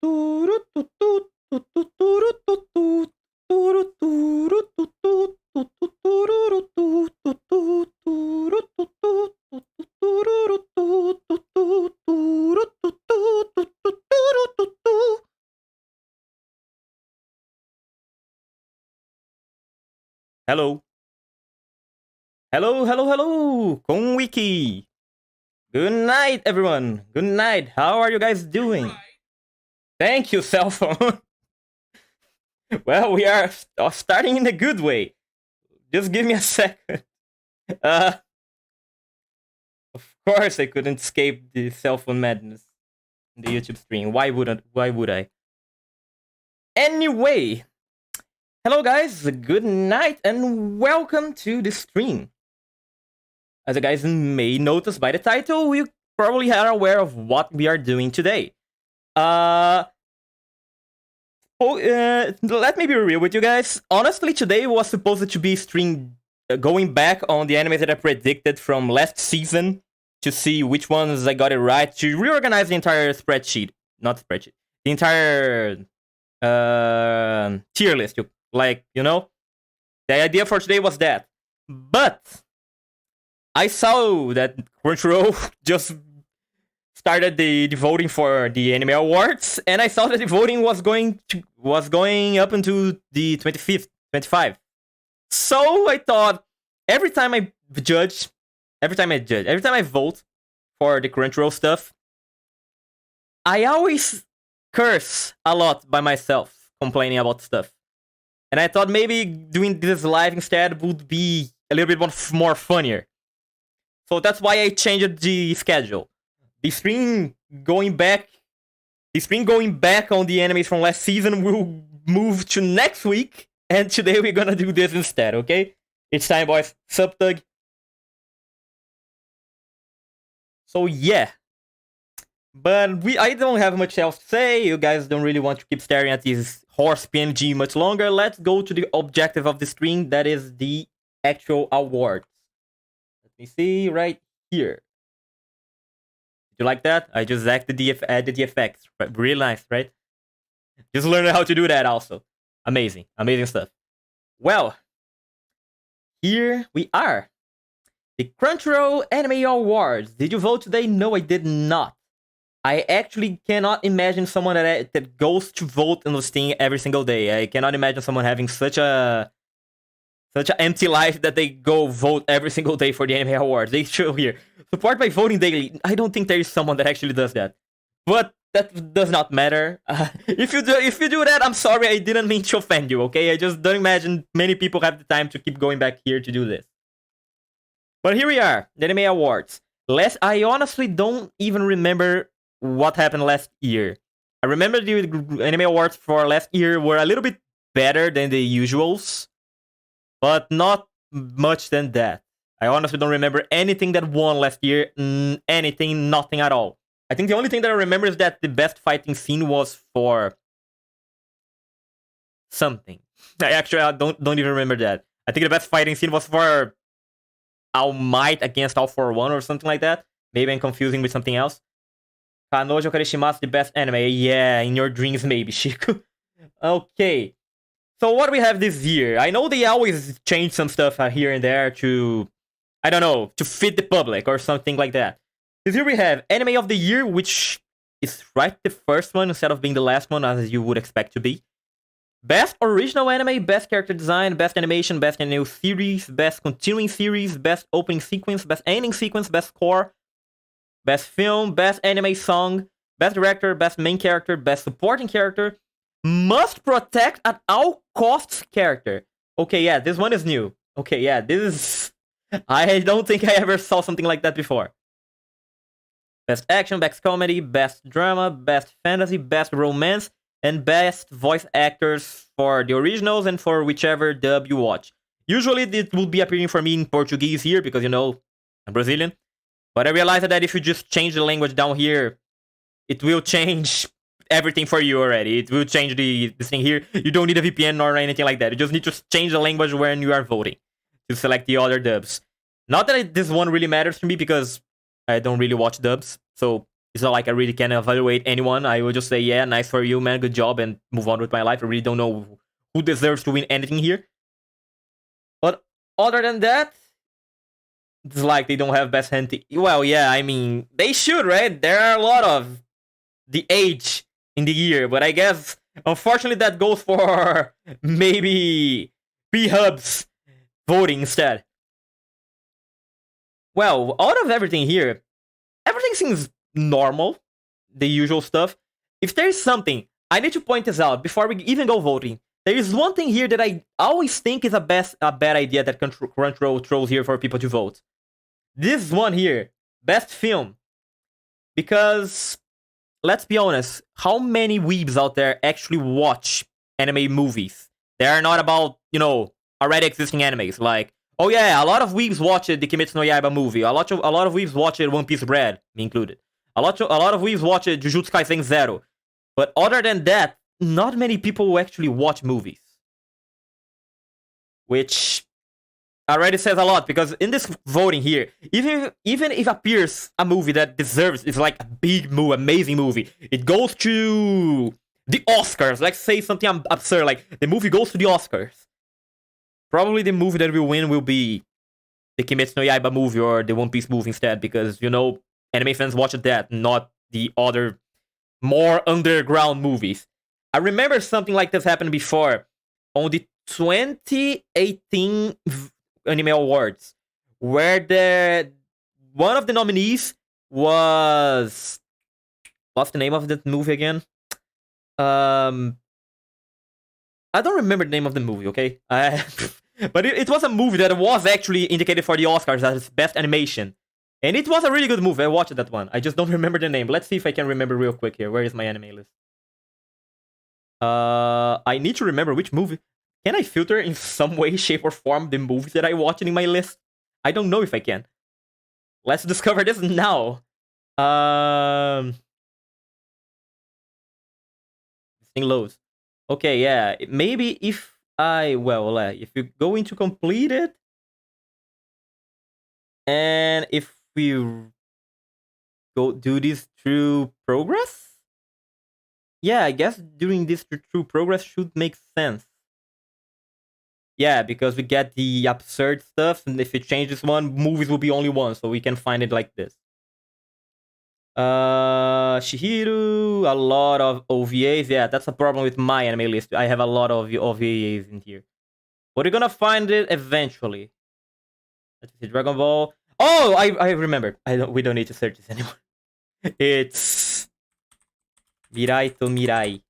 Hello. Hello, hello, hello. Konwiki. Good night, everyone. Good night. How are you guys doing? Thank you, cell phone. Well, we are starting in a good way. Just give me a second. Of course, I couldn't escape the cell phone madness in the YouTube stream. Why would I? Anyway, hello guys, good night and welcome to the stream. As you guys may notice by the title, you probably are aware of what we are doing today. Let me be real with you guys. Honestly, today was supposed to be stream going back on the animes that I predicted from last season to see which ones I got it right, to reorganize the entire spreadsheet. Not spreadsheet. The entire tier list. Like, you know? The idea for today was that. But I saw that Crunchyroll just started the voting for the Anime Awards, and I saw that the voting was going up until the 25th. So I thought every time I vote for the Crunchyroll stuff, I always curse a lot by myself complaining about stuff. And I thought maybe doing this live instead would be a little bit more funnier. So that's why I changed the schedule. The stream going back on the animes from last season will move to next week, and today we're gonna do this instead, okay? It's time, boys. Sup, Thug? So yeah. But I don't have much else to say. You guys don't really want to keep staring at this horse PNG much longer. Let's go to the objective of the stream, that is the actual awards. Let me see right here. Did you like that? I just added the effects. Really nice, right? Just learned how to do that also. Amazing. Amazing stuff. Well, here we are. The Crunchyroll Anime Awards. Did you vote today? No, I did not. I actually cannot imagine someone that goes to vote in this thing every single day. I cannot imagine someone having such an empty life that they go vote every single day for the Anime Awards. They show here. Support by voting daily. I don't think there is someone that actually does that. But that does not matter. If you do that, I'm sorry. I didn't mean to offend you, okay? I just don't imagine many people have the time to keep going back here to do this. But here we are. The Anime Awards. I honestly don't even remember what happened last year. I remember the Anime Awards for last year were a little bit better than the usuals, but not much than that. I honestly don't remember anything that won last year. Nothing at all. I think the only thing that I remember is that the best fighting scene was for something. I don't even remember that. I think the best fighting scene was for All Might against All For One or something like that. Maybe I'm confusing with something else. Kanojo Karishimasu, the best anime. Yeah, in your dreams maybe, Chico. Okay. So what do we have this year? I know they always change some stuff here and there to, I don't know, to fit the public or something like that. This year we have Anime of the Year, which is right the first one instead of being the last one, as you would expect to be. Best Original Anime, Best Character Design, Best Animation, Best New Series, Best Continuing Series, Best Opening Sequence, Best Ending Sequence, Best Score, Best Film, Best Anime Song, Best Director, Best Main Character, Best Supporting Character, Must Protect at All Costs Character. Okay, yeah, this one is new. Okay, yeah, this is... I don't think I ever saw something like that before. Best Action, Best Comedy, Best Drama, Best Fantasy, Best Romance, and Best Voice Actors for the originals and for whichever dub you watch. Usually it will be appearing for me in Portuguese here because, you know, I'm Brazilian. But I realized that if you just change the language down here, it will change everything for you already. It will change this thing here. You don't need a VPN or anything like that. You just need to change the language when you are voting to select the other dubs. Not that this one really matters to me because I don't really watch dubs. So It's not like I really can evaluate anyone. I will just say, yeah, nice for you, man, good job, and move on with my life. I really don't know who deserves to win anything here. But other than that, it's like they don't have best hand. Well, yeah, I mean, they should, right? There are a lot of the age in the year, but I guess unfortunately that goes for maybe P-Hubs voting instead. Well, out of everything here, everything seems normal, the usual stuff. If there's something, I need to point this out before we even go voting. There is one thing here that I always think is a bad idea that Crunchyroll throws here for people to vote. This one here, best film. Because, let's be honest, how many weebs out there actually watch anime movies? They are not about, already existing animes. Like, oh yeah, a lot of weebs watched the Kimetsu no Yaiba movie. A lot of weebs watched One Piece Red, me included. A lot of weebs watched Jujutsu Kaisen Zero. But other than that, not many people actually watch movies. Which already says a lot, because in this voting here, even if appears a movie that deserves, it's like a big movie, amazing movie, it goes to the Oscars. Let's say something absurd, like the movie goes to the Oscars. Probably the movie that will win will be the Kimetsu no Yaiba movie or the One Piece movie instead, because, anime fans watch that, not the other more underground movies. I remember something like this happened before on the 2018 Anime Awards, where one of the nominees was, what's the name of that movie again? I don't remember the name of the movie, okay? But it was a movie that was actually indicated for the Oscars as best animation. And it was a really good movie. I watched that one. I just don't remember the name. Let's see if I can remember real quick here. Where is my anime list? I need to remember which movie. Can I filter in some way, shape, or form the movies that I watched in my list? I don't know if I can. Let's discover this now. This thing loads. Okay, yeah. Maybe if if you go into completed, and if we go do this through progress, yeah, I guess doing this through progress should make sense. Yeah, because we get the absurd stuff, and if you change this one, movies will be only one, so we can find it like this. Shihiro, a lot of OVAs. Yeah, that's a problem with my anime list. I have a lot of OVAs in here. But we're gonna find it eventually. Let's see, Dragon Ball. Oh, I remember. We don't need to search this anymore. It's Mirai to Mirai.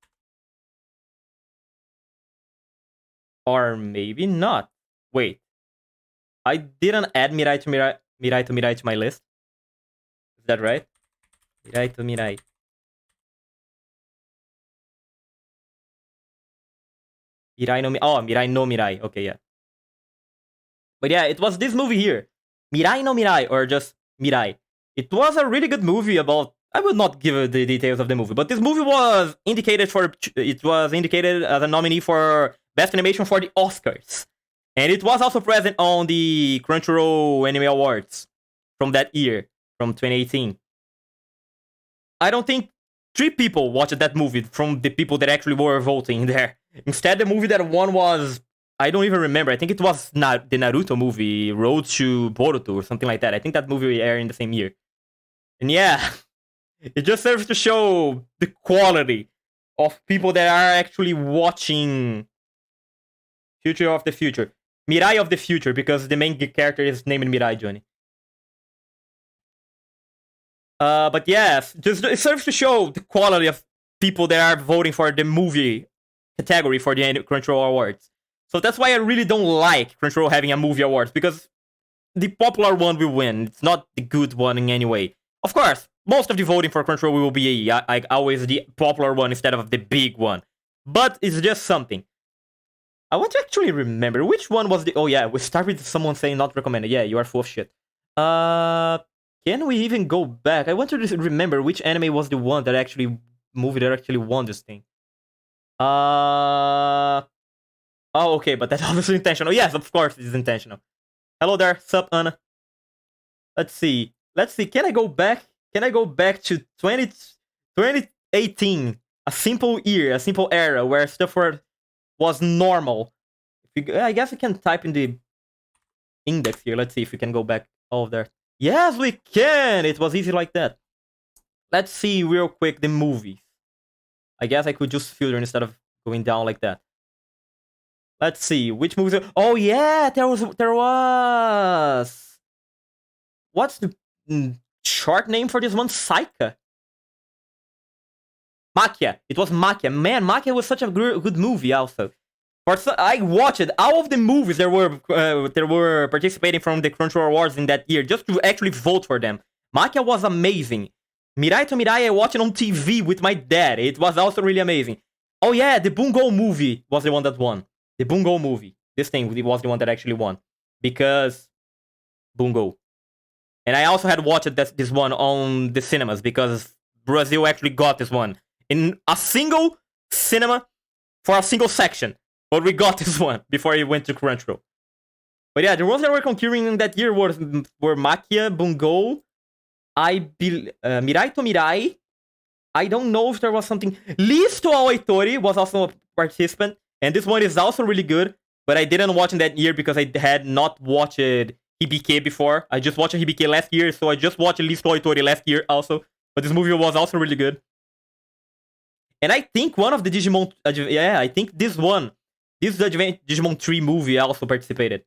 Or maybe not. Wait. I didn't add Mirai to Mirai to my list. Is that right? Mirai to Mirai. Mirai no Mirai. Okay, yeah. But yeah, it was this movie here. Mirai no Mirai, or just Mirai. It was a really good movie about... I will not give the details of the movie, but this movie was indicated as a nominee for Best Animation for the Oscars. And it was also present on the Crunchyroll Anime Awards from that year, from 2018. I don't think 3 people watched that movie from the people that actually were voting there. Instead, the movie that won was... I don't even remember. I think it was the Naruto movie, Road to Boruto, or something like that. I think that movie aired in the same year. And yeah, it just serves to show the quality of people that are actually watching Future of the Future. Mirai of the Future, because the main character is named Mirai, Johnny. But yes, it serves to show the quality of people that are voting for the movie category for the Crunchyroll Awards. So that's why I really don't like Crunchyroll having a movie awards, because the popular one will win. It's not the good one in any way. Of course, most of the voting for Crunchyroll will be like always the popular one instead of the big one. But it's just something. I want to actually remember which one was the... Oh yeah, we start with someone saying not recommended. Yeah, you are full of shit. Can we even go back? I want to remember which anime was the one that actually... movie that actually won this thing. Oh, okay, but that's obviously intentional. Yes, of course it's intentional. Hello there, sup, Anna? Let's see. Can I go back? Can I go back to 2018? A simple year, a simple era where stuff was normal. I guess we can type in the index here. Let's see if we can go back all there. Yes, we can! It was easy like that. Let's see real quick the movies. I guess I could just filter instead of going down like that. Let's see which movies. Oh yeah, there was. What's the short name for this one? Saika. Makia. It was Makia. Man, Makia was such a good movie. Also, I watched all of the movies there were participating from the Crunchyroll Awards in that year just to actually vote for them. Makia was amazing. Mirai to Mirai I watched it on TV with my dad. It was also really amazing. Oh yeah, the Bungo movie was the one that won. The Bungo movie. This thing was the one that actually won. Because Bungo. And I also had watched this one on the cinemas because Brazil actually got this one in a single cinema for a single section. But we got this one before it went to Crunchyroll. But yeah, the ones that were concurring in that year were Makia, Bungo, Mirai to Mirai. I don't know if there was something. Listo ao Aitori was also a participant. And this one is also really good. But I didn't watch in that year because I had not watched Hibike before. I just watched Hibike last year. So I just watched Listo ao Aitori last year also. But this movie was also really good. And I think one of the Digimon. I think this one. This Digimon 3 movie also participated.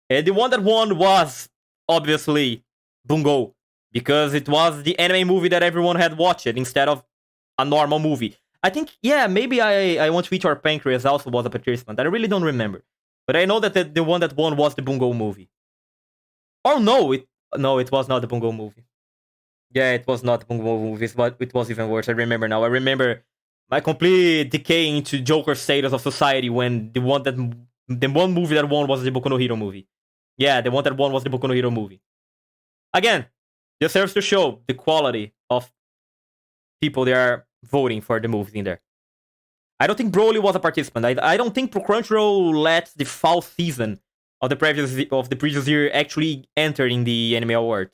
And the one that won was, obviously, Bungo. Because it was the anime movie that everyone had watched instead of a normal movie. I think, yeah, maybe I Want to Eat Your Pancreas also was a participant. I really don't remember. But I know that the one that won was the Bungo movie. Oh, no, it was not the Bungo movie. Yeah, it was not the Bungo movie. It was even worse. I remember now. I remember my complete decay into Joker status of society when the one movie that won was the Boku no Hero movie. Yeah, the one that won was the Boku no Hero movie. Again, just serves to show the quality of people that are voting for the movies in there. I don't think Broly was a participant. I don't think Crunchyroll let the fall season of the previous year actually enter in the Anime Awards.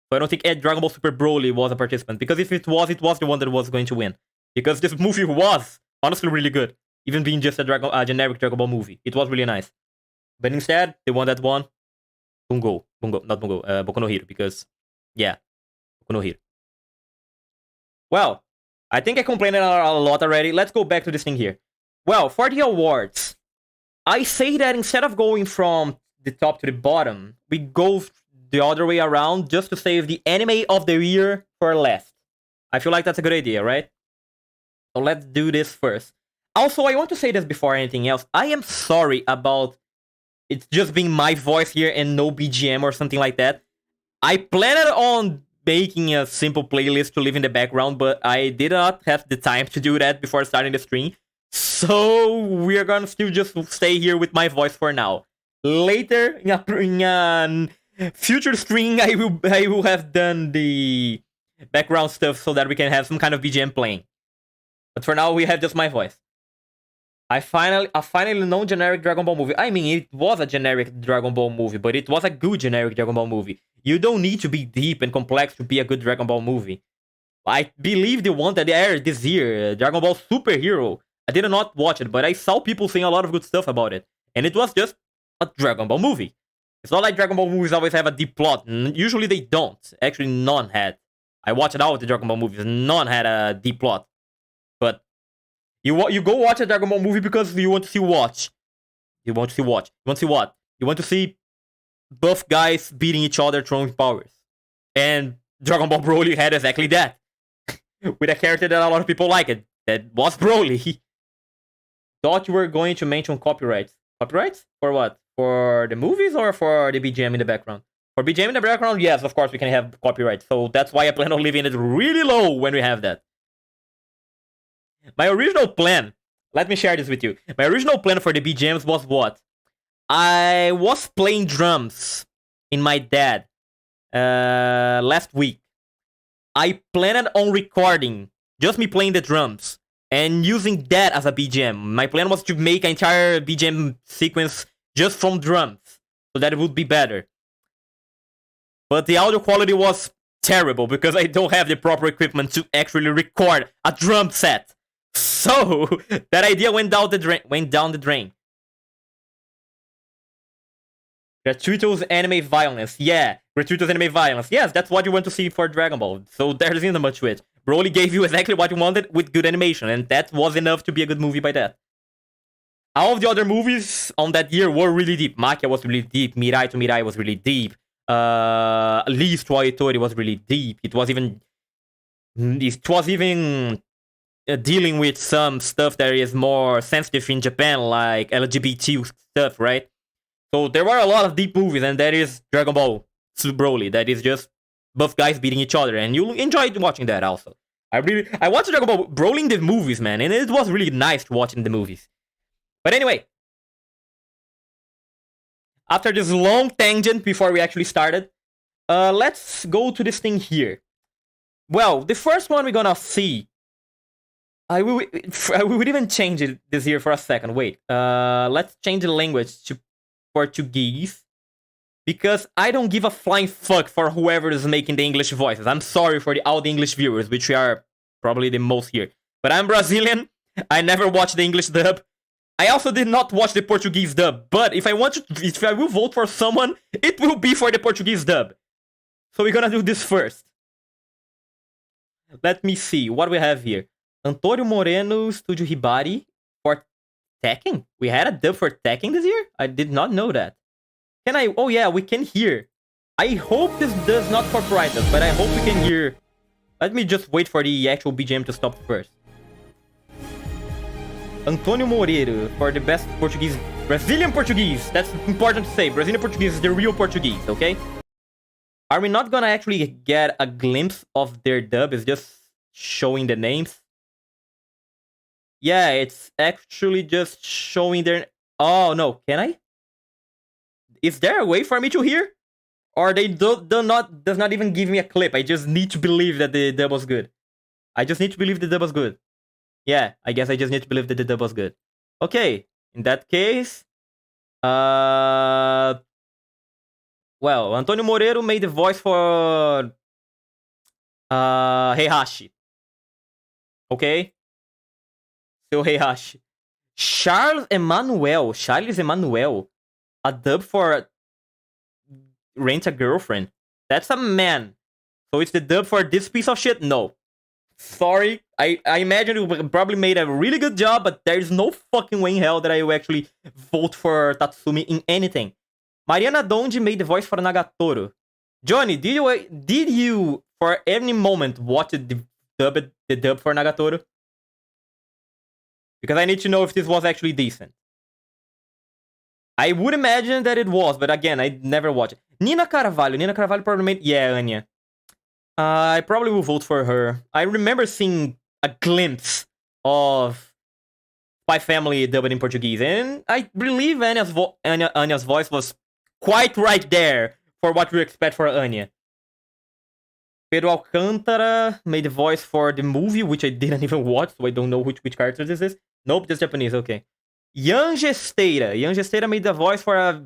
So I don't think Dragon Ball Super Broly was a participant. Because if it was the one that was going to win. Because this movie was honestly really good. Even being just a generic Dragon Ball movie. It was really nice. But instead, the one that won, Boku no Hero. Because, yeah, Boku no Hero. Well, I think I complained a lot already. Let's go back to this thing here. Well, for the awards, I say that instead of going from the top to the bottom, we go the other way around just to save the anime of the year for last. I feel like that's a good idea, right? So let's do this first. Also, I want to say this before anything else. I am sorry about it just being my voice here and no BGM or something like that. I planned on making a simple playlist to live in the background, but I did not have the time to do that before starting the stream. So we are gonna still just stay here with my voice for now. Later, in a future stream, I will have done the background stuff so that we can have some kind of BGM playing. But for now, we have just my voice. A finally non-generic Dragon Ball movie. I mean, it was a generic Dragon Ball movie, but it was a good generic Dragon Ball movie. You don't need to be deep and complex to be a good Dragon Ball movie. I believe the one that aired this year, Dragon Ball Super Hero. I did not watch it, but I saw people saying a lot of good stuff about it. And it was just a Dragon Ball movie. It's not like Dragon Ball movies always have a deep plot. Usually they don't. Actually, none had. I watched all of the Dragon Ball movies. None had a deep plot. But you go watch a Dragon Ball movie because you want to see what? You want to see what? You want to see buff guys beating each other, throwing powers. And Dragon Ball Broly had exactly that. With a character that a lot of people like it. That was Broly. Thought you were going to mention copyrights. Copyrights? For what? For the movies or for the BGM in the background? For BGM in the background, yes, of course we can have copyright. So that's why I plan on leaving it really low when we have that. My original plan, let me share this with you. My original plan for the BGMs was what? I was playing drums in my dad last week. I planned on recording just me playing the drums and using that as a BGM. My plan was to make an entire BGM sequence just from drums so that it would be better. But the audio quality was terrible because I don't have the proper equipment to actually record a drum set. So that idea went down the drain. Gratuitous anime violence. Yeah, gratuitous anime violence. Yes, that's what you want to see for Dragon Ball. So there isn't much to it. Broly gave you exactly what you wanted with good animation, and that was enough to be a good movie by that. All of the other movies on that year were really deep. Makia was really deep. Mirai to Mirai was really deep. Leaves to Aitori was really deep. It was even dealing with some stuff that is more sensitive in Japan, like LGBT stuff, right? So there were a lot of deep movies, and that is Dragon Ball Super Broly. That is just buff guys beating each other, and you enjoyed watching that also. I watched Dragon Ball Broly in the movies, man, and it was really nice watching the movies. But anyway, after this long tangent before we actually started, let's go to this thing here. Well, the first one we're gonna see, we would even change it this year for a second. Wait, let's change the language to Portuguese, because I don't give a flying fuck for whoever is making the English voices. I'm sorry for all the English viewers, which are probably the most here. But I'm Brazilian. I never watched the English dub. I also did not watch the Portuguese dub. But if I will vote for someone, it will be for the Portuguese dub. So we're gonna do this first. Let me see what we have here. Antônio Moreno, Studio Hibari for Tekken? We had a dub for Tekken this year? I did not know that. Can I? Oh yeah, we can hear. I hope this does not copyright us, but I hope we can hear. Let me just wait for the actual BGM to stop first. Antônio Moreira for the best Portuguese. Brazilian Portuguese! That's important to say. Brazilian Portuguese is the real Portuguese, okay? Are we not gonna actually get a glimpse of their dub? It's just showing the names. Yeah, it's actually just showing their... Oh, no. Can I? Is there a way for me to hear? Or they does not even give me a clip. I just need to believe that the dub was good. I just need to believe the dub was good. Yeah, I guess I just need to believe that the dub was good. Okay, in that case... Well, Antônio Moreiro made the voice for... Heihachi. Okay? Seu Heihachi. Charles Emmanuel, a dub for Rent a Girlfriend. That's a man. So it's the dub for this piece of shit? No. Sorry. I imagine you probably made a really good job, but there's no fucking way in hell that I will actually vote for Tatsumi in anything. Mariana Donde made the voice for Nagatoro. Johnny, did you for any moment watch the dub for Nagatoro? Because I need to know if this was actually decent. I would imagine that it was, but again, I never watched it. Nina Carvalho probably made... Yeah, Anya. I probably will vote for her. I remember seeing a glimpse of Spy Family dubbed in Portuguese, and I believe Anya's voice was quite right there for what we expect for Anya. Pedro Alcântara made the voice for the movie, which I didn't even watch, so I don't know which character this is. Nope, just Japanese, okay. Young Gesteira made the voice for a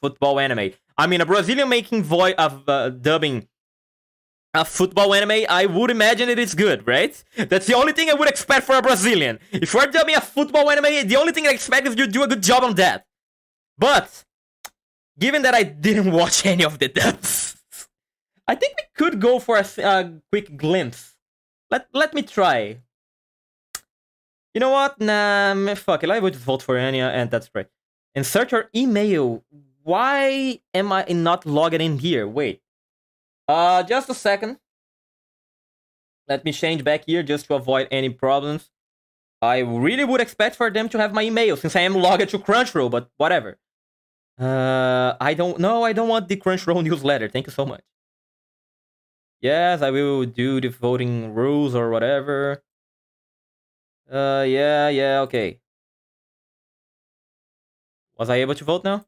football anime. I mean, a Brazilian making voice of dubbing a football anime, I would imagine it is good, right? That's the only thing I would expect for a Brazilian. If you're dubbing a football anime, the only thing I expect is you do a good job on that. But, given that I didn't watch any of the dubs, I think we could go for a quick glimpse. Let me try. You know what? Nah, fuck it. I would just vote for Anya, and that's right. Insert your email. Why am I not logging in here? Wait. Just a second. Let me change back here just to avoid any problems. I really would expect for them to have my email since I am logged to Crunchyroll, but whatever. I don't want the Crunchyroll newsletter. Thank you so much. Yes, I will do the voting rules or whatever. Yeah, okay. Was I able to vote now?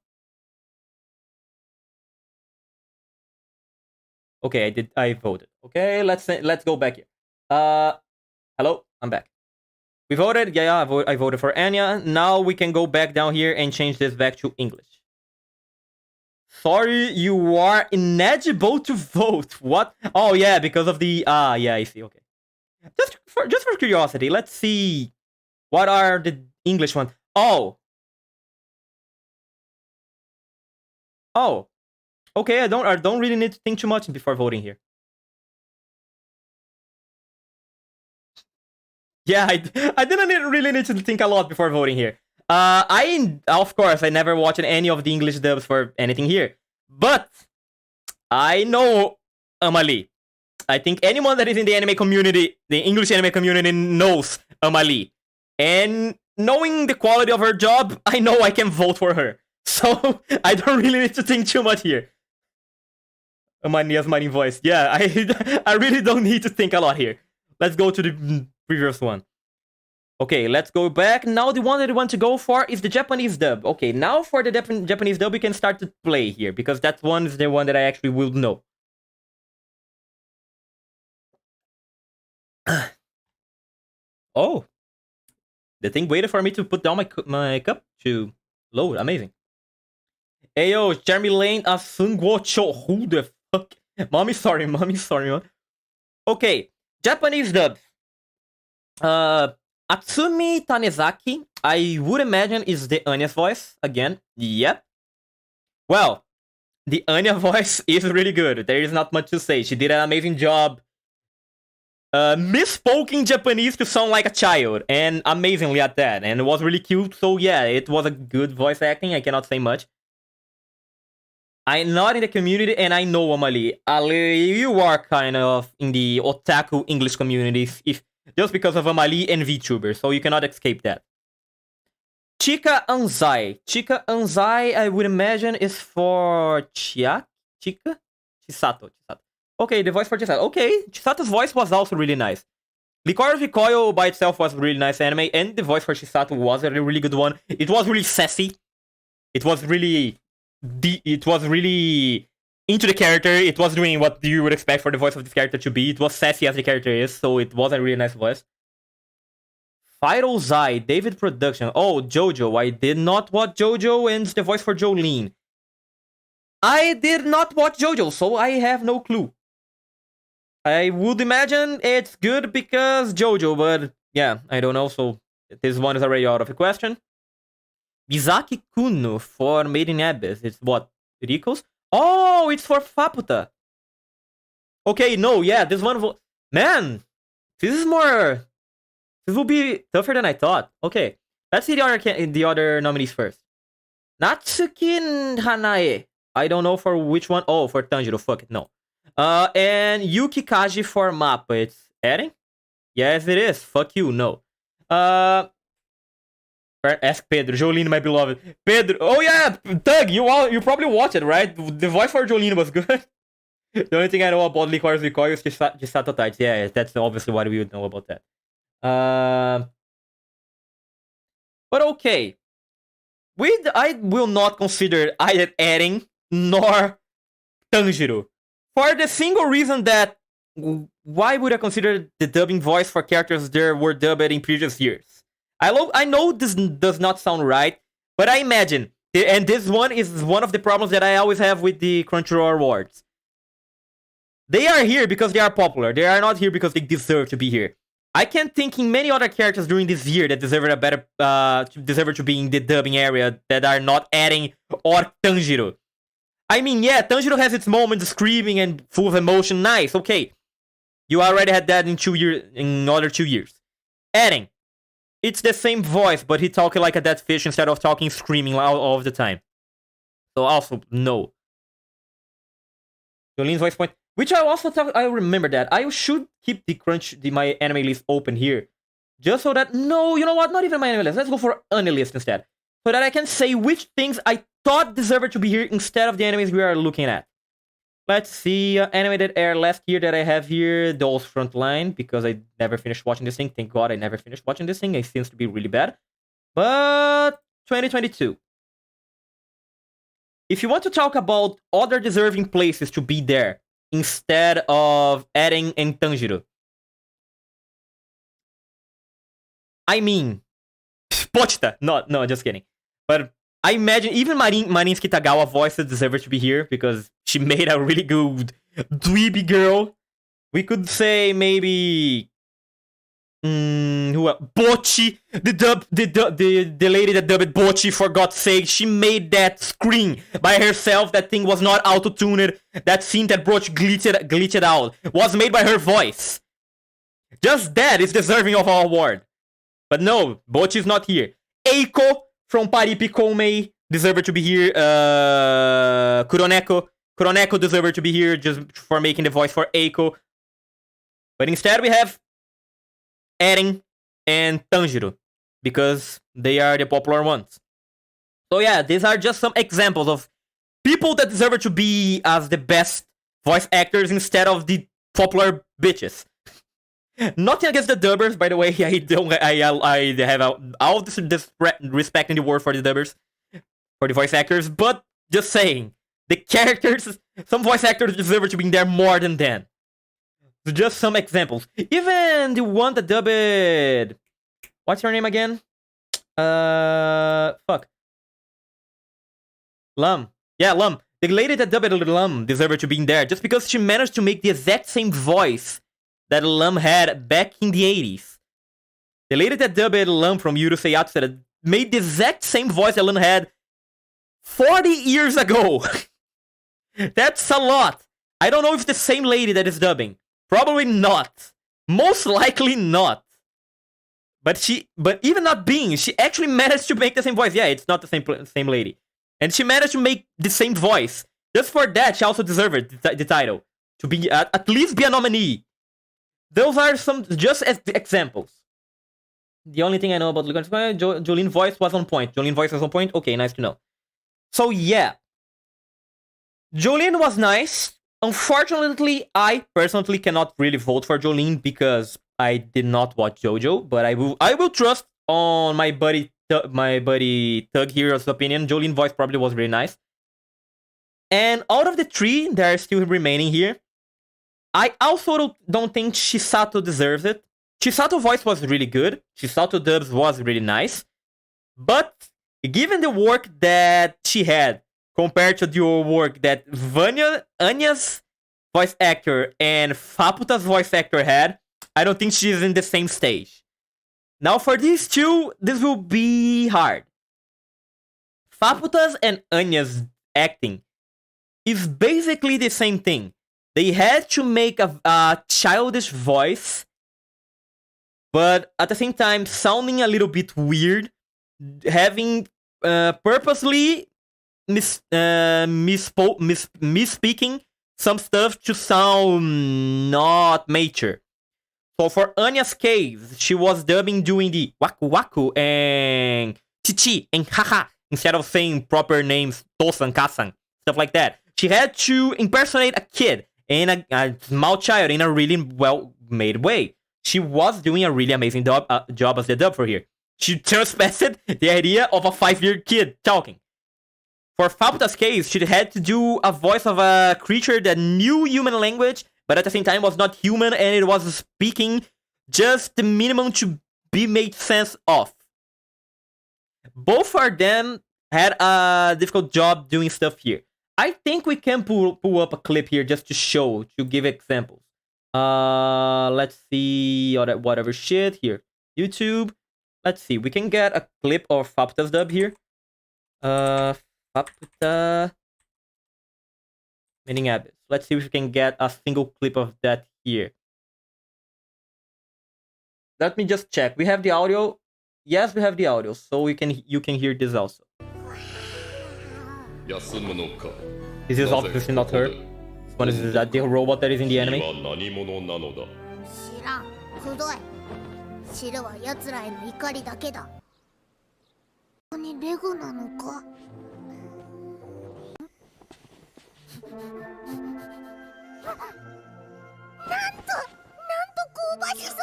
Okay, I voted. Okay, let's go back here. Hello, I'm back. We voted. Yeah, I voted for Anya. Now we can go back down here and change this back to English. Sorry, you are ineligible to vote. What? Oh yeah, because of the yeah, I see. Okay. Just for curiosity, let's see what are the English ones. Oh. Okay, I don't really need to think too much before voting here. Yeah, I didn't really need to think a lot before voting here. Of course I never watched any of the English dubs for anything here, but I know Amalie. I think anyone that is in the anime community, the English anime community, knows Amalie. And knowing the quality of her job, I know I can vote for her. So I don't really need to think too much here. Amania's mighty voice. Yeah, I really don't need to think a lot here. Let's go to the previous one. Okay, let's go back. Now the one that I want to go for is the Japanese dub. Okay, now for the Japanese dub, we can start to play here, because that one is the one that I actually will know. Oh, the thing waited for me to put down my cup to load. Amazing. Ayo, Jeremy Lane Asungwocho. Who the fuck? Mommy, sorry, man. Okay, Japanese dub. Atsumi Tanezaki, I would imagine, is the Anya's voice again. Yep. Well, the Anya voice is really good. There is not much to say. She did an amazing job misspoken Japanese to sound like a child, and amazingly at that. And it was really cute. So yeah, it was a good voice acting. I cannot say much. I'm not in the community, and I know Amalie. Ali, you are kind of in the otaku English community, if just because of Amalie and VTuber, so you cannot escape that. Chika Anzai, I would imagine, is for Chisato. Okay, the voice for Chisato. Okay, Chisato's voice was also really nice. Licorice Recoil by itself was a really nice anime, and the voice for Chisato was a really good one. It was really sassy. It was really into the character. It was doing what you would expect for the voice of this character to be. It was sassy as the character is, so it was a really nice voice. Final Zai, David Production. Oh, Jojo. I did not watch Jojo, and the voice for Jolene. I did not watch Jojo, so I have no clue. I would imagine it's good because Jojo, but yeah, I don't know, so this one is already out of the question. Mizaki Kuno for Made in Abyss. It's what? Riko's? Oh, it's for Faputa. Okay, no, yeah, this one... Man, this is more... This will be tougher than I thought. Okay, let's see the other nominees first. Natsuki Hanae. I don't know for which one. Oh, for Tanjiro. Fuck it, no. And Yuki Kaji for Mappa. It's adding? Yes, it is. Fuck you, no. Ask Pedro. Jolene, my beloved. Pedro. Oh yeah, Doug, you probably watched it, right? The voice for Jolene was good. The only thing I know about Licorice Recoil is Chisato Tights. Yeah, that's obviously what we would know about that. But okay. I will not consider either Eren nor Tanjiro. For the single reason that why would I consider the dubbing voice for characters that were dubbed in previous years? I know this does not sound right, but I imagine, and this one is one of the problems that I always have with the Crunchyroll Awards. They are here because they are popular. They are not here because they deserve to be here. I can't think in many other characters during this year that deserve a better, deserve to be in the dubbing area that are not Eren or Tanjiro. I mean, yeah, Tanjiro has its moments screaming and full of emotion. Nice, okay. You already had that in other 2 years. Eren, it's the same voice, but he talking like a dead fish instead of talking screaming all of the time. So also, no. Jolene's voice point. Which I also thought, I remember that. I should keep my anime list open here. Just so that, no, you know what? Not even my anime list. Let's go for anime list instead. So that I can say which things I thought deserved to be here instead of the animes we are looking at. Let's see, anime that aired last year that I have here. Dolls Frontline, because I never finished watching this thing. Thank God I never finished watching this thing. It seems to be really bad. But 2022. If you want to talk about other deserving places to be there, instead of Eren and Tanjiro. I mean, Pochita. No, just kidding. But I imagine even Marin Kitagawa voice deserves to be here because she made a really good dweeby girl. We could say maybe who else? Bocchi, the lady that dubbed Bocchi, for God's sake, she made that scream by herself. That thing was not auto-tuned. That scene that Bocchi glitched out was made by her voice. Just that is deserving of our award. But no, Bocchi is not here. Eiko from Paripi Koumei deserved to be here. Kuroneko deserved to be here just for making the voice for Eiko. But instead we have Eren and Tanjiro because they are the popular ones. So yeah, these are just some examples of people that deserve to be as the best voice actors instead of the popular bitches. Nothing against the dubbers, by the way. I have all this respect in the world for the dubbers, for the voice actors. But just saying, the characters, some voice actors deserve to be in there more than them. So just some examples. Even the one that dubbed, what's her name again? Fuck. Lum. Yeah, Lum. The lady that dubbed Lum deserved to be in there just because she managed to make the exact same voice that Lum had back in the 80s. The lady that dubbed Lum from Yurusei Yatsura made the exact same voice that Lum had 40 years ago. That's a lot. I don't know if it's the same lady that is dubbing. Probably not. Most likely not. But even not being, she actually managed to make the same voice. Yeah, it's not the same lady. And she managed to make the same voice. Just for that, she also deserved the title. To be at least be a nominee. Those are some just as examples. The only thing I know about Jolene's voice was on point. Jolene's voice was on point? Okay, nice to know. So yeah. Jolene was nice. Unfortunately, I personally cannot really vote for Jolene because I did not watch JoJo, but I will trust on my buddy Tug Hero's opinion. Jolene's voice probably was really nice. And out of the three that are still remaining here, I also don't think Chisato deserves it. Chisato's voice was really good. Chisato dubs was really nice. But given the work that she had compared to the work that Anya's voice actor and Faputa's voice actor had, I don't think she's in the same stage. Now for these two, this will be hard. Faputa's and Anya's acting is basically the same thing. They had to make a childish voice, but at the same time sounding a little bit weird, having purposely misspeaking some stuff to sound not mature. So for Anya's case, she was dubbing doing the waku waku and chichi and haha instead of saying proper names Tosan, Kasan, stuff like that. She had to impersonate a kid and a small child in a really well-made way. She was doing a really amazing job as the dub for here. She transpassed the idea of a 5-year kid talking. For Faputa's case, she had to do a voice of a creature that knew human language, but at the same time was not human, and it was speaking just the minimum to be made sense of. Both of them had a difficult job doing stuff here. I think we can pull up a clip here just to show, to give examples. Let's see, whatever shit here. YouTube. Let's see, we can get a clip of Faputa's dub here. Faputa Meaning Abyss. Let's see if we can get a single clip of that here. Let me just check. We have the audio. Yes, we have the audio, so you can hear this also. This is obviously not her. This one is the robot that is in the anime. 知らん。くどい。知るは奴らへの怒りだけだ。ここにレゴなのか。なんと香ばしそうず。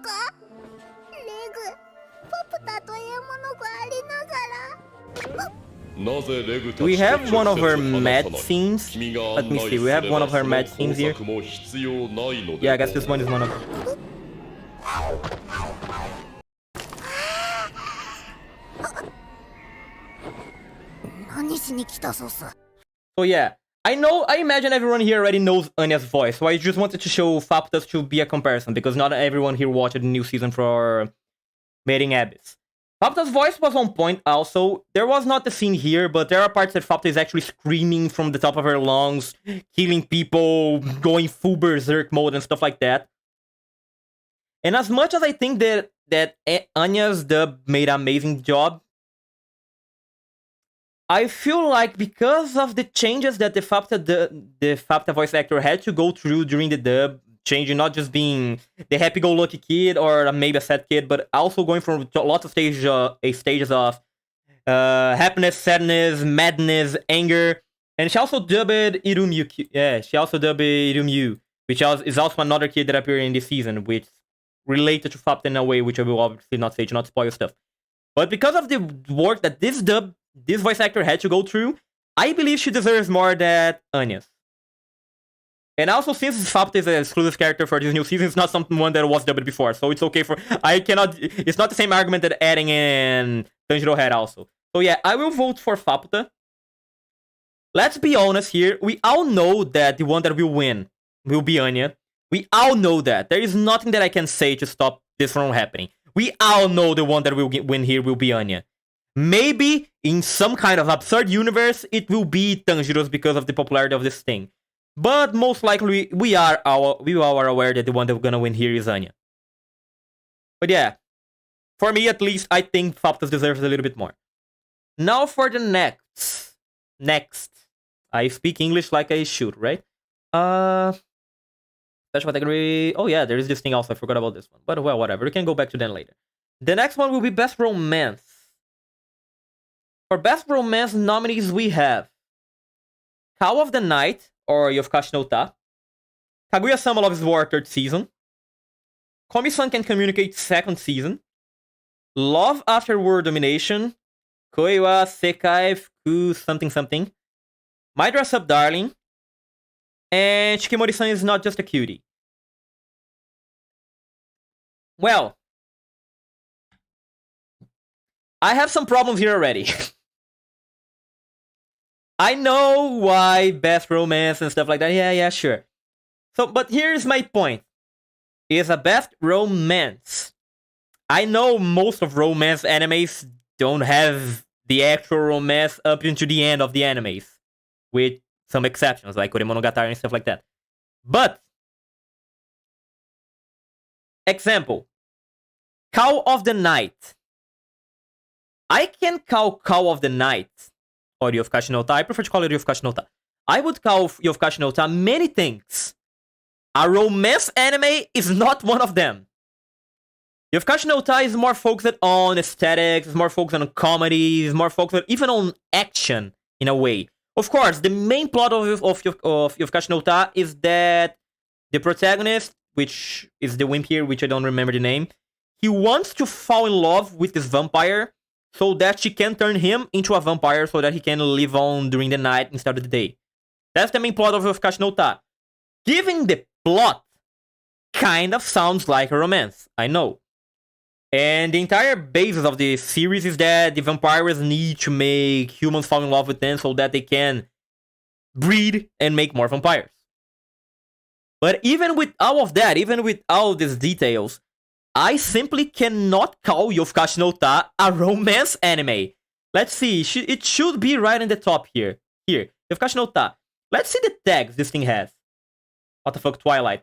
か。レグ。パプタと獲物がありながら。We have one of her mad scenes. Let me see. We have one of her mad scenes here. Yeah, I guess this one is one of them. たそうさ。 So yeah, I imagine everyone here already knows Anya's voice, so I just wanted to show Faptas to be a comparison, because not everyone here watched the new season for Mating Abyss. Fapta's voice was on point also. There was not the scene here, but there are parts that Fapta is actually screaming from the top of her lungs, killing people, going full berserk mode and stuff like that. And as much as I think that Anya's dub made an amazing job, I feel like because of the changes that the Fapta voice actor had to go through during the dub, changing not just being the happy-go-lucky kid or maybe a sad kid, but also going from lots of stages of happiness, sadness, madness, anger. And she also dubbed Irumyu. Yeah, she also dubbed Irumyu, which is also another kid that appeared in this season, which related to Fapta in a way, which I will obviously not say to not spoil stuff. But because of the work that this voice actor had to go through, I believe she deserves more than Anya's. And also, since Fapta is an exclusive character for this new season, it's not someone that was dubbed before, so it's okay for... It's not the same argument that adding in Tanjiro had also. So yeah, I will vote for Fapta. Let's be honest here, we all know that the one that will win will be Anya. We all know that. There is nothing that I can say to stop this from happening. We all know the one that will win here will be Anya. Maybe, in some kind of absurd universe, it will be Tanjiro's because of the popularity of this thing. But most likely, we all are aware that the one that's gonna win here is Anya. But yeah, for me at least, I think Faptas deserves a little bit more. Now for the next. I speak English like I should, right? Special category. Oh yeah, there is this thing also. I forgot about this one. But well, whatever. We can go back to that later. The next one will be Best Romance. For Best Romance nominees, we have Call of the Night, or Yofukashi no Ta, Kaguya-sama Loves War 3rd season, Komi-san Can Communicate 2nd season, Love After World Domination, Koi wa Sekai Fuku something something, My Dress Up Darling, and Shikimori-san Is Not Just a Cutie. Well, I have some problems here already. I know why Best Romance and stuff like that. Yeah, sure. So, but here's my point. Is a Best Romance. I know most of romance animes don't have the actual romance up into the end of the animes. With some exceptions, like Koremonogatari and stuff like that. But, example, Call of the Night. I can call Call of the Night, or Yofukashi no Ta. I prefer to call it Yofukashi no Ta. I would call Yofukashi no Ta many things. A romance anime is not one of them. Yofukashi no Ta is more focused on aesthetics, is more focused on comedy, is more focused even on action, in a way. Of course, the main plot of Yofukashi no Ta is that the protagonist, which is the wimp here, which I don't remember the name, he wants to fall in love with this vampire, so that she can turn him into a vampire so that he can live on during the night instead of the day. That's the main plot of Yofukashi no Ta. Given the plot, kind of sounds like a romance, I know. And the entire basis of the series is that the vampires need to make humans fall in love with them so that they can breed and make more vampires. But even with all of that, even with all these details, I simply cannot call Yofukashi no Ta a romance anime. Let's see, it should be right in the top here. Here, Yofukashi no Ta. Let's see the tags this thing has. What the fuck, Twilight?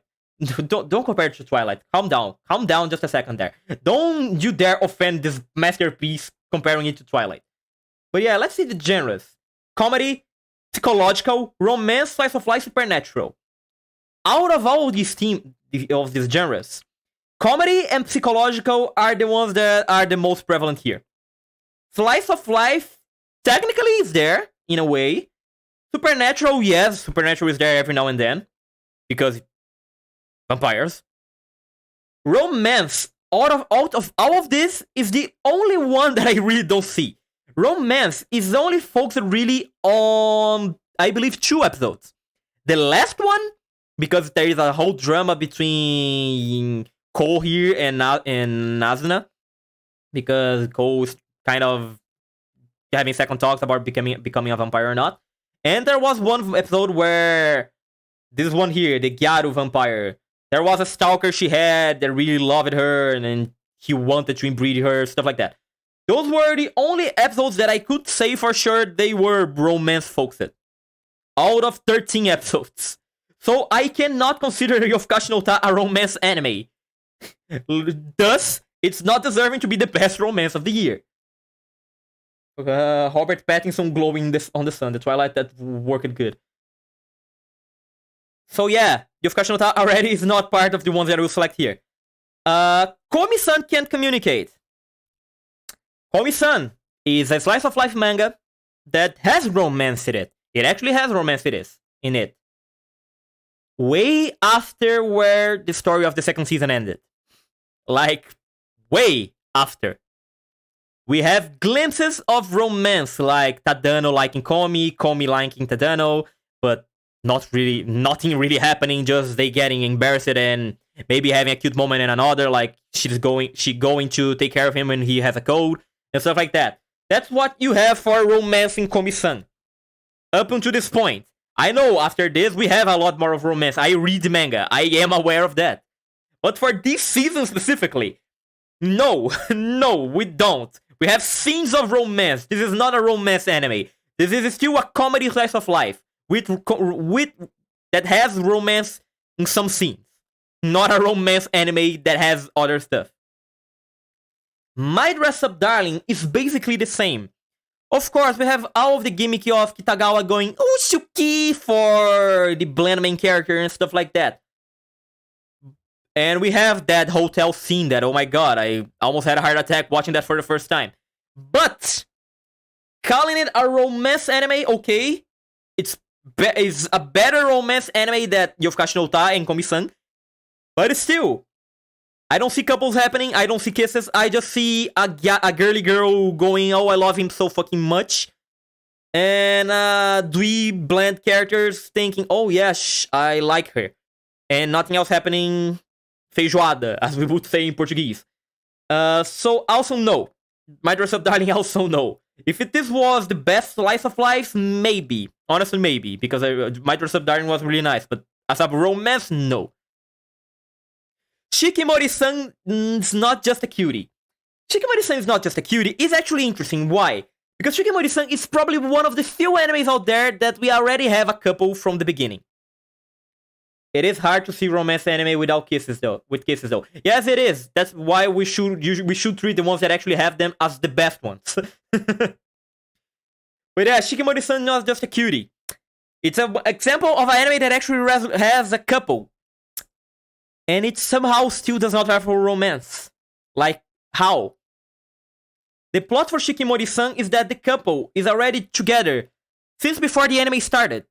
Don't compare it to Twilight. Calm down just a second there. Don't you dare offend this masterpiece comparing it to Twilight. But yeah, let's see the genres. Comedy, psychological, romance, slice of life, supernatural. Out of all these genres, comedy and psychological are the ones that are the most prevalent here. Slice of life technically is there, in a way. Supernatural, yes, supernatural is there every now and then. Because vampires. Romance, out of all of this, is the only one that I really don't see. Romance is only focused really on, I believe, 2 episodes. The last one, because there is a whole drama between Cole here and Nazuna, because Cole is kind of having second talks about becoming a vampire or not. And there was one episode where this one here, the Gyaru vampire, there was a stalker she had that really loved her, and then he wanted to inbreed her, stuff like that. Those were the only episodes that I could say for sure they were romance-focused. Out of 13 episodes. So I cannot consider Yofukashi no Ta a romance anime. Thus, it's not deserving to be the best romance of the year. Robert Pattinson glowing on the sun. The Twilight that worked good. So yeah, Yofukashi no Ta already is not part of the ones that I will select here. Komi-san can't communicate. Komi-san is a slice of life manga that has romance in it. It actually has romance in it. Way after where the story of the second season ended. Like, way after. We have glimpses of romance, like Tadano liking Komi, Komi liking Tadano, but nothing really happening, just they getting embarrassed and maybe having a cute moment in another, like she going to take care of him when he has a cold, and stuff like that. That's what you have for romance in Komi-san. Up until this point. I know after this we have a lot more of romance. I read the manga. I am aware of that. But for this season specifically, no, we don't. We have scenes of romance. This is not a romance anime. This is still a comedy slice of life with that has romance in some scenes. Not a romance anime that has other stuff. My Dress Up Darling is basically the same. Of course, we have all of the gimmick of Kitagawa going Shuki for the bland main character and stuff like that. And we have that hotel scene that, oh my god, I almost had a heart attack watching that for the first time. But calling it a romance anime, okay, it's a better romance anime than Yofukashi no Ta and Komi-san. But still, I don't see couples happening. I don't see kisses. I just see a girly girl going, oh, I love him so fucking much. And dweeb bland characters thinking, oh, yes, I like her. And nothing else happening. Feijoada, as we would say in Portuguese. So, also no. My Dress Up Darling, also no. If this was the best slice of life, maybe. Honestly, maybe. Because My Dress Up Darling was really nice. But as a romance, no. Shikimori-san is not just a cutie. Shikimori-san is not just a cutie. It's actually interesting. Why? Because Shikimori-san is probably one of the few animes out there that we already have a couple from the beginning. It is hard to see romance anime without kisses, though. With kisses, though. Yes, it is. That's why we should treat the ones that actually have them as the best ones. But yeah, Shikimori-san is not just a cutie. It's an example of an anime that actually has a couple. And it somehow still does not have a romance. Like, how? The plot for Shikimori-san is that the couple is already together since before the anime started.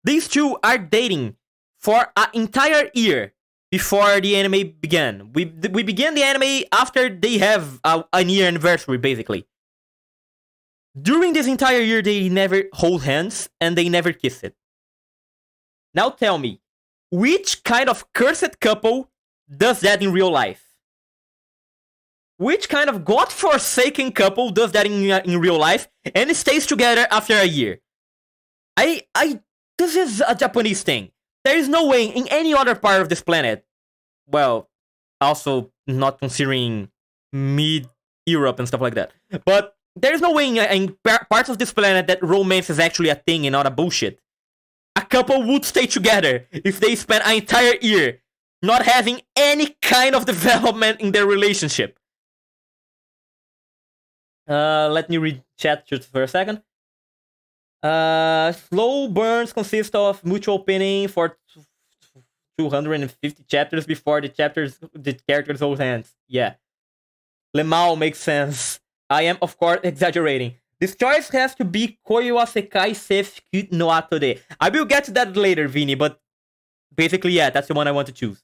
These two are dating for an entire year before the anime began. We began the anime after they have a year anniversary, basically. During this entire year, they never hold hands and they never kiss it. Now tell me, which kind of cursed couple does that in real life? Which kind of godforsaken couple does that in real life and stays together after a year? This is a Japanese thing. There is no way in any other part of this planet, well, also not considering mid-Europe and stuff like that, but there is no way in parts of this planet that romance is actually a thing and not a bullshit. A couple would stay together if they spent an entire year not having any kind of development in their relationship. Let me read chat just for a second. Slow burns consist of mutual pinning for 250 chapters before the characters hold hands. Yeah. Lemao makes sense. I am, of course, exaggerating. This choice has to be Koi wa Sekai Seifuku no Ato de. I will get to that later, Vini, but basically, yeah, that's the one I want to choose.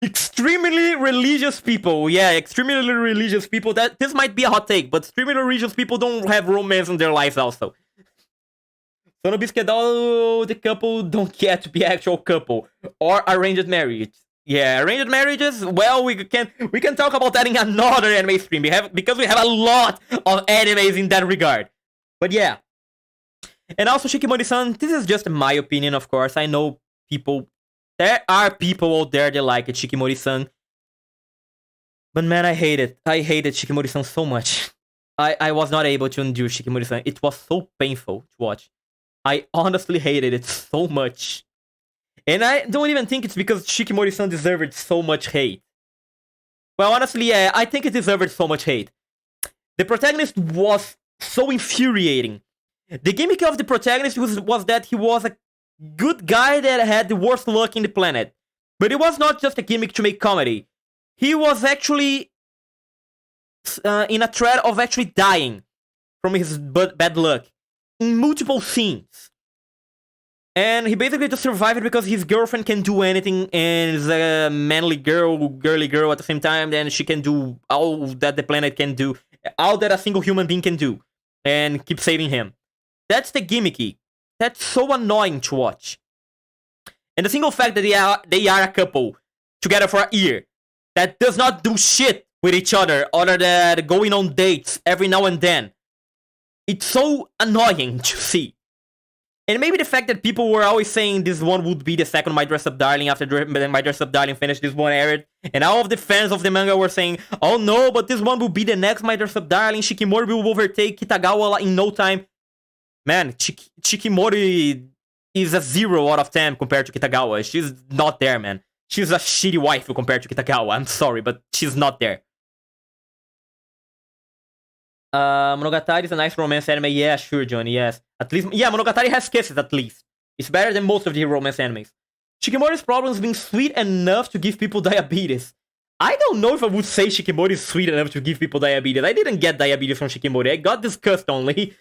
Extremely religious people. Yeah, extremely religious people. This might be a hot take, but extremely religious people don't have romance in their lives also. Sonobisquedal, the couple don't get to be actual couple or arranged marriage. Yeah, arranged marriages. Well, we can talk about that in another anime stream. Because we have a lot of animes in that regard. But yeah, and also Shikimori-san. This is just my opinion, of course. I know people. There are people out there that like it, Shikimori-san. But man, I hate it. I hated Shikimori-san so much. I was not able to endure Shikimori-san. It was so painful to watch. I honestly hated it so much. And I don't even think it's because Shikimori-san deserved so much hate. Well, honestly, yeah, I think it deserved so much hate. The protagonist was so infuriating. The gimmick of the protagonist was that he was a good guy that had the worst luck in the planet. But it was not just a gimmick to make comedy. He was actually in a threat of actually dying from his bad luck in multiple scenes. And he basically just survived because his girlfriend can do anything and is a manly girl, girly girl at the same time. Then she can do all that the planet can do, all that a single human being can do, and keep saving him. That's the gimmicky. That's so annoying to watch. And the single fact that they are a couple together for a year that does not do shit with each other other than going on dates every now and then. It's so annoying to see. And maybe the fact that people were always saying this one would be the second My Dress Up Darling after My Dress Up Darling finished, this one aired. And all of the fans of the manga were saying, oh no, but this one will be the next My Dress Up Darling. Shikimori will overtake Kitagawa in no time. Man, Shikimori is a 0 out of 10 compared to Kitagawa. She's not there, man. She's a shitty wife compared to Kitagawa. I'm sorry, but she's not there. Monogatari is a nice romance anime. Yeah, sure, Johnny, yes. At least, yeah, Monogatari has kisses, at least. It's better than most of the romance animes. Shikimori's problem is being sweet enough to give people diabetes. I don't know if I would say Shikimori is sweet enough to give people diabetes. I didn't get diabetes from Shikimori. I got disgust only.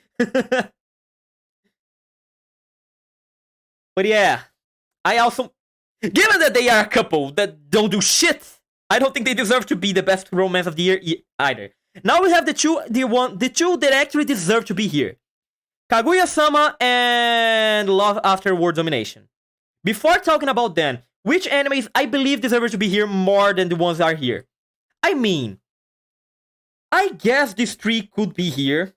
But yeah, I also... Given that they are a couple that don't do shit, I don't think they deserve to be the best romance of the year either. Now we have the two that actually deserve to be here. Kaguya-sama and Love After World Domination. Before talking about them, which animes I believe deserve to be here more than the ones that are here? I mean, I guess these three could be here.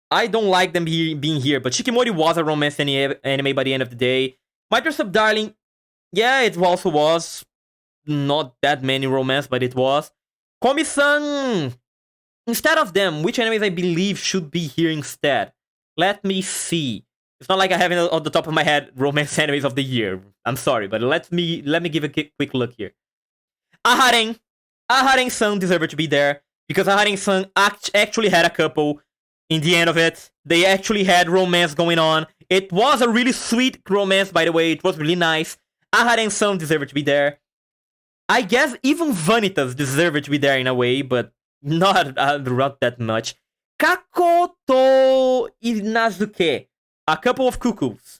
I don't like them being here, but Shikimori was a romance anime by the end of the day. My Dress Up Darling, yeah, it also was. Not that many romance, but it was. Komi-san, instead of them, which animes I believe should be here instead? Let me see. It's not like I have it on the top of my head romance animes of the year. I'm sorry, but let me give a quick look here. Aharen-san deserved to be there because Aharen-san actually had a couple in the end of it. They actually had romance going on. It was a really sweet romance, by the way. It was really nice. Aharen-san deserved to be there. I guess even Vanitas deserved to be there in a way, but not that much. Kako to Inazuke, a couple of cuckoos.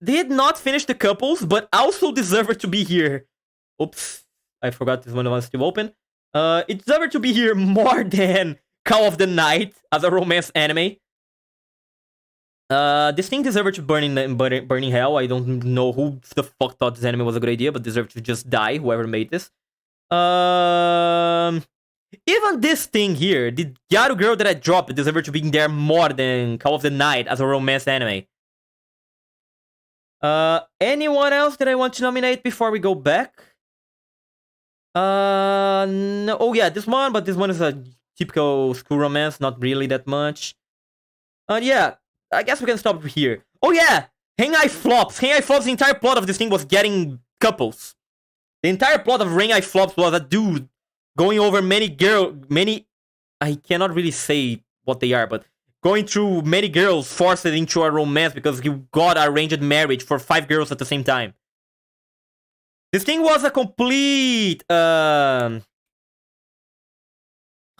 Did not finish the couples, but also deserved to be here. Oops, I forgot this one was still open. It deserved to be here more than Call of the Night as a romance anime. This thing deserved to burn in hell. I don't know who the fuck thought this anime was a good idea, but deserved to just die, whoever made this. Even this thing here, the Gyaru Girl that I dropped, deserved to be in there more than Call of the Night as a romance anime. Anyone else that I want to nominate before we go back? No. Oh yeah, this one, but this one is a typical school romance, not really that much. Yeah, I guess we can stop here. Oh yeah, Hengai Flops. Hengai Flops, the entire plot of this thing was getting couples. The entire plot of Hengai Flops was a dude going over many, I cannot really say what they are, but going through many girls forced into a romance because he got arranged marriage for 5 girls at the same time. This thing was a complete, how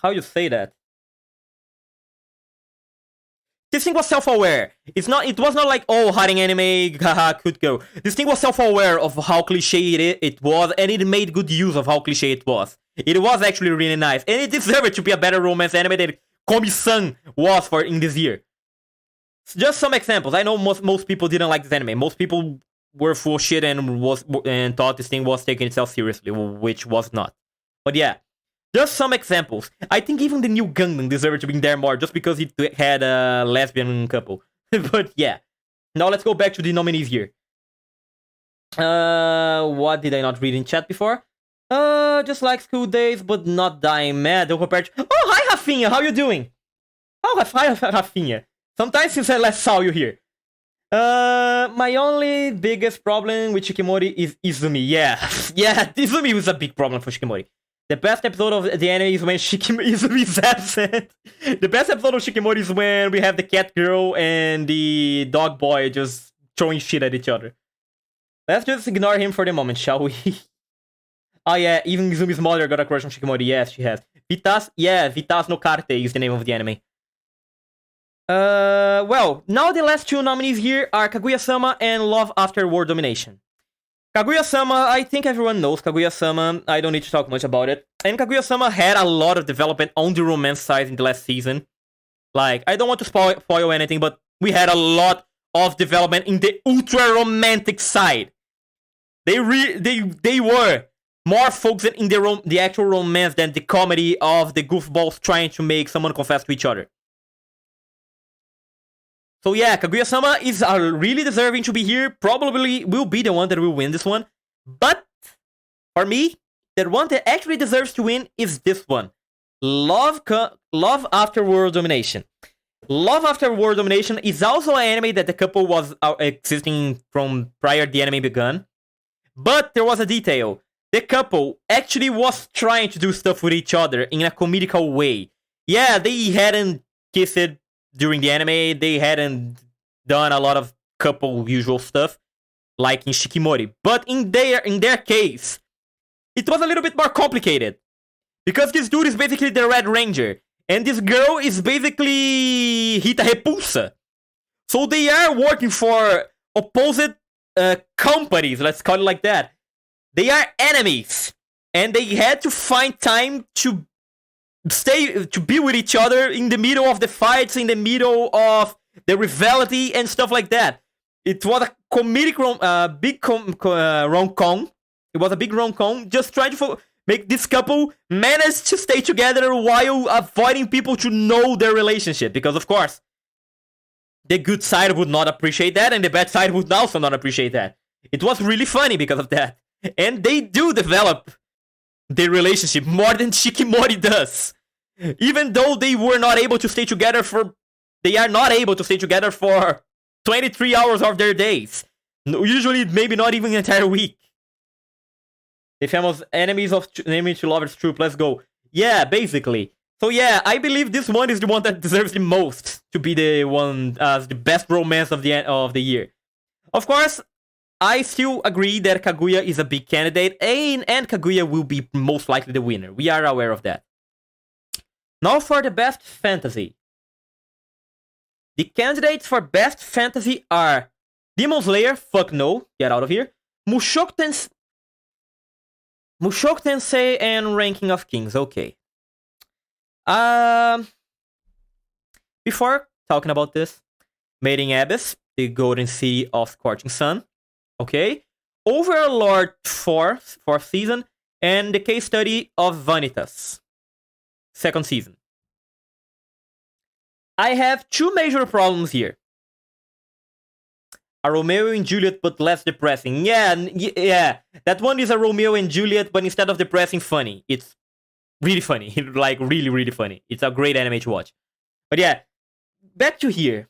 you say that? This thing was self-aware. It was not like, oh, hiding anime, haha, could go. This thing was self-aware of how cliche it was, and it made good use of how cliche it was. It was actually really nice, and it deserved to be a better romance anime than Komi-san was in this year. Just some examples. I know most people didn't like this anime. Most people were full of shit and thought this thing was taking itself seriously, which was not. But yeah, just some examples. I think even the new Gundam deserved to be there more just because it had a lesbian couple. But yeah, now let's go back to the nominees here. What did I not read in chat before? Just like School Days, but not dying mad. Don't compare to... Oh, hi, Rafinha. How you doing? Oh, hi, Rafinha. Sometimes since I last saw you here. My only biggest problem with Shikimori is Izumi. Yeah, Izumi was a big problem for Shikimori. The best episode of the anime is when Izumi is absent. The best episode of Shikimori is when we have the cat girl and the dog boy just throwing shit at each other. Let's just ignore him for the moment, shall we? Oh yeah, even Izumi's mother got a crush on Shikimori. Yes, she has. Vitas no Karte is the name of the anime. Well, now the last two nominees here are Kaguya-sama and Love After World Domination. Kaguya-sama, I think everyone knows Kaguya-sama. I don't need to talk much about it. And Kaguya-sama had a lot of development on the romance side in the last season. Like, I don't want to spoil anything, but we had a lot of development in the ultra-romantic side. They were more focused in the actual romance than the comedy of the goofballs trying to make someone confess to each other. So yeah, Kaguya-sama is really deserving to be here. Probably will be the one that will win this one. But, for me, the one that actually deserves to win is this one. Love After World Domination. Love After World Domination is also an anime that the couple was existing from prior the anime began. But there was a detail. The couple actually was trying to do stuff with each other in a comedical way. Yeah, they hadn't kissed during the anime, they hadn't done a lot of couple usual stuff, like in Shikimori. But in their case, it was a little bit more complicated. Because this dude is basically the Red Ranger, and this girl is basically Rita Repulsa. So they are working for opposite companies, let's call it like that. They are enemies, and they had to find time to be with each other in the middle of the fights, in the middle of the rivalry and stuff like that. It was a comedic rom-com. It was a big rom-com, just trying to make this couple manage to stay together while avoiding people to know their relationship. Because of course, the good side would not appreciate that, and the bad side would also not appreciate that. It was really funny because of that. And they do develop the relationship more than Shikimori does. Even though they are not able to stay together for 23 hours of their days. Usually, maybe not even an entire week. The famous enemies to lovers troop. Let's go. Yeah, basically. So yeah, I believe this one is the one that deserves the most to be the one as the best romance of the year. Of course, I still agree that Kaguya is a big candidate, and Kaguya will be most likely the winner. We are aware of that. Now for the best fantasy. The candidates for best fantasy are Demon Slayer, fuck no, get out of here. Mushoku Tensei and Ranking of Kings, okay. Before talking about this, Made in Abyss, the Golden City of Scorching Sun, okay. Overlord 4th season, and the case study of Vanitas, 2nd season. I have two major problems here. A Romeo and Juliet, but less depressing. Yeah, that one is a Romeo and Juliet, but instead of depressing, funny. It's really funny, like really, really funny. It's a great anime to watch. But yeah, back to here.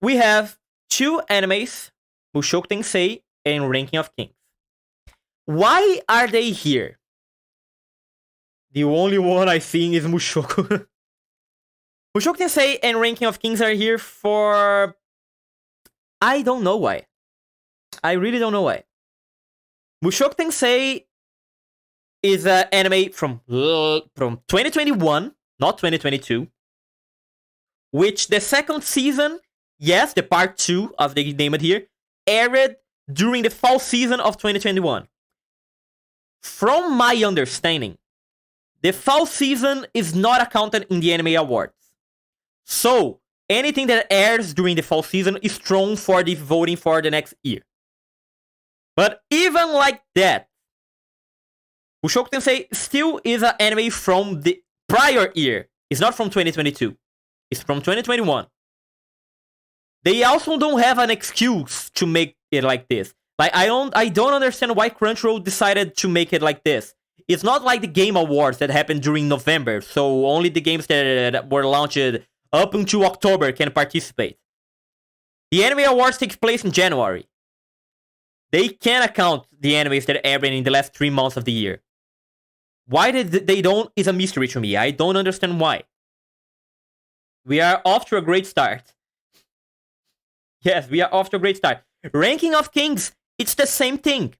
We have two animes, Mushoku Tensei and Ranking of Kings. Why are they here? The only one I think is Mushoku. Mushoku Tensei and Ranking of Kings are here for... I don't know why. I really don't know why. Mushoku Tensei is an anime from 2021, not 2022, which the 2nd season, yes, the part 2 of the name it here, aired during the fall season of 2021. From my understanding, the fall season is not accounted in the Anime Awards. So, anything that airs during the fall season is strong for the voting for the next year. But even like that, Mushoku Tensei still is an anime from the prior year. It's not from 2022. It's from 2021. They also don't have an excuse to make it like this. Like, I don't understand why Crunchyroll decided to make it like this. It's not like the Game Awards that happened during November, so only the games that were launched up until October can participate. The Anime Awards take place in January. They can account the animes that aired in the last 3 months of the year. Why they don't is a mystery to me. I don't understand why. We are off to a great start. Yes, we are off to a great start. Ranking of Kings, it's the same thing.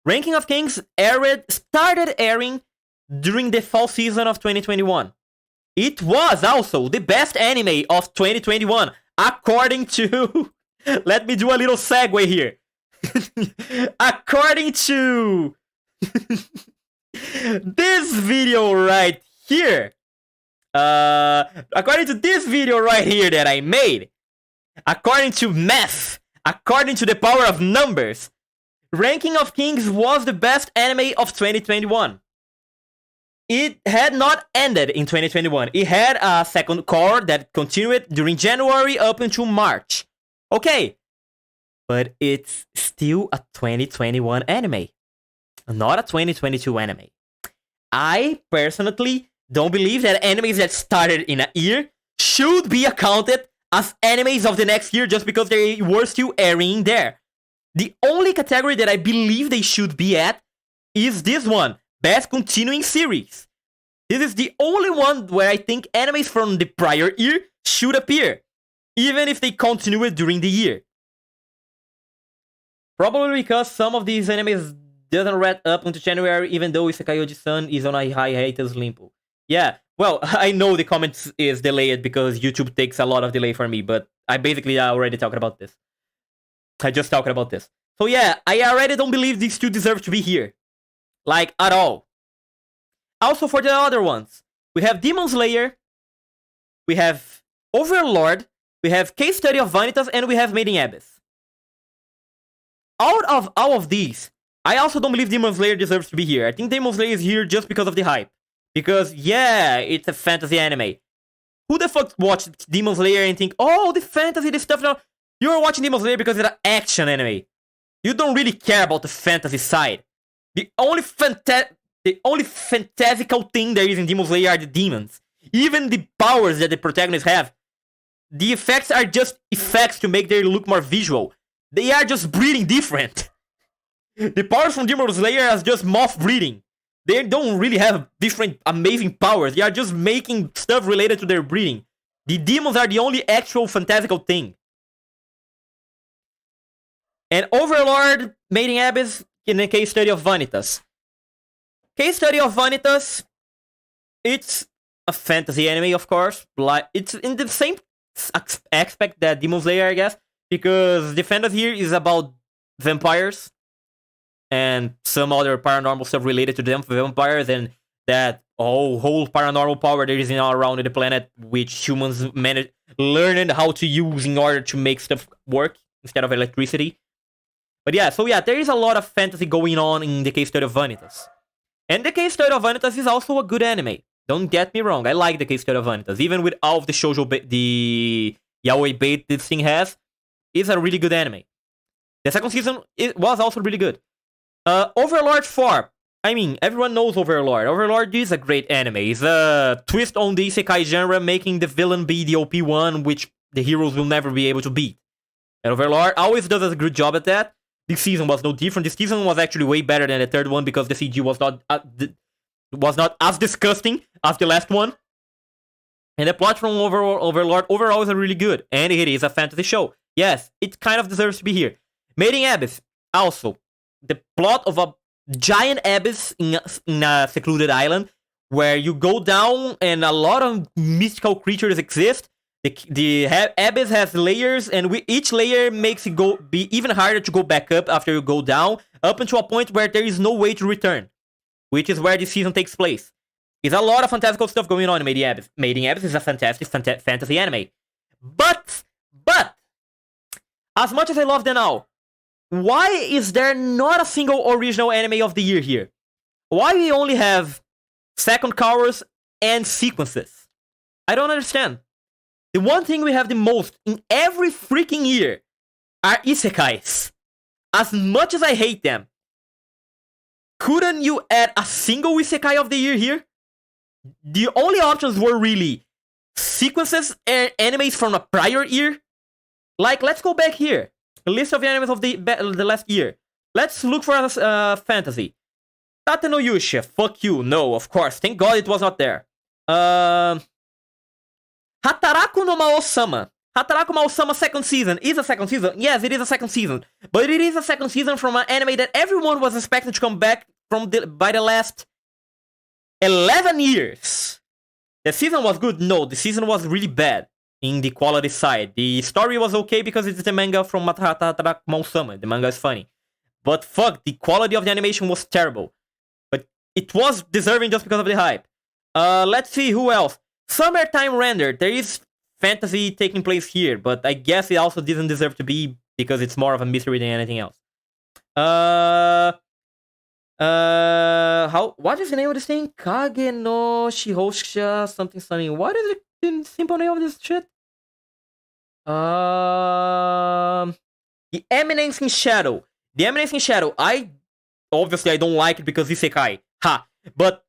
Ranking of Kings started airing during the fall season of 2021. It was also the best anime of 2021, according to... Let me do a little segue here. According to... this video right here. According to this video right here that I made. According to math. According to the power of numbers. Ranking of Kings was the best anime of 2021. It had not ended in 2021. It had a second core that continued during January up until March. Okay. But it's still a 2021 anime. Not a 2022 anime. I personally don't believe that animes that started in a year should be accounted as animes of the next year just because they were still airing there. The only category that I believe they should be at is this one, Best Continuing Series. This is the only one where I think animes from the prior year should appear, even if they continue it during the year. Probably because some of these animes doesn't wrap up until January, even though Isekai Oji-san is on a high hiatus limbo. Yeah, well, I know the comments is delayed because YouTube takes a lot of delay for me, but I basically already talked about this. I just talked about this. So yeah, I already don't believe these two deserve to be here. Like, at all. Also for the other ones, we have Demon Slayer, we have Overlord, we have Case Study of Vanitas, and we have Made in Abyss. Out of all of these, I also don't believe Demon Slayer deserves to be here. I think Demon Slayer is here just because of the hype. Because, yeah, it's a fantasy anime. Who the fuck watched Demon Slayer and think, oh, the fantasy, this stuff, no. You're watching Demon Slayer because it's an action anime. You don't really care about the fantasy side. The only fantastical thing there is in Demon Slayer are the demons. Even the powers that the protagonists have, the effects are just effects to make them look more visual. They are just breeding different. The powers from Demon Slayer are just moth breeding. They don't really have different amazing powers. They are just making stuff related to their breeding. The demons are the only actual fantastical thing. And Overlord, Made in Abyss, in the Case Study of Vanitas. Case Study of Vanitas, it's a fantasy anime, of course. Like, it's in the same aspect that Demon Slayer, I guess. Because the fantasy here is about vampires. And some other paranormal stuff related to them, vampires, and that whole paranormal power there is all around the planet, which humans learned how to use in order to make stuff work instead of electricity. But yeah, so yeah, there is a lot of fantasy going on in the Case Study of Vanitas. And the Case Study of Vanitas is also a good anime. Don't get me wrong, I like the Case Study of Vanitas. Even with all of the shoujo, the yaoi bait this thing has, it's a really good anime. The second season, it was also really good. Overlord 4. I mean, everyone knows Overlord. Overlord is a great anime. It's a twist on the isekai genre, making the villain be the OP one, which the heroes will never be able to beat. And Overlord always does a good job at that. This season was no different. This season was actually way better than the third one because the CG was not as disgusting as the last one. And the plot from Overlord overall is really good. And it is a fantasy show. Yes, it kind of deserves to be here. Made in Abyss, also. The plot of a giant abyss in a secluded island where you go down and a lot of mystical creatures exist. The abyss has layers, and each layer makes it be even harder to go back up after you go down, up until a point where there is no way to return, which is where this season takes place. There's a lot of fantastical stuff going on in Made in Abyss. Made in Abyss is a fantastic fantasy anime. But, as much as I love them all, why is there not a single original anime of the year here? Why we only have second covers and sequences? I don't understand. The one thing we have the most in every freaking year are isekais. As much as I hate them, couldn't you add a single isekai of the year here? The only options were really sequences and animes from a prior year. Like, let's go back here. A list of the animes of the last year. Let's look for fantasy. Tate no Yusha, fuck you. No, of course. Thank God it was not there. Hataraku no Mao-sama. Hataraku Mao-sama second season. Is a second season? Yes, it is a second season. But it is a second season from an anime that everyone was expected to come back from by the last 11 years. The season was good? No, the season was really bad in the quality side. The story was okay because it's the manga from Hataraku Mao-sama. The manga is funny. But fuck, the quality of the animation was terrible. But it was deserving just because of the hype. Let's see who else. Summertime Render. There is fantasy taking place here, but I guess it also didn't deserve to be because it's more of a mystery than anything else. What is the name of this thing? Kage no Shihosha something. What is the simple name of this shit? The Eminence in Shadow. The Eminence in Shadow. I don't like it because isekai. But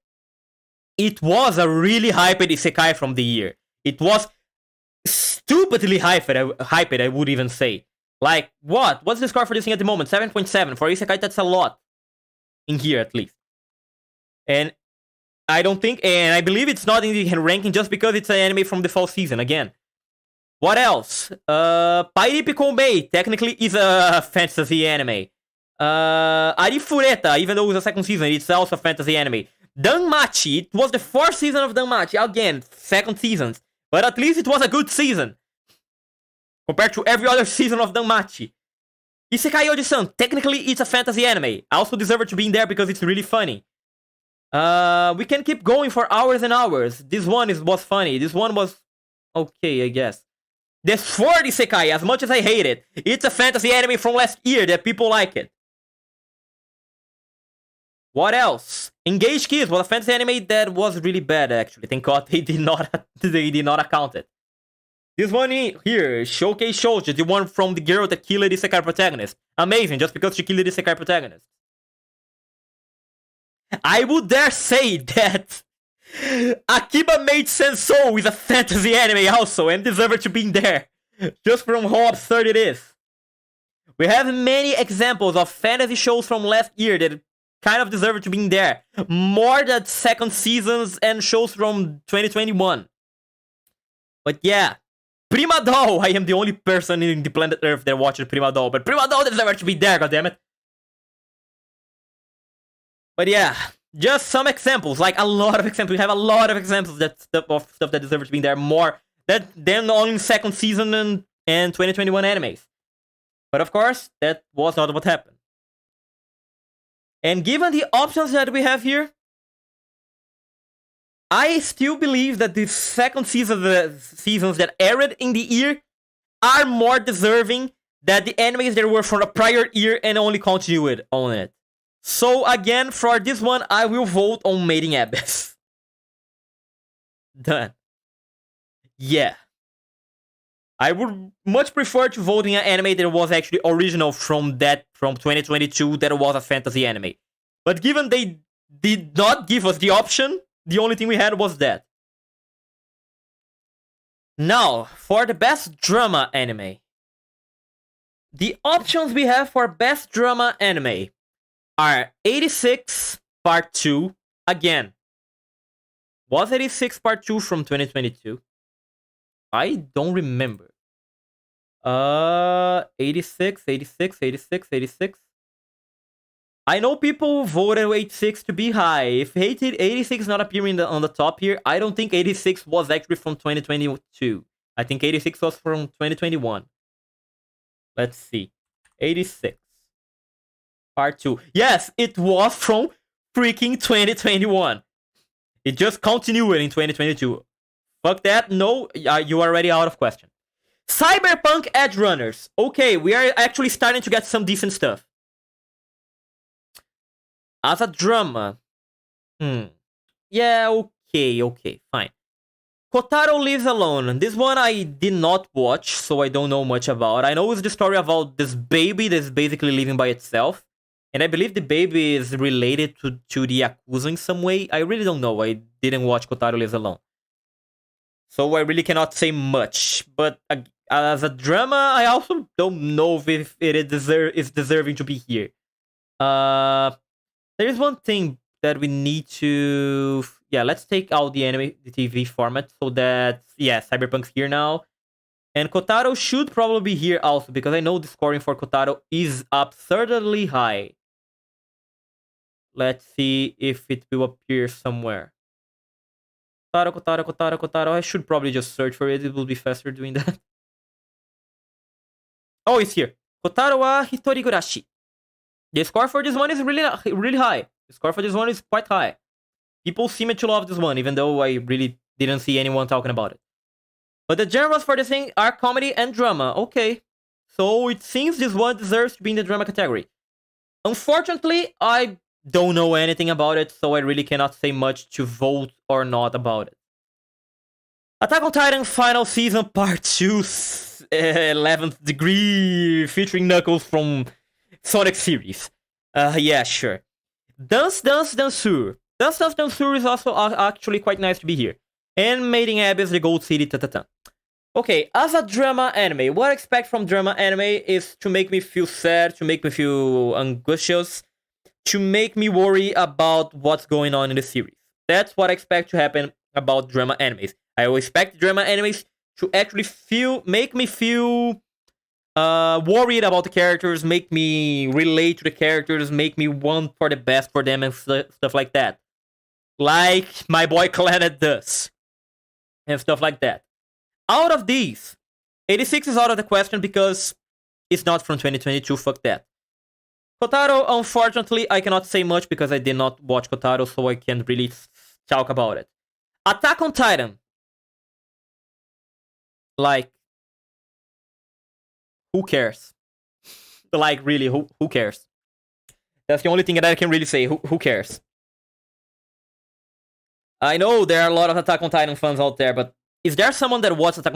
it was a really hyped isekai from the year. It was stupidly hyped, I would even say. Like, what? What's the score for this thing at the moment? 7.7. For isekai, that's a lot. In here, at least. And I believe it's not in the ranking just because it's an anime from the fall season, again. What else? Pairipi Mei technically is a fantasy anime. Arifureta, even though it's a second season, it's also a fantasy anime. Danmachi, it was the fourth season of Danmachi. Again, second seasons. But at least it was a good season. Compared to every other season of Danmachi. Isekai Oji-san, technically it's a fantasy anime. I also deserve it to be in there because it's really funny. We can keep going for hours and hours. This one was funny. This one was okay, I guess. The Sword Isekai, as much as I hate it, it's a fantasy anime from last year that people like it. What else? Engaged Kids was a fantasy anime that was really bad, actually. Thank God they did not account it. This one here, Showcase Shoujo, the one from the girl that killed the isekai protagonist. Amazing, just because she killed the isekai protagonist. I would dare say that Akiba Maid Sensou is a fantasy anime also, and deserves to be in there. Just from how absurd it is. We have many examples of fantasy shows from last year that kind of deserve to be in there. More than second seasons and shows from 2021. But yeah. Prima Doll! I am the only person in the planet Earth that watches Prima Doll, but Prima Doll deserves to be there, goddammit! But yeah, just some examples, like a lot of examples. We have a lot of examples of stuff that deserves to be there, more than only second season and 2021 animes. But of course, that was not what happened. And given the options that we have here, I still believe that the second seasons that aired in the year are more deserving than the animes that were from the prior year and only continued on it. So again, for this one, I will vote on Made in Abyss. Done. Yeah. I would much prefer to vote in an anime that was actually original from 2022 that was a fantasy anime. But given they did not give us the option, the only thing we had was that. Now, for the best drama anime. The options we have for best drama anime are 86 Part 2. Again, was 86 Part 2 from 2022? I don't remember. 86. I know people voted 86 to be high. If 86 not appearing on the top here, I don't think 86 was actually from 2022. I think 86 was from 2021. Let's see. 86. Part 2. Yes, it was from freaking 2021. It just continued in 2022. Fuck that. No, you are already out of question. Cyberpunk Edge Runners. Okay, we are actually starting to get some decent stuff. As a drama. Yeah, okay, fine. Kotaro Lives Alone. This one I did not watch, so I don't know much about. I know it's the story about this baby that's basically living by itself. And I believe the baby is related to the Yakuza in some way. I really don't know. I didn't watch Kotaro Lives Alone. So I really cannot say much. But as a drama, I also don't know if it is deserving to be here. There is one thing that we need to... Yeah, let's take out the anime, the TV format, so that... Yeah, Cyberpunk's here now. And Kotaro should probably be here also, because I know the scoring for Kotaro is absurdly high. Let's see if it will appear somewhere. Kotaro. I should probably just search for it. It will be faster doing that. Oh, it's here. Kotaro wa Hitorigurashi. The score for this one is really high. The score for this one is quite high. People seem to love this one, even though I really didn't see anyone talking about it. But the genres for this thing are comedy and drama. Okay. So it seems this one deserves to be in the drama category. Unfortunately, I don't know anything about it, so I really cannot say much to vote or not about it. Attack on Titan Final Season Part 2, 11th Degree, featuring Knuckles from Sonic series. Yeah, sure. Dance Danseur. Dance Danseur is also actually quite nice to be here. And Made in Abyss, the Gold City, ta-ta-ta. Okay, as a drama anime, what I expect from drama anime is to make me feel sad, to make me feel anxious, to make me worry about what's going on in the series. That's what I expect to happen about drama animes. I expect drama animes to actually make me feel worried about the characters, make me relate to the characters, make me want for the best for them and stuff like that. Like my boy Clannad does. And stuff like that. Out of these, 86 is out of the question because it's not from 2022, fuck that. Kotaro, unfortunately, I cannot say much because I did not watch Kotaro, so I can't really talk about it. Attack on Titan. Like, who cares? Like, really, who cares? That's the only thing that I can really say. Who cares? I know there are a lot of Attack on Titan fans out there, but is there someone that watches Attack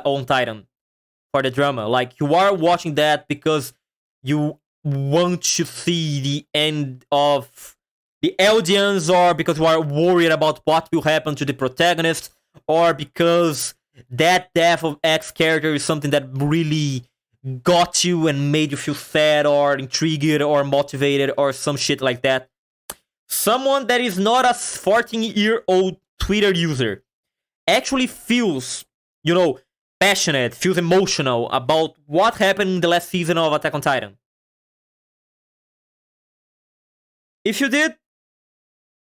on Titan for the drama? Like, you are watching that because you want to see the end of the Eldians, or because you are worried about what will happen to the protagonist, or because that death of X character is something that really got you and made you feel sad or intrigued or motivated or some shit like that. Someone that is not a 14-year-old Twitter user actually feels, passionate, feels emotional about what happened in the last season of Attack on Titan. If you did,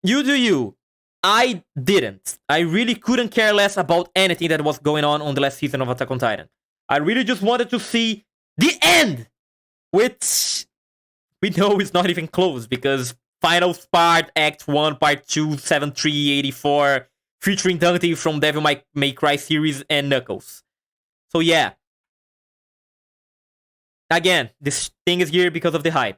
you do you. I didn't. I really couldn't care less about anything that was going on the last season of Attack on Titan. I really just wanted to see the end! Which we know is not even close, because Final Part, Act 1, Part 2, 7384, featuring Dante from Devil May Cry series and Knuckles. So yeah. Again, this thing is here because of the hype.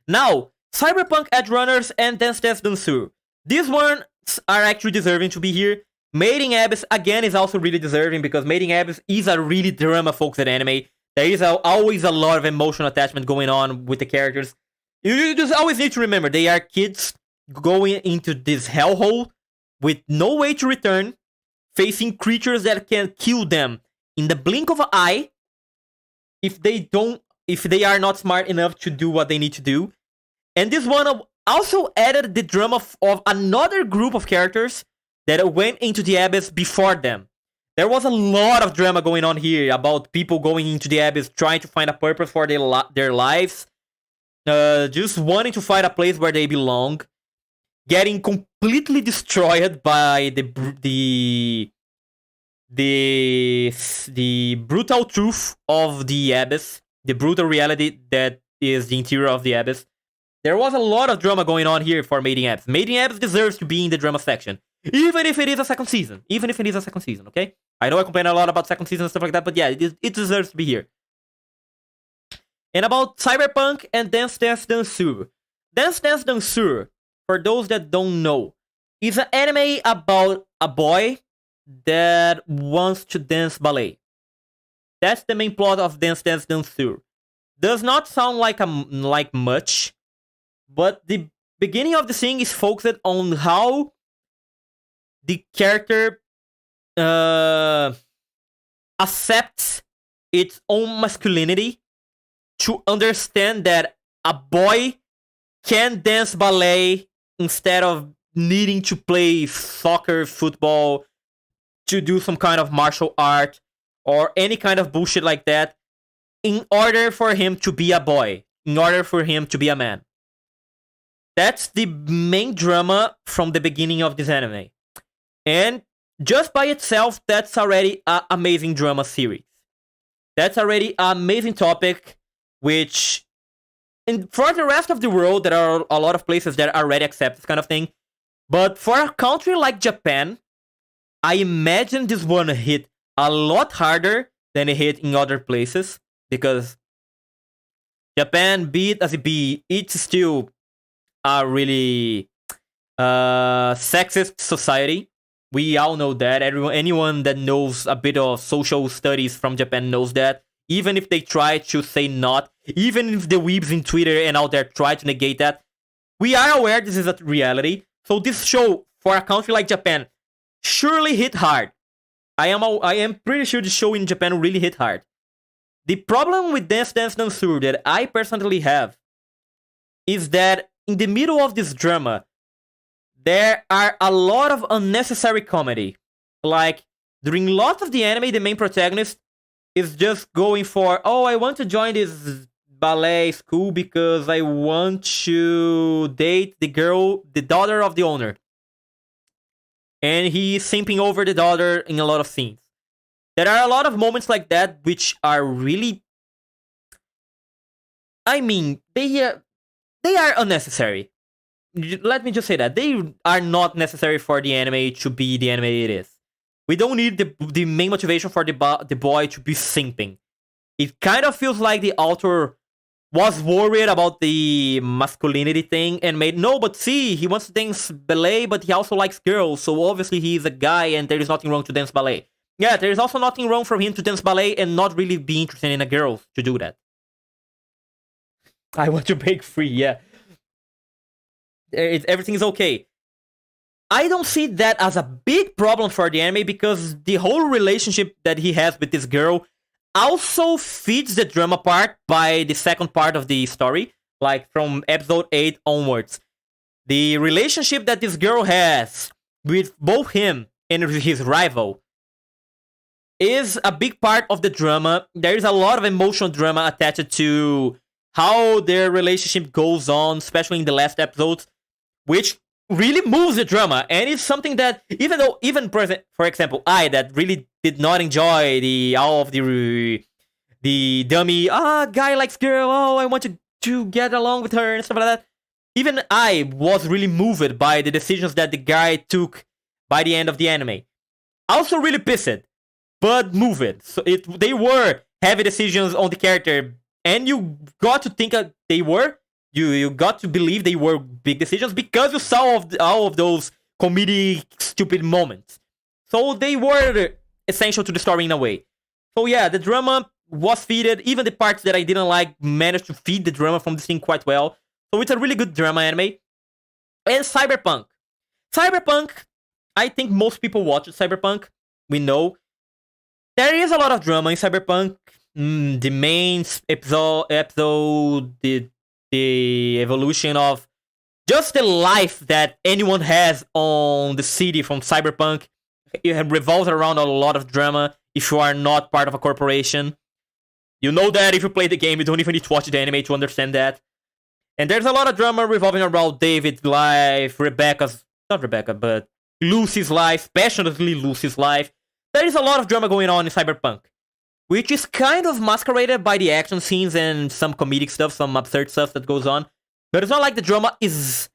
Now, Cyberpunk Edge Runners and Dance Danseur. These ones are actually deserving to be here. Made in Abyss, again, is also really deserving because Made in Abyss is a really drama-focused anime. There is always a lot of emotional attachment going on with the characters. You just always need to remember, they are kids going into this hellhole with no way to return, facing creatures that can kill them in the blink of an eye if they are not smart enough to do what they need to do. And this one also added the drama of another group of characters that went into the Abyss before them. There was a lot of drama going on here about people going into the Abyss, trying to find a purpose for their lives, just wanting to find a place where they belong, getting completely destroyed by the brutal truth of the Abyss, the brutal reality that is the interior of the Abyss. There was a lot of drama going on here for Made in Abyss. Made in Abyss deserves to be in the drama section. Even if it is a second season. Okay? I know I complain a lot about second season and stuff like that, but yeah, it deserves to be here. And about Cyberpunk and Dance Dance Danseur. Dance Dance Danseur, for those that don't know, is an anime about a boy that wants to dance ballet. That's the main plot of Dance Dance Danseur. Does not sound like much, but the beginning of the thing is focused on how the character accepts its own masculinity to understand that a boy can dance ballet instead of needing to play soccer, football, to do some kind of martial art or any kind of bullshit like that in order for him to be a boy, in order for him to be a man. That's the main drama from the beginning of this anime. And just by itself, that's already an amazing drama series. That's already an amazing topic, which for the rest of the world, there are a lot of places that already accept this kind of thing. But for a country like Japan, I imagine this one hit a lot harder than it hit in other places. Because Japan, be it as it be, it's still a really sexist society. We all know that. Anyone that knows a bit of social studies from Japan knows that. Even if they try to say not, even if the weebs in Twitter and out there try to negate that, we are aware this is a reality. So this show, for a country like Japan, surely hit hard. I am pretty sure the show in Japan really hit hard. The problem with Dance Dance Danseur that I personally have is that in the middle of this drama, there are a lot of unnecessary comedy. Like, during lots of the anime, the main protagonist is just going for, oh, I want to join this ballet school because I want to date the daughter of the owner. And he's simping over the daughter in a lot of scenes. There are a lot of moments like that which are really... I mean, they are unnecessary. Let me just say that. They are not necessary for the anime to be the anime it is. We don't need the main motivation for the boy to be simping. It kind of feels like the author was worried about the masculinity thing and made, no, but see, he wants to dance ballet, but he also likes girls, so obviously he's a guy and there is nothing wrong to dance ballet. Yeah, there is also nothing wrong for him to dance ballet and not really be interested in a girl to do that. I want to break free, yeah. Everything is okay. I don't see that as a big problem for the anime because the whole relationship that he has with this girl also feeds the drama part by the second part of the story, like from episode 8 onwards. The relationship that this girl has with both him and his rival is a big part of the drama. There is a lot of emotional drama attached to how their relationship goes on, especially in the last episodes, which really moves the drama. And it's something that, even for example, I that really did not enjoy the dummy, guy likes girl, I want to get along with her and stuff like that. Even I was really moved by the decisions that the guy took by the end of the anime. Also really pissed, but moved. So they were heavy decisions on the character, and you got to think they were. You got to believe they were big decisions because you saw all of those comedic, stupid moments. So they were essential to the story in a way. So yeah, the drama was feeded. Even the parts that I didn't like managed to feed the drama from this thing quite well. So it's a really good drama anime. And Cyberpunk. Cyberpunk, I think most people watch Cyberpunk. We know. There is a lot of drama in Cyberpunk. The main episode, the evolution of just the life that anyone has on the city from Cyberpunk. It revolves around a lot of drama if you are not part of a corporation. You know that if you play the game, you don't even need to watch the anime to understand that. And there's a lot of drama revolving around David's life, but Lucy's life, passionately Lucy's life. There is a lot of drama going on in Cyberpunk, which is kind of masqueraded by the action scenes and some comedic stuff, some absurd stuff that goes on. But it's not like the drama is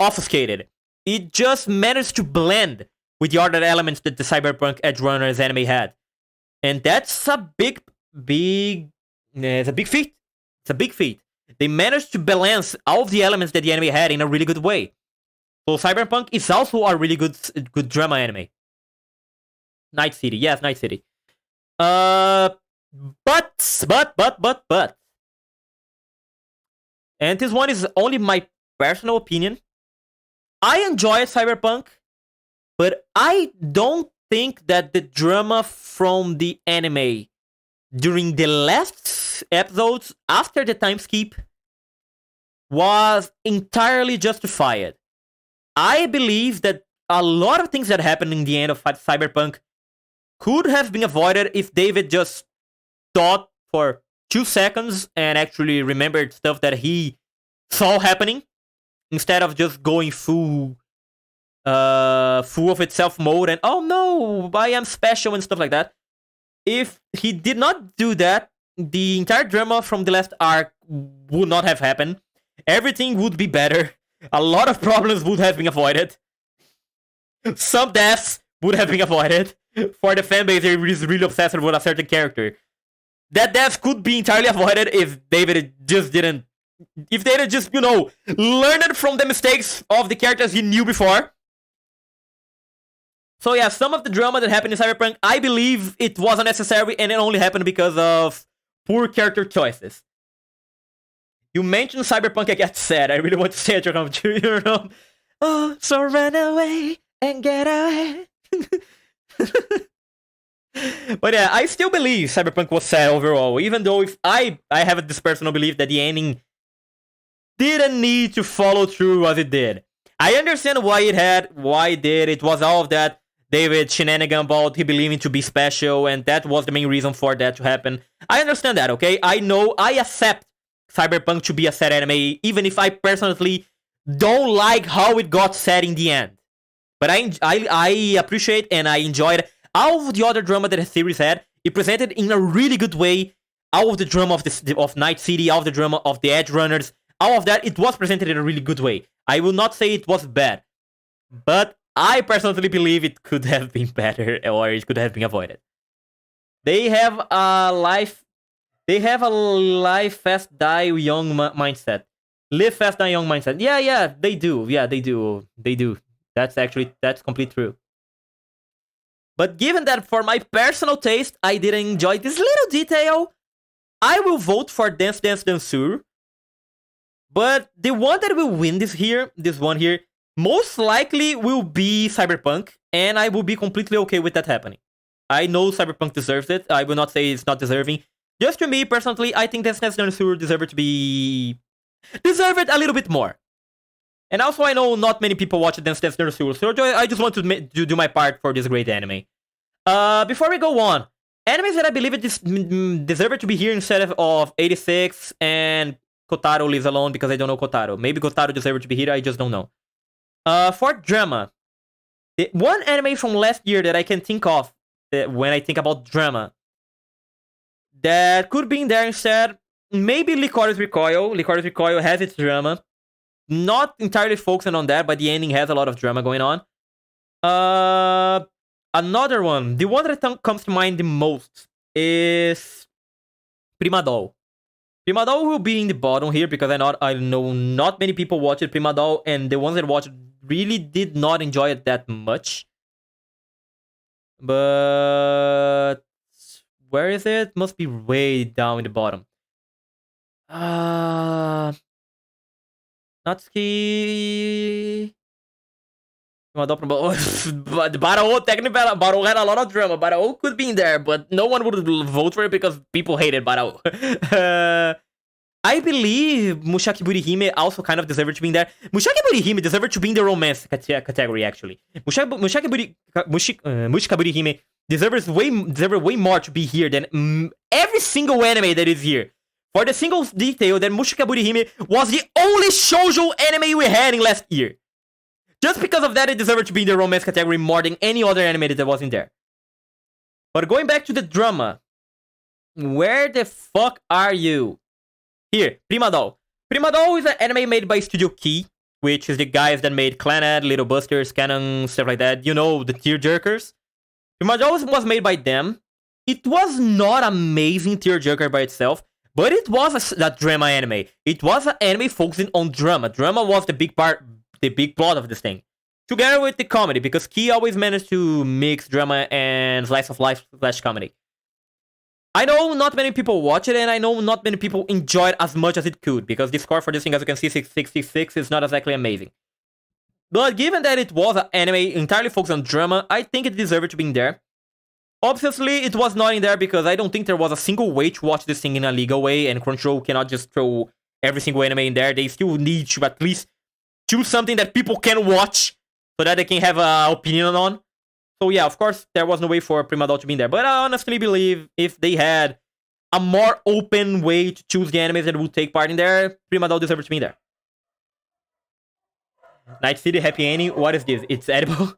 obfuscated. It just managed to blend with the other elements that the Cyberpunk Edge Runners anime had. And that's a big feat. It's a big feat. They managed to balance all of the elements that the anime had in a really good way. So Cyberpunk is also a really good drama anime. Night City, yes, Night City. But, and this one is only my personal opinion. I enjoy Cyberpunk, but I don't think that the drama from the anime during the last episodes after the time skip was entirely justified. I believe that a lot of things that happened in the end of Cyberpunk could have been avoided if David just thought for 2 seconds and actually remembered stuff that he saw happening instead of just going full of itself mode and oh no, I am special and stuff like that. If he did not do that, the entire drama from the last arc would not have happened. Everything would be better. A lot of problems would have been avoided. Some deaths would have been avoided. For the fanbase that is really obsessed with a certain character. That death could be entirely avoided if David just didn't... If David just, learned from the mistakes of the characters he knew before. So yeah, some of the drama that happened in Cyberpunk, I believe it was unnecessary and it only happened because of poor character choices. You mentioned Cyberpunk, I get sad. I really want to say it around you, Oh, so run away and get away. But yeah, I still believe Cyberpunk was sad overall, even though if I have this personal belief that the ending didn't need to follow through as it did. I understand why it did. It was all of that David shenanigan about he believing to be special, and that was the main reason for that to happen. I understand that, okay? I know, I accept Cyberpunk to be a sad anime, even if I personally don't like how it got sad in the end. But I appreciate and I enjoyed all of the other drama that the series had. It presented in a really good way all of the drama of Night City, all of the drama of the Edge Runners, all of that. It was presented in a really good way. I will not say it was bad, but I personally believe it could have been better or it could have been avoided. They have a life fast, die young mindset. Live fast, die young mindset. Yeah, they do. Yeah, they do. That's completely true. But given that for my personal taste, I didn't enjoy this little detail, I will vote for Dance Dance Danseur. But the one that will win this one here, most likely will be Cyberpunk, and I will be completely okay with that happening. I know Cyberpunk deserves it. I will not say it's not deserving. Just to me, personally, I think Dance Dance Danseur deserve it a little bit more. And also, I know not many people watch Dance Dance Danseur, so I just want to do my part for this great anime. Before we go on, animes that I believe it deserve it to be here instead of 86 and Kotaro Lives Alone, because I don't know Kotaro. Maybe Kotaro deserves it to be here, I just don't know. For drama, the one anime from last year that I can think of when I think about drama that could be in there instead, maybe Licorice Recoil. Licorice Recoil has its drama. Not entirely focusing on that, but the ending has a lot of drama going on. Another one, the one that comes to mind the most is Prima Doll. Prima Doll will be in the bottom here because I know not many people watched Prima Doll, and the ones that watched really did not enjoy it that much. But where is it? Must be way down in the bottom. Natsuki. But Barao, technically, Barao had a lot of drama. Barao could be in there, but no one would vote for it because people hated Barao. I believe Mushaki Burihime also kind of deserved to be in there. Mushaki Burihime deserved to be in the romance category, actually. Mushika Burihime deserves way more to be here than every single anime that is here. For the single detail that Mushika Burihime was the only shoujo anime we had in last year. Just because of that, it deserved to be in the romance category more than any other anime that was in there. But going back to the drama, where the fuck are you? Here, Prima Doll. Prima Doll is an anime made by Studio Key. which is the guys that made Clannad, Little Busters, Canon, stuff like that. You know, the tearjerkers. Prima was made by them. It was not amazing tearjerker by itself, but it was a drama anime. It was an anime focusing on drama. Drama was the big part, the big plot of this thing. Together with the comedy, because Key always managed to mix drama and slice of life / comedy. I know not many people watch it, and I know not many people enjoy it as much as it could, because the score for this thing, as you can see, 666, is not exactly amazing. But given that it was an anime entirely focused on drama, I think it deserved to be in there. Obviously, it was not in there because I don't think there was a single way to watch this thing in a legal way, and Crunchyroll cannot just throw every single anime in there. They still need to at least choose something that people can watch so that they can have an opinion on. So yeah, of course, there was no way for Prima Doll to be in there. But I honestly believe if they had a more open way to choose the animes that would take part in there, Prima Doll deserves to be in there. Night City Happy Ending, what is this? It's edible.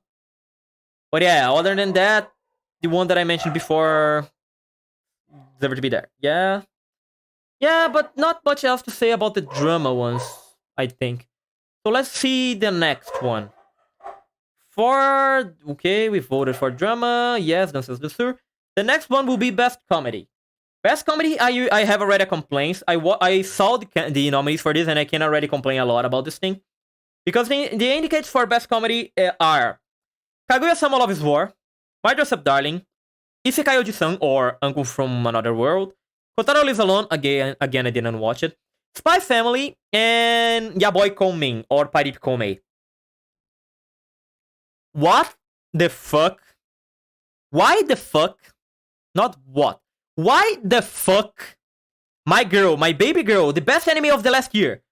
But yeah, other than that, the one that I mentioned before deserves to be there. Yeah. Yeah, but not much else to say about the drama ones, I think. So let's see the next one. Okay, we voted for drama. Yes, Dances de Sur. The next one will be best comedy. Best comedy, I have already complaints. I saw the nominees for this, and I can already complain a lot about this thing. Because the indicates for best comedy are Kaguya-sama Love is War, My Dress Up Darling, Isekai Oji-san, or Uncle from Another World, Kotaro Lives Alone, again I didn't watch it, Spy Family, and Yaboy Koumei, or Parip Koumei. What the fuck? Why the fuck? Not what. Why the fuck? My girl, my baby girl, the best anime of the last year.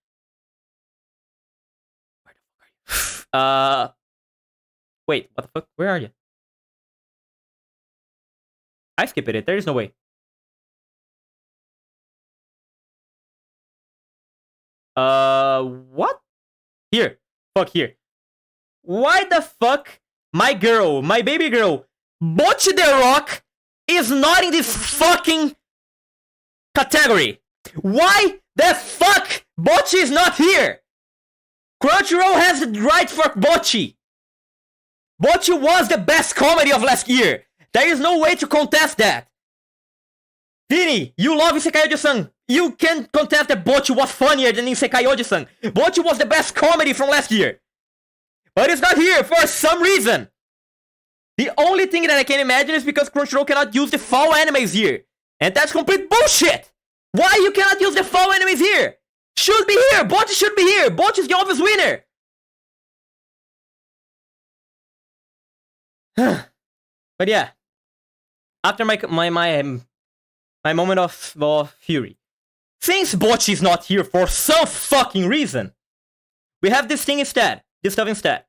Wait, what the fuck? Where are you? I skipped it. There is no way. What? Here. Fuck, here. Why the fuck my girl, my baby girl, Bocchi the Rock is not in this fucking category? Why the fuck Bocchi is not here? Crunchyroll has the right for Bocchi. Bocchi was the best comedy of last year. There is no way to contest that. Vini, you love Isekai Oji-san. You can contest that Bocchi was funnier than Isekai Oji-san. Bocchi was the best comedy from last year. But it's not here for some reason. The only thing that I can imagine is because Crunchyroll cannot use the fall animes here. And that's complete bullshit. Why you cannot use the fall animes here? Should be here. Bocchi should be here. Bocchi is the obvious winner. But yeah. After my moment of fury. Since Bocchi is not here for some fucking reason, we have this thing instead. This stuff instead.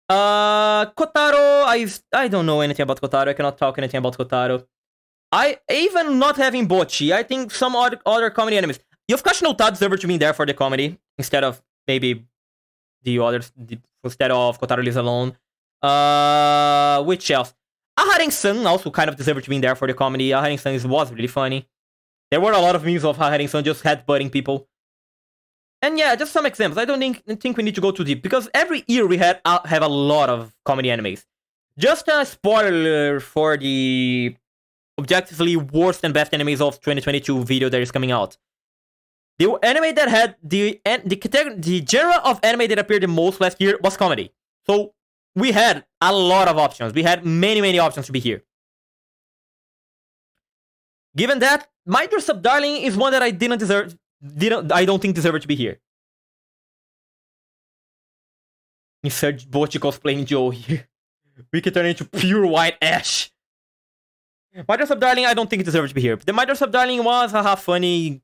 Kotaro, I don't know anything about Kotaro. I cannot talk anything about Kotaro. Even not having Bocchi, I think some other comedy animes. Yofukashi no Ta deserved to be there for the comedy instead of maybe the others, instead of Kotaro Lives Alone. Which else? Aharen-san also kind of deserved to be there for the comedy. Aharen-san was really funny. There were a lot of memes of Aharen-san just headbutting people. And yeah, just some examples. I don't think we need to go too deep, because every year we have a lot of comedy animes. Just a spoiler for the objectively worst and best animes of 2022 video that is coming out. The anime that had the genre of anime that appeared the most last year was comedy. So we had a lot of options. We had many options to be here. Given that, My Dress Up Darling is one that I I don't think deserved to be here. Insert Bocchi cosplaying Joe here. We can turn into pure white ash. My Dress Up Darling, I don't think it deserved to be here. The My Dress Up Darling was haha funny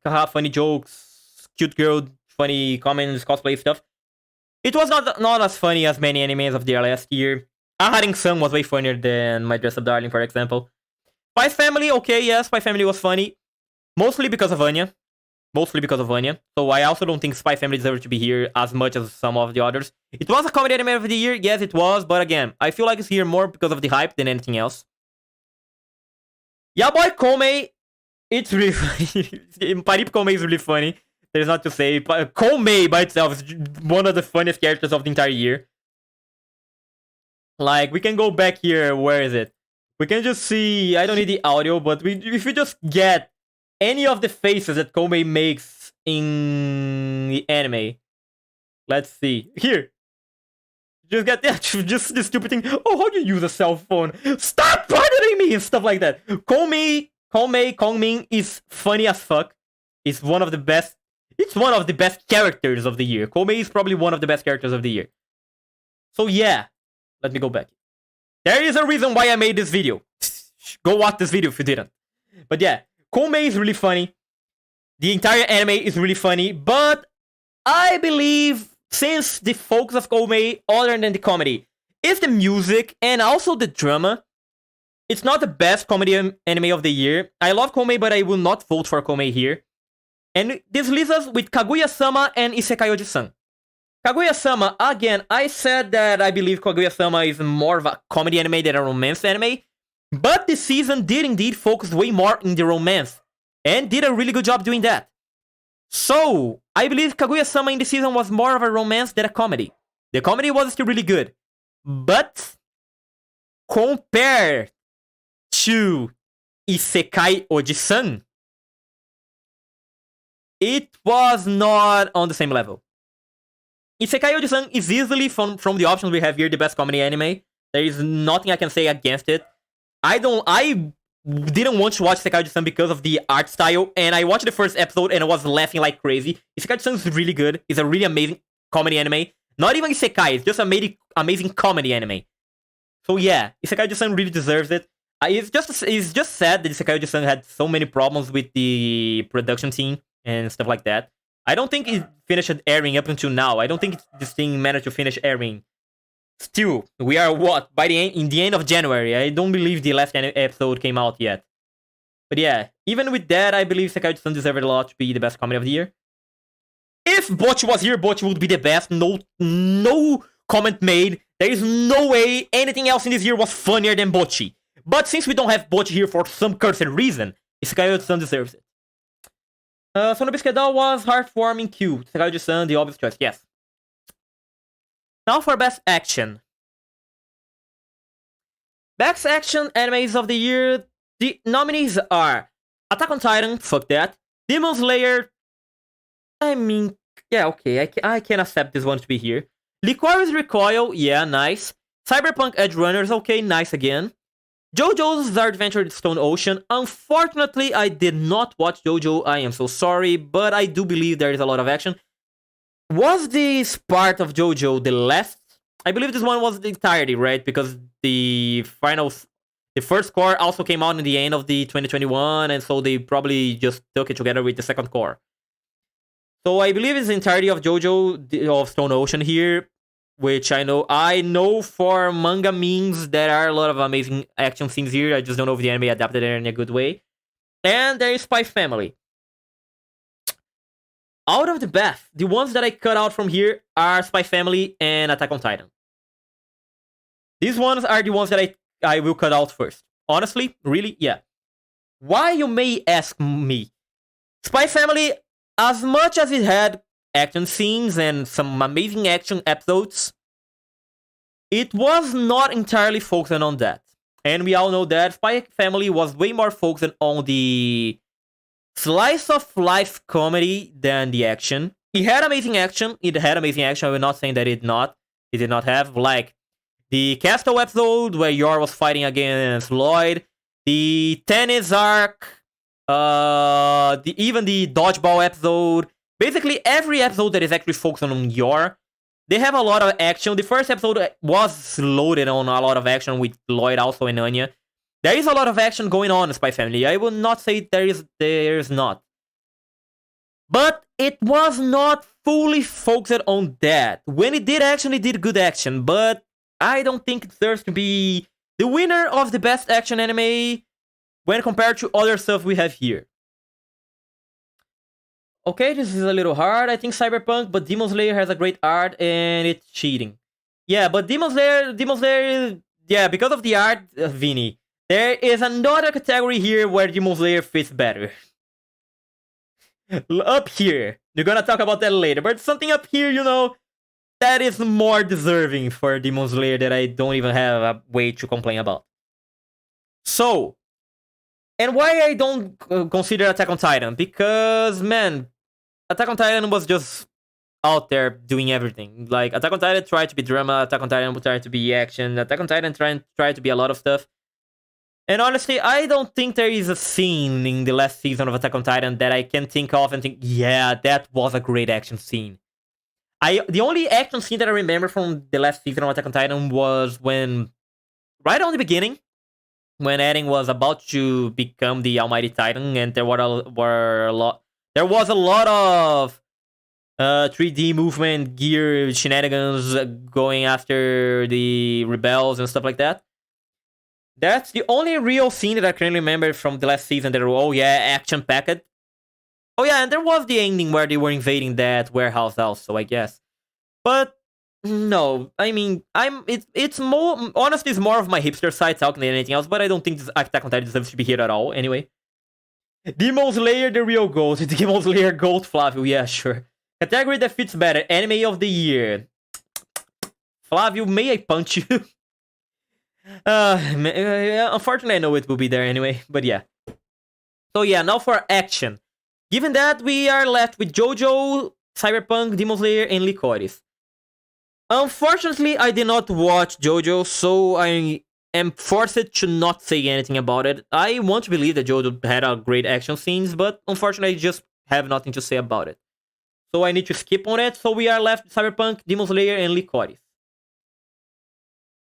jokes, cute girl, funny comments, cosplay stuff. It was not as funny as many animes of the last year. Aharen-san was way funnier than My Dress Up Darling, for example. Spy Family, okay, yes, Spy Family was funny. Mostly because of Anya. So I also don't think Spy Family deserves to be here as much as some of the others. It was a comedy anime of the year, yes it was, but again, I feel like it's here more because of the hype than anything else. Yaboy Koumei, it's really funny. Parip Koumei is really funny. There's not to say. But Koumei by itself is one of the funniest characters of the entire year. Like, we can go back here. Where is it? We can just see. I don't need the audio, but if we just get any of the faces that Koumei makes in the anime. Let's see. Here. Just get that. Just the stupid thing. Oh, how do you use a cell phone? Stop bothering me and stuff like that. Kongming is funny as fuck. It's one of the best. It's one of the best characters of the year. Koumei is probably one of the best characters of the year. So yeah, let me go back. There is a reason why I made this video. Go watch this video if you didn't. But yeah, Koumei is really funny. The entire anime is really funny. But I believe since the focus of Koumei, other than the comedy, is the music and also the drama, it's not the best comedy anime of the year. I love Koumei, but I will not vote for Koumei here. And this leaves us with Kaguya-sama and Isekai Oji-san. Kaguya-sama, again, I said that I believe Kaguya-sama is more of a comedy anime than a romance anime. But this season did indeed focus way more in the romance. And did a really good job doing that. So, I believe Kaguya-sama in this season was more of a romance than a comedy. The comedy was still really good. But, compared to Isekai Oji-san, it was not on the same level. Isekai Oji-san is easily, from the options we have here, the best comedy anime. There is nothing I can say against it. I didn't want to watch Isekai Oji-san because of the art style, and I watched the first episode and I was laughing like crazy. Isekai Oji-san is really good. It's a really amazing comedy anime. Not even Isekai, it's just an amazing comedy anime. So yeah, Isekai Oji-san really deserves it. It's just sad that Isekai Oji-san had so many problems with the production team and stuff like that. I don't think it finished airing up until now. I don't think this thing managed to finish airing. Still, we are in the end of January. I don't believe the last episode came out yet. But yeah, even with that, I believe Isekai Oji-san deserved a lot to be the best comedy of the year. If Bocchi was here, Bocchi would be the best. No comment made. There is no way anything else in this year was funnier than Bocchi. But since we don't have Bocchi here for some cursed reason, Isekai Oji-san deserves it. Sono Bisquedal was heartwarming cute. Isekai Oji-san, the obvious choice, yes. Now for Best Action. Best Action Animes of the year. The nominees are Attack on Titan, fuck that. Demon Slayer. I mean, yeah, okay, I can accept this one to be here. Licorice Recoil, yeah, nice. Cyberpunk Edge Runners, okay, nice again. JoJo's Bizarre Adventure in Stone Ocean. Unfortunately, I did not watch JoJo. I am so sorry, but I do believe there is a lot of action. Was this part of JoJo the last? I believe this one was the entirety, right? Because the first core also came out in the end of the 2021, and so they probably just took it together with the second core. So I believe it's the entirety of JoJo of Stone Ocean here, which I know for manga memes there are a lot of amazing action scenes here. I just don't know if the anime adapted it in a good way. And there is Spy Family. Out of the bath, the ones that I cut out from here are Spy Family and Attack on Titan. These ones are the ones that I will cut out first. Honestly, really, yeah. Why, you may ask me? Spy Family, as much as it had action scenes and some amazing action episodes, it was not entirely focused on that. And we all know that Spy Family was way more focused on the slice of life comedy than the action. It had amazing action. I will not say that it did not have, like the Castle episode where Yor was fighting against Lloyd, the tennis arc, even the dodgeball episode. Basically, every episode that is actually focused on Yor, they have a lot of action. The first episode was loaded on a lot of action with Lloyd also and Anya. There is a lot of action going on in Spy Family. I will not say there is not. But it was not fully focused on that. When it did action, it did good action. But I don't think it deserves to be the winner of the best action anime when compared to other stuff we have here. Okay, this is a little hard. I think Cyberpunk, but Demon Slayer has a great art and it's cheating. Yeah, but Demon Slayer, yeah, because of the art, Vinny. There is another category here where Demon Slayer fits better. Up here. We're gonna talk about that later. But something up here, you know, that is more deserving for Demon Slayer that I don't even have a way to complain about. So, and why I don't consider Attack on Titan? Because, man, Attack on Titan was just out there doing everything. Like, Attack on Titan tried to be drama, Attack on Titan tried to be action, Attack on Titan tried to be a lot of stuff. And honestly, I don't think there is a scene in the last season of Attack on Titan that I can think of and think, yeah, that was a great action scene. The only action scene that I remember from the last season of Attack on Titan was when, right on the beginning, when Eren was about to become the Almighty Titan, and there was a lot of 3D movement, gear, shenanigans going after the rebels and stuff like that. That's the only real scene that I can remember from the last season that, oh yeah, action packed. Oh yeah, and there was the ending where they were invading that warehouse also, I guess. But no, I mean, it's more, honestly, it's more of my hipster side talking than anything else, but I don't think this Attack on Titan deserves to be here at all, anyway. Demon Slayer, the real GOAT. Demon Slayer GOAT, Flavio, yeah, sure. Category that fits better, Anime of the Year. Flavio, may I punch you? Unfortunately, I know it will be there anyway, but yeah. So yeah, now for action. Given that, we are left with JoJo, Cyberpunk, Demon Slayer, and Licorice. Unfortunately, I did not watch JoJo, so I am forced to not say anything about it. I want to believe that JoJo had a great action scenes, but unfortunately, I just have nothing to say about it. So I need to skip on it, so we are left with Cyberpunk, Demon Slayer, and Licorice.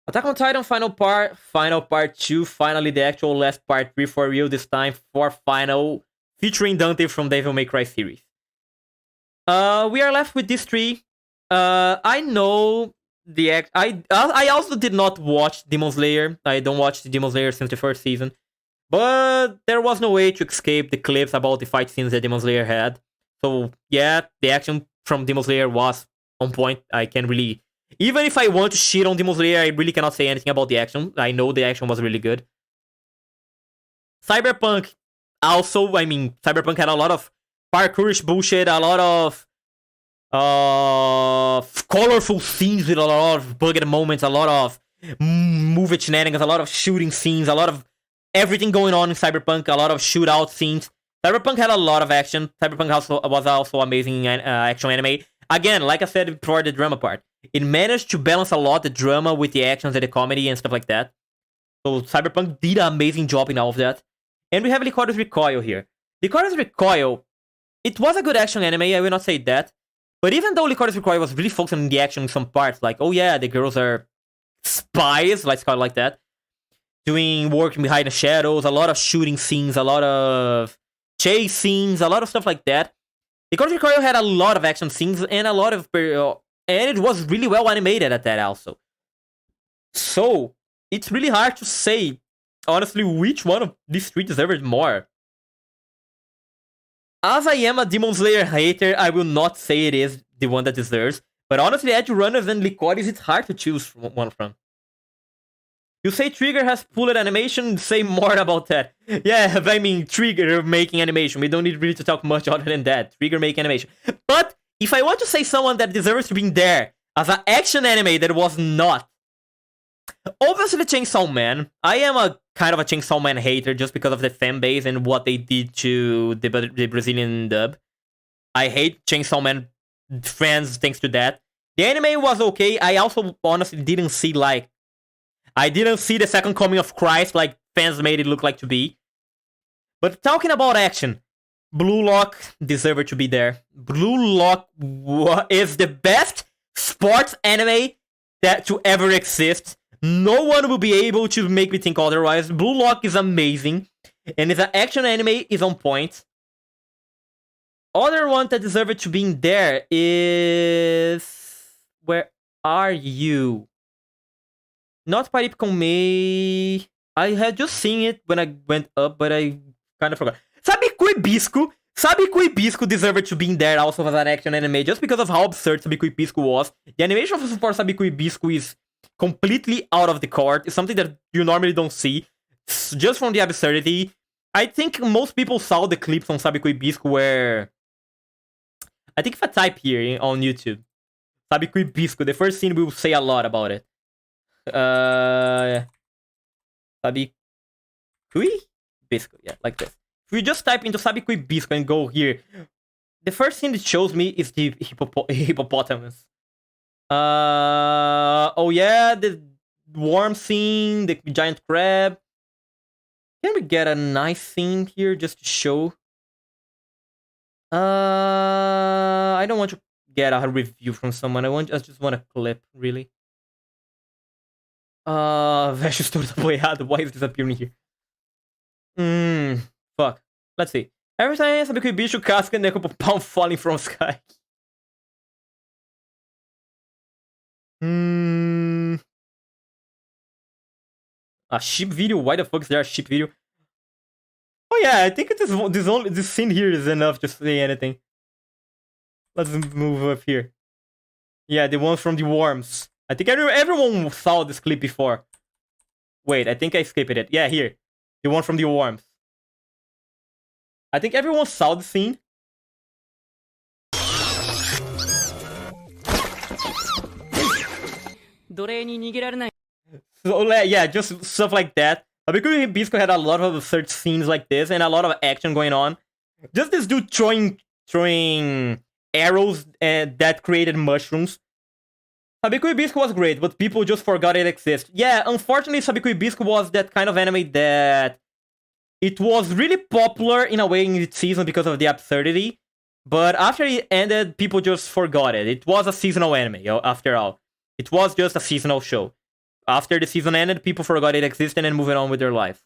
Attack on Titan Final Part 2, finally the actual last Part 3 for real this time, for final, featuring Dante from Devil May Cry series. We are left with these three. I know I also did not watch Demon Slayer. I don't watch Demon Slayer since the first season. But there was no way to escape the clips about the fight scenes that Demon Slayer had. So yeah, the action from Demon Slayer was on point. I can't really... Even if I want to shit on Demon Slayer, I really cannot say anything about the action. I know the action was really good. Cyberpunk also, I mean, Cyberpunk had a lot of parkourish bullshit, a lot of colorful scenes with a lot of bugged moments, a lot of movie shenanigans, a lot of shooting scenes, a lot of everything going on in Cyberpunk, a lot of shootout scenes. Cyberpunk had a lot of action. Cyberpunk was also amazing action anime. Again, like I said before, the drama part. It managed to balance a lot the drama with the actions and the comedy and stuff like that. So Cyberpunk did an amazing job in all of that. And we have Licorice Recoil here. Licorice Recoil, it was a good action anime, I will not say that. But even though Licorice Recoil was really focused on the action in some parts, like, oh yeah, the girls are spies, let's call it like that, doing work behind the shadows, a lot of shooting scenes, a lot of chase scenes, a lot of stuff like that. Licorice Recoil had a lot of action scenes and a lot of... and it was really well animated at that also. So, it's really hard to say, honestly, which one of these three deserved more. As I am a Demon Slayer hater, I will not say it is the one that deserves. But honestly, Edge Runners and Licorice, it's hard to choose one from. You say Trigger has pulled animation, say more about that. Yeah, I mean, Trigger making animation. We don't need really to talk much other than that. Trigger making animation. But if I want to say someone that deserves to be there as an action anime that was not, obviously Chainsaw Man. I am a kind of a Chainsaw Man hater just because of the fan base and what they did to the Brazilian dub. I hate Chainsaw Man fans thanks to that. The anime was okay. I also honestly didn't see the second coming of Christ like fans made it look like to be. But talking about action, Blue Lock deserved to be there. Blue Lock is the best sports anime that to ever exist. No one will be able to make me think otherwise. Blue Lock is amazing. And its action anime is on point. Other one that deserved to be in there is... Where are you? Not Parip com Mei. I had just seen it when I went up, but I kind of forgot. Sabiku Hibisco. Sabiku Hibisco deserved to be in there also as an action anime, just because of how absurd Sabiku Hibisco was. The animation for Sabiku Hibisco is completely out of the court. It's something that you normally don't see. Just from the absurdity. I think most people saw the clips on Sabiku Hibisco where I think if I type here on YouTube, Sabikui Bisco, the first scene will say a lot about it. Sabikui Bisco, yeah, like this. If we just type into Sabikui Bisco and go here, the first thing it shows me is the hippopotamus. Oh yeah, the worm scene, the giant crab. Can we get a nice scene here just to show? I don't want to get a review from someone. I just want a clip, really. Vejo todo apoiado. Why is this appearing here? Fuck. Let's see. Every time sabe que o bicho casca né, com o palm falling from sky. A sheep video? Why the fuck is there a sheep video? Oh yeah, I think this scene here is enough to say anything. Let's move up here. Yeah, the one from the worms. I think everyone saw this clip before. Wait, I think I skipped it. Yeah, here. The one from the worms. I think everyone saw the scene. So yeah, just stuff like that. Because Hibisco had a lot of search scenes like this and a lot of action going on. Just this dude throwing arrows that created mushrooms. Sabiku Hibisco was great, but people just forgot it exists. Yeah, unfortunately, Sabiku Hibisco was that kind of anime that it was really popular in a way in its season because of the absurdity. But after it ended, people just forgot it. It was a seasonal anime, after all. It was just a seasonal show. After the season ended, people forgot it existed and moved on with their life.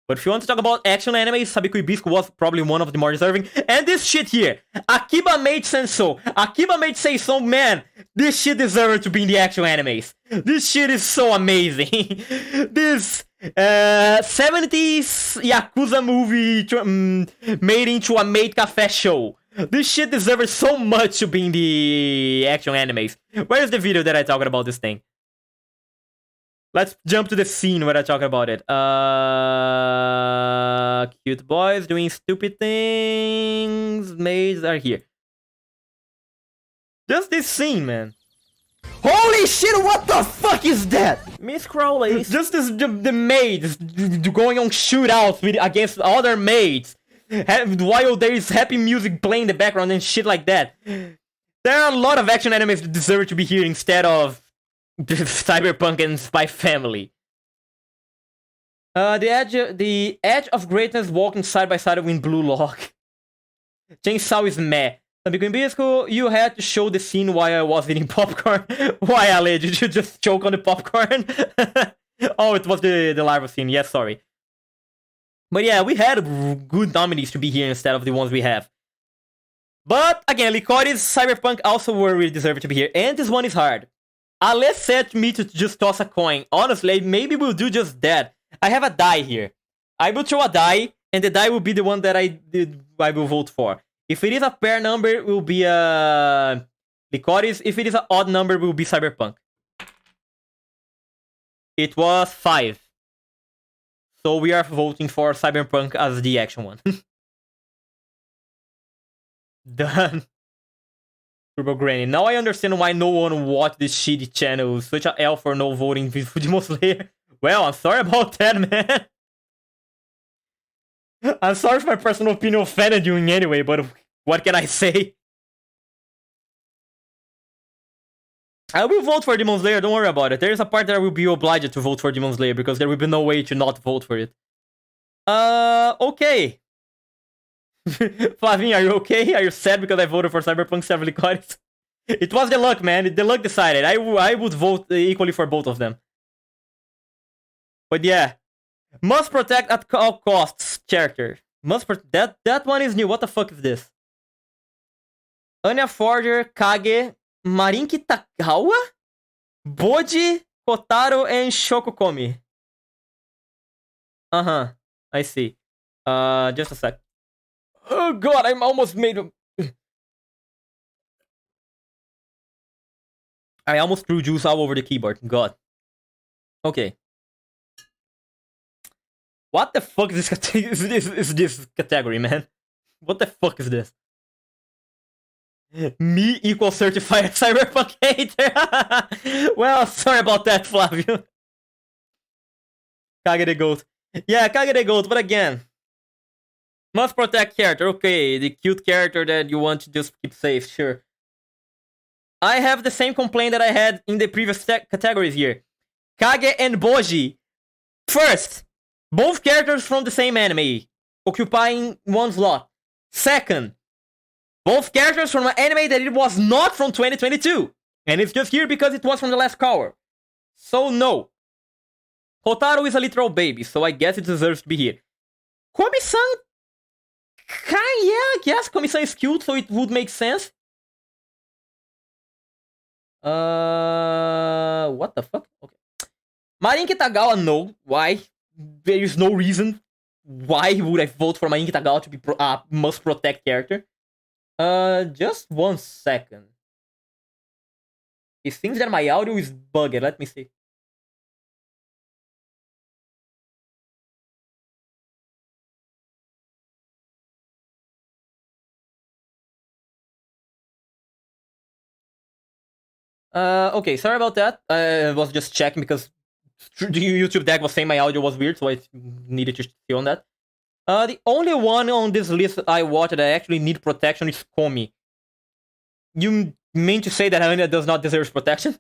But if you want to talk about action anime, Sabiku Hibisco was probably one of the more deserving. And this shit here, Akiba made sense so. Akiba made say so, man, this shit deserves to be in the action animes. This shit is so amazing. This 70s Yakuza movie made into a maid cafe show. This shit deserves so much to be in the action animes. Where's the video that I talked about this thing? Let's jump to the scene where I talk about it. Cute boys doing stupid things. Maids are here. Just this scene, man. Holy shit, what the fuck is that? Miss Crowley. Just this, the maids going on shootouts against other maids. While there is happy music playing in the background and shit like that. There are a lot of action animes that deserve to be here instead of Cyberpunk and Spy Family. The edge of greatness walking side by side in Blue Lock. Chainsaw is meh. Sabiku Hibisco, you had to show the scene while I was eating popcorn. Why, Ale? Did you just choke on the popcorn? Oh, it was the larva scene. Yes, sorry. But yeah, we had good nominees to be here instead of the ones we have. But again, Licorice, Cyberpunk also were really deserving to be here. And this one is hard. Ale said to me to just toss a coin. Honestly, maybe we'll do just that. I have a die here. I will throw a die, and the die will be the one that I will vote for. If it is a pair number, it will be Licorice. If it is an odd number, it will be Cyberpunk. It was 5. So we are voting for Cyberpunk as the action one. Done. Turbo Granny. Now I understand why no one watched this shitty channel. Such a L for no voting for Demon Slayer. Well, I'm sorry about that, man. I'm sorry if my personal opinion offended you in any way, but what can I say? I will vote for Demon Slayer, don't worry about it. There is a part that I will be obliged to vote for Demon Slayer because there will be no way to not vote for it. Okay. Flavin, are you okay? Are you sad because I voted for Cyberpunk 7 Licorice? It was the luck, man. The luck decided. I would vote equally for both of them. But yeah. Must protect at all costs character. That one is new. What the fuck is this? Anya Forger, Kage, Marinki Takawa, Boji, Kotaro, and Shokokomi. Uh-huh. I see. Just a sec. Oh god, I'm almost made him. I almost threw juice all over the keyboard. God. Okay. What the fuck is this category, man? What the fuck is this? Me equals certified cyberpunk hater. Well, sorry about that, Flavio. Kage the goat. Yeah, Kage the goat, but again, must protect character. Okay, the cute character that you want to just keep safe, sure. I have the same complaint that I had in the previous categories here. Kage and Boji. First, both characters from the same anime, occupying one slot. Second, both characters from an anime that it was not from 2022. And it's just here because it was from the last cover. So no. Hotaru is a literal baby, so I guess it deserves to be here. Komi-san, yeah, I guess Komi-san is cute, so it would make sense. What the fuck? Okay. Marin Kitagawa, no. Why? There is no reason. Why would I vote for Marin Kitagawa to be must protect character? Just 1 second. It seems that my audio is bugged. Let me see. Okay, sorry about that. I was just checking because the YouTube deck was saying my audio was weird, so I needed to see on that. The only one on this list I watched that I actually need protection is Komi. You mean to say that Anya does not deserve protection?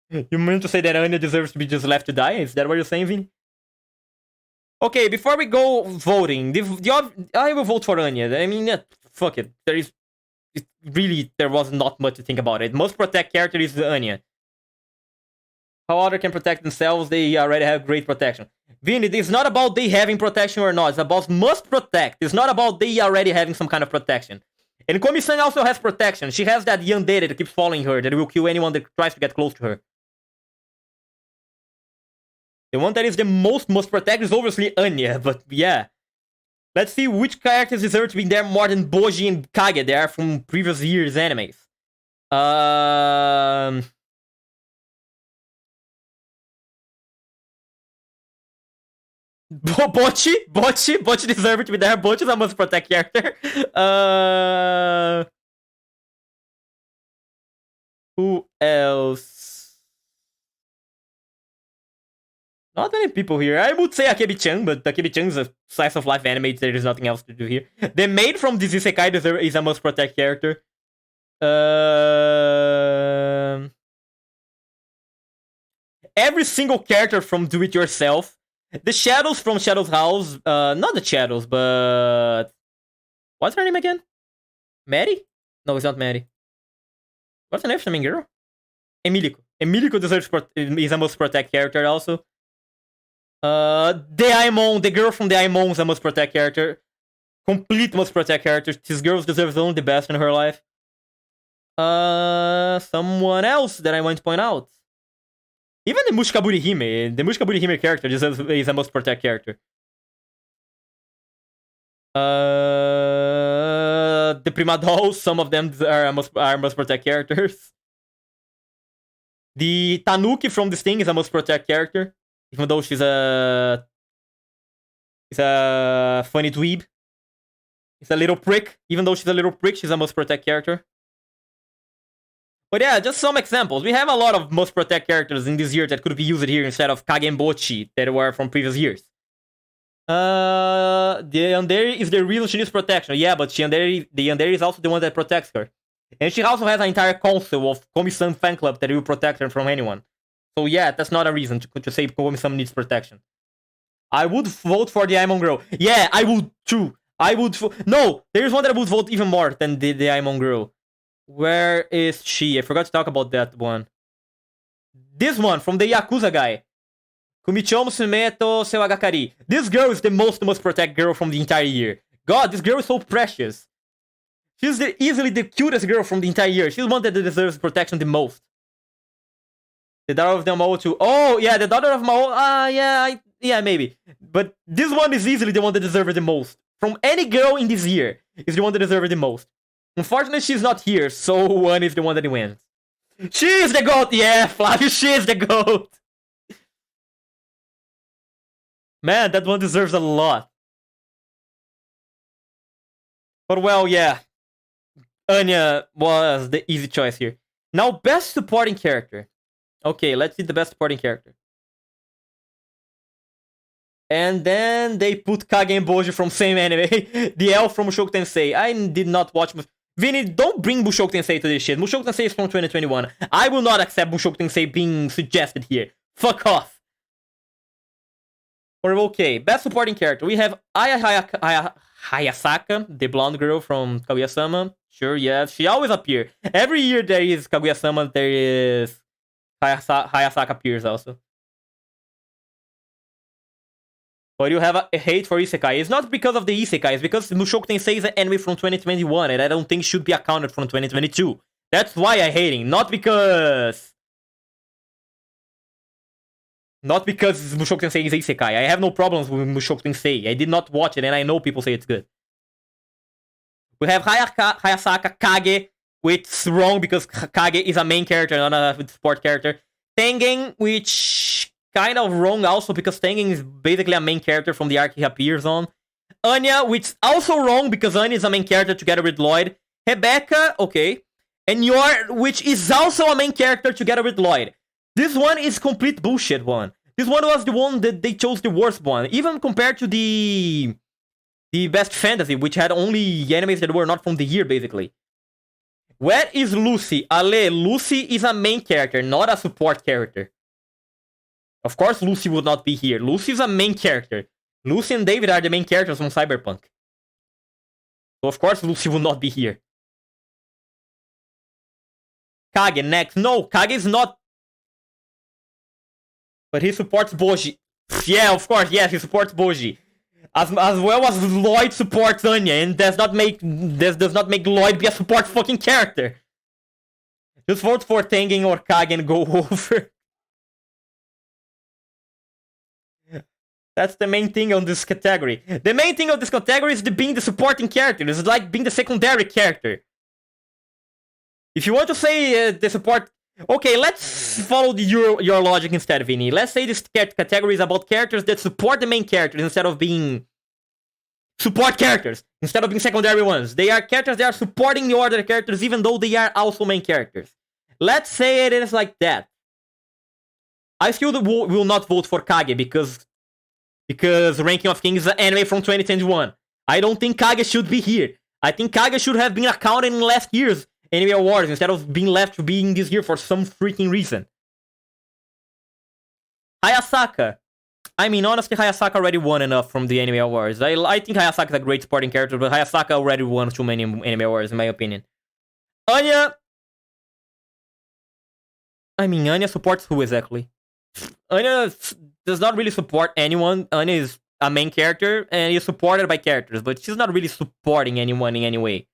You mean to say that Anya deserves to be just left to die? Is that what you're saying, Vini? Okay, before we go voting, I will vote for Anya. I mean, fuck it. There was not much to think about it. Most protect character is Anya. How others can protect themselves, they already have great protection. Vini, it's not about they having protection or not. It's about must protect. It's not about they already having some kind of protection. And Komi-san also has protection. She has that yandere that keeps following her, that will kill anyone that tries to get close to her. The one that is the most must protect is obviously Anya, but yeah. Let's see which characters deserve to be there more than Boji and Kage. They are from previous years' animes. Bochi deserves to be there. Bochi is a must protect character. Who else? Not many people here. I would say Akebi-chan, but Akebi-chan is a slice of life anime. There is nothing else to do here. The maid from this isekai is a must protect character. Every single character from Do It Yourself. The Shadows from Shadow's House. Not the Shadows, but what's her name again? Mary? No, it's not Mary. What's the name of the main girl? Emilico. Emilico deserves is a must protect character also. Daimon, the girl from Daimon is a must protect character. Complete must protect character. This girl deserves only the best in her life. Someone else that I want to point out. Even the Mushikaburi Hime character is a must protect character. The Prima Dolls, some of them are must protect characters. The Tanuki from this thing is a must protect character. Even though she's a funny dweeb. She's a little prick. Even though she's a little prick, she's a must protect character. But yeah, just some examples. We have a lot of must protect characters in this year that could be used here instead of Kage and Bochi that were from previous years. The Yandere is the reason she needs protection. Yeah, but the Yandere is also the one that protects her. And she also has an entire council of Komi-san fan club that will protect her from anyone. So yeah, that's not a reason to say Komi-san needs protection. I would vote for the Aimon girl. Yeah, I would too. No, there's one that I would vote even more than the Aimon girl. Where is she? I forgot to talk about that one. This one, from the Yakuza guy. Kumicho Musumeto Sewagakari. This girl is the most must protect girl from the entire year. God, this girl is so precious. She's easily the cutest girl from the entire year. She's the one that deserves protection the most. The daughter of the Mao too. Oh, yeah, the daughter of Mao. Yeah, maybe. But this one is easily the one that deserves the most. From any girl in this year, is the one that deserves the most. Unfortunately, she's not here, so one is the one that wins. She is the GOAT! Yeah, Flavio, she is the GOAT! Man, that one deserves a lot. But well, yeah. Anya was the easy choice here. Now, best supporting character. Okay, let's see the best supporting character. And then they put Kage and Boji from same anime. The elf from Mushoku Tensei. I did not watch... Vinny, don't bring Mushoku Tensei to this shit. Mushoku Tensei is from 2021. I will not accept Mushoku Tensei being suggested here. Fuck off. Or okay, best supporting character. We have Hayasaka, the blonde girl from Kaguya-sama. Sure, yes. She always appears. Every year there is Kaguya-sama, there is... Hayasaka appears also. But you have a hate for Isekai. It's not because of the Isekai, it's because Mushoku Tensei is an anime from 2021, and I don't think should be accounted from 2022. That's why I hate him, not because... Not because Mushoku Tensei is Isekai. I have no problems with Mushoku Tensei. I did not watch it, and I know people say it's good. We have Hayasaka Kage, which is wrong because Kage is a main character, not a support character. Tengen, which... kind of wrong also because Tengen is basically a main character from the arc he appears on. Anya, which is also wrong because Anya is a main character together with Lloyd. Rebecca, okay. And Yor, which is also a main character together with Lloyd. This one is complete bullshit one. This one was the one that they chose the worst one. Even compared to the best fantasy, which had only animes that were not from the year, basically. Where is Lucy? Ale, Lucy is a main character, not a support character. Of course Lucy would not be here. Lucy is a main character. Lucy and David are the main characters from Cyberpunk. So of course Lucy would not be here. Kage, next. No, Kage is not... But he supports Boji. Yeah, of course, yes, he supports Boji. As well as Lloyd supports Anya, and does not make Lloyd be a support fucking character. Just vote for Tengen or Kage and go over. That's the main thing on this category. The main thing of this category is being the supporting character. It's like being the secondary character. If you want to say the support... Okay, let's follow your logic instead, Vinny. Let's say this category is about characters that support the main characters instead of being... support characters. Instead of being secondary ones. They are characters that are supporting the other characters even though they are also main characters. Let's say it is like that. I still will not vote for Kage because Ranking of Kings is an anime from 2021. I don't think Kage should be here. I think Kage should have been accounted in last year's Anime Awards instead of being left to being this year for some freaking reason. Hayasaka. I mean, honestly, Hayasaka already won enough from the Anime Awards. I think Hayasaka is a great supporting character, but Hayasaka already won too many Anime Awards, in my opinion. Anya. I mean, Anya supports who exactly? Anya does not really support anyone. Anya is a main character and is supported by characters, but she's not really supporting anyone in any way.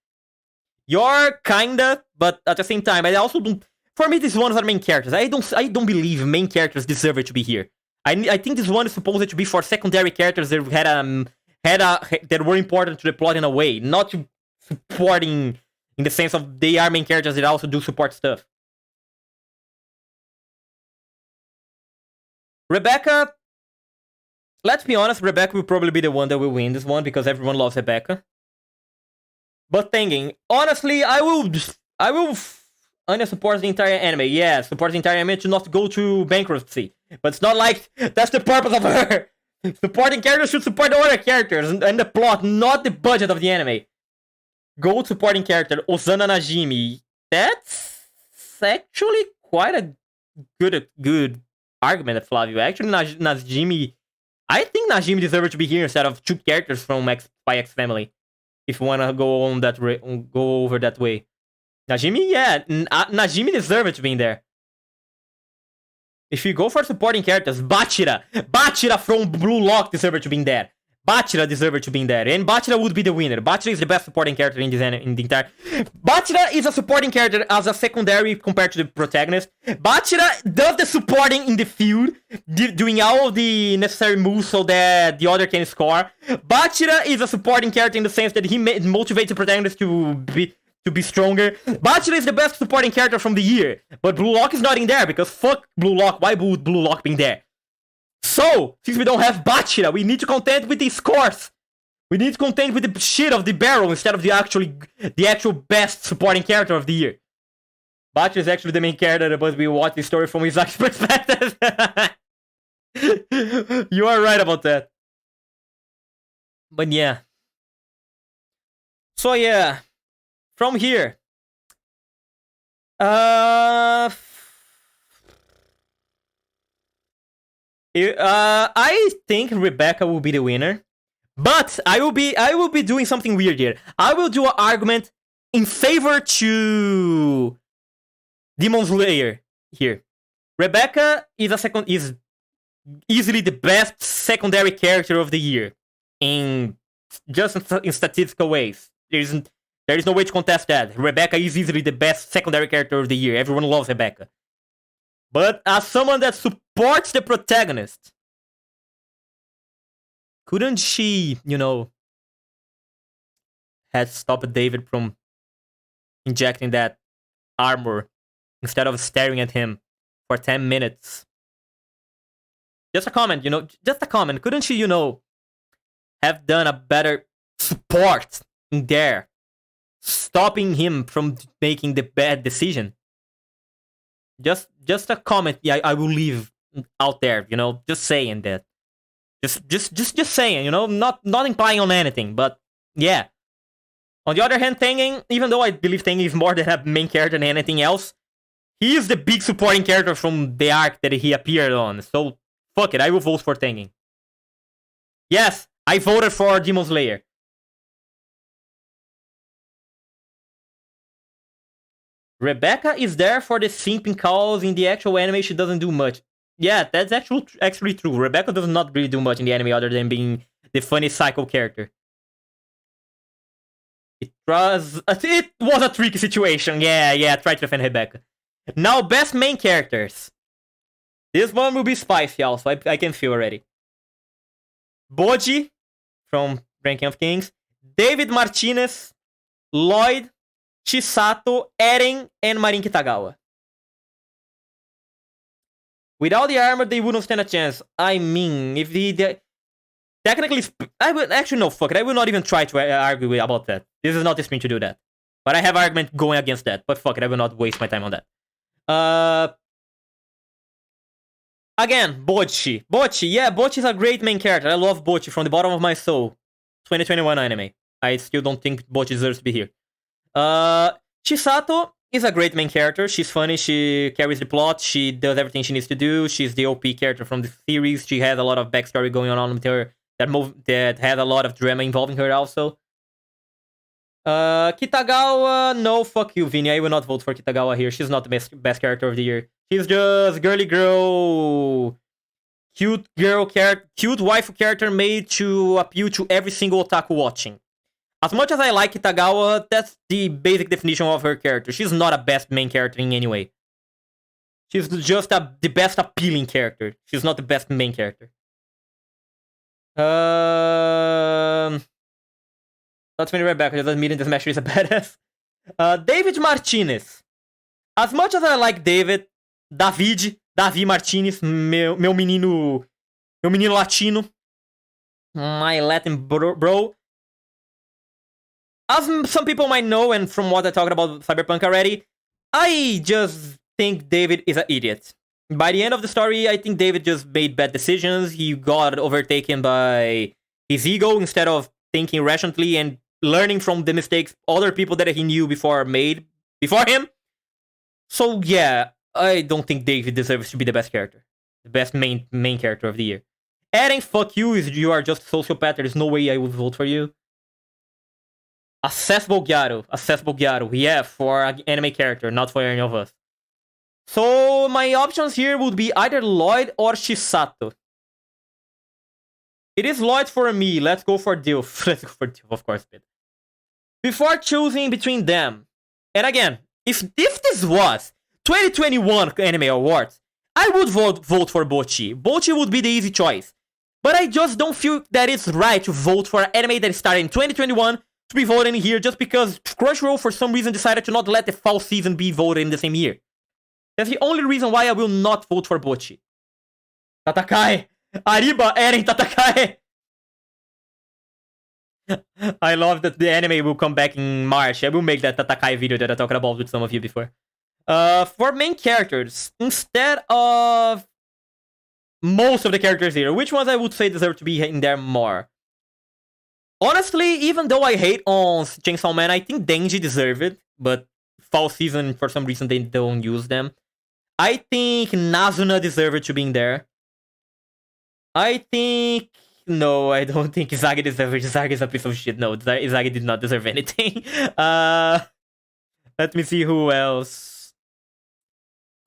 You're kinda, but at the same time, I also don't... For me, these ones are main characters. I don't believe main characters deserve it to be here. I think this one is supposed to be for secondary characters that that were important to the plot in a way, not to supporting in the sense of they are main characters that also do support stuff. Rebecca, let's be honest, Rebecca will probably be the one that will win this one because everyone loves Rebecca. But thinking, honestly, I will Anya supports the entire anime. Yeah, supports the entire anime to not go to bankruptcy. But it's not like that's the purpose of her. Supporting characters should support the other characters and the plot, not the budget of the anime. Gold supporting character, Osana Najimi. That's actually quite a good argument, Flavio. Actually, Najimi... I think Najimi deserves to be here instead of two characters from Spy X Family. If you wanna go over that way. Najimi, yeah. Najimi deserves to be in there. If you go for supporting characters, Bachira from Blue Lock deserves to be in there. Bachira deserves to be in there. And Bachira would be the winner. Bachira is the best supporting character in the entire... Bachira is a supporting character as a secondary compared to the protagonist. Bachira does the supporting in the field, doing all of the necessary moves so that the other can score. Bachira is a supporting character in the sense that he motivates the protagonist to be stronger. Bachira is the best supporting character from the year. But Blue Lock is not in there because fuck Blue Lock. Why would Blue Lock be in there? So, since we don't have Bachira, we need to contend with the scores. We need to contend with the shit of the barrel instead of the actual best supporting character of the year. Bachi is actually the main character, but we watch the story from Isaac's perspective. You are right about that. But yeah. So yeah. From here. I think Rebecca will be the winner. But I will be doing something weird here. I will do an argument in favor to Demon Slayer here. Rebecca is easily the best secondary character of the year in statistical ways. There is no way to contest that. Rebecca is easily the best secondary character of the year. Everyone loves Rebecca. But as someone that supports the protagonist, couldn't she, had stopped David from injecting that armor instead of staring at him for 10 minutes? Just a comment, just a comment. Couldn't she, have done a better support in there, stopping him from making the bad decision? Just a comment. Yeah, I will leave out there, just saying that. Just saying, not implying on anything, but yeah. On the other hand, Tengen, even though I believe Tengen is more than a main character than anything else, he is the big supporting character from the arc that he appeared on. So, fuck it, I will vote for Tengen. Yes, I voted for Demon Slayer. Rebecca is there for the simping calls. In the actual anime, she doesn't do much. Yeah, that's actually true. Rebecca does not really do much in the anime other than being the funny psycho character. It was a tricky situation. Yeah, try to defend Rebecca. Now, best main characters. This one will be spicy also, I can feel already. Boji, from Ranking of Kings. David Martinez. Lloyd. Chisato. Eren. And Marin Kitagawa. Without the armor, they wouldn't stand a chance. I mean, if technically, I would actually no. Fuck it. I will not even try to argue about that. This is not the stream to do that. But I have argument going against that. But fuck it, I will not waste my time on that. Again, Bochi. Yeah, Bochi is a great main character. I love Bochi from the bottom of my soul. 2021 anime. I still don't think Bochi deserves to be here. Chisato is a great main character. She's funny. She carries the plot. She does everything she needs to do. She's the OP character from the series. She has a lot of backstory going on with her that had a lot of drama involving her also. Kitagawa, no, fuck you, Vinny. I will not vote for Kitagawa here. She's not the best character of the year. She's just girly girl, cute waifu character made to appeal to every single otaku watching. As much as I like Kitagawa, that's the basic definition of her character. She's not a best main character in any way. She's just the best appealing character. She's not the best main character. Not many Rebecca, just admitting this match is a badass. David Martinez. As much as I like David Martinez, meu menino latino, my Latin bro. As some people might know, and from what I talked about Cyberpunk already, I just think David is an idiot. By the end of the story, I think David just made bad decisions. He got overtaken by his ego instead of thinking rationally and learning from the mistakes other people that he knew made before him. So yeah, I don't think David deserves to be the best character. The best main character of the year. Eren, fuck you, you are just a sociopath. There's no way I would vote for you. Accessible Gyaru. Yeah, for an anime character, not for any of us. So my options here would be either Lloyd or Chisato. It is Lloyd for me. Let's go for Dilf. Let's go for Dilf, of course. Before choosing between them, and again, if this was 2021 Anime Awards, I would vote for Bochi. Bochi would be the easy choice. But I just don't feel that it's right to vote for an anime that started in 2021 to be voted in here just because Crunchyroll for some reason decided to not let the fall season be voted in the same year. That's the only reason why I will not vote for Bochi. Tatakai! Ariba, Eren, Tatakai! I love that the anime will come back in March. I will make that Tatakai video that I talked about with some of you before. For main characters, instead of most of the characters here, which ones I would say deserve to be in there more? Honestly, even though I hate on Chainsaw Man, I think Denji deserve it, but fall season, for some reason, they don't use them. I think Nazuna deserved to be in there. I think... No, I don't think Izagi deserved it. Izagi is a piece of shit. No, Izagi did not deserve anything. Let me see who else.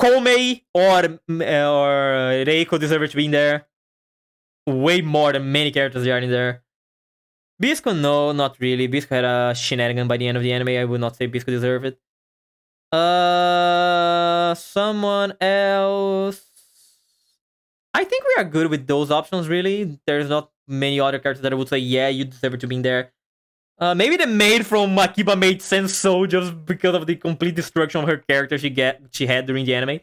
Komei or Reiko deserve to be in there. Way more than many characters are in there. Bisco, no, not really. Bisco had a shenanigan by the end of the anime. I would not say Bisco deserved it. Someone else. I think we are good with those options, really. There's not many other characters that I would say, yeah, you deserve to be in there. Maybe the maid from Makiba made sense so just because of the complete destruction of her character she had during the anime.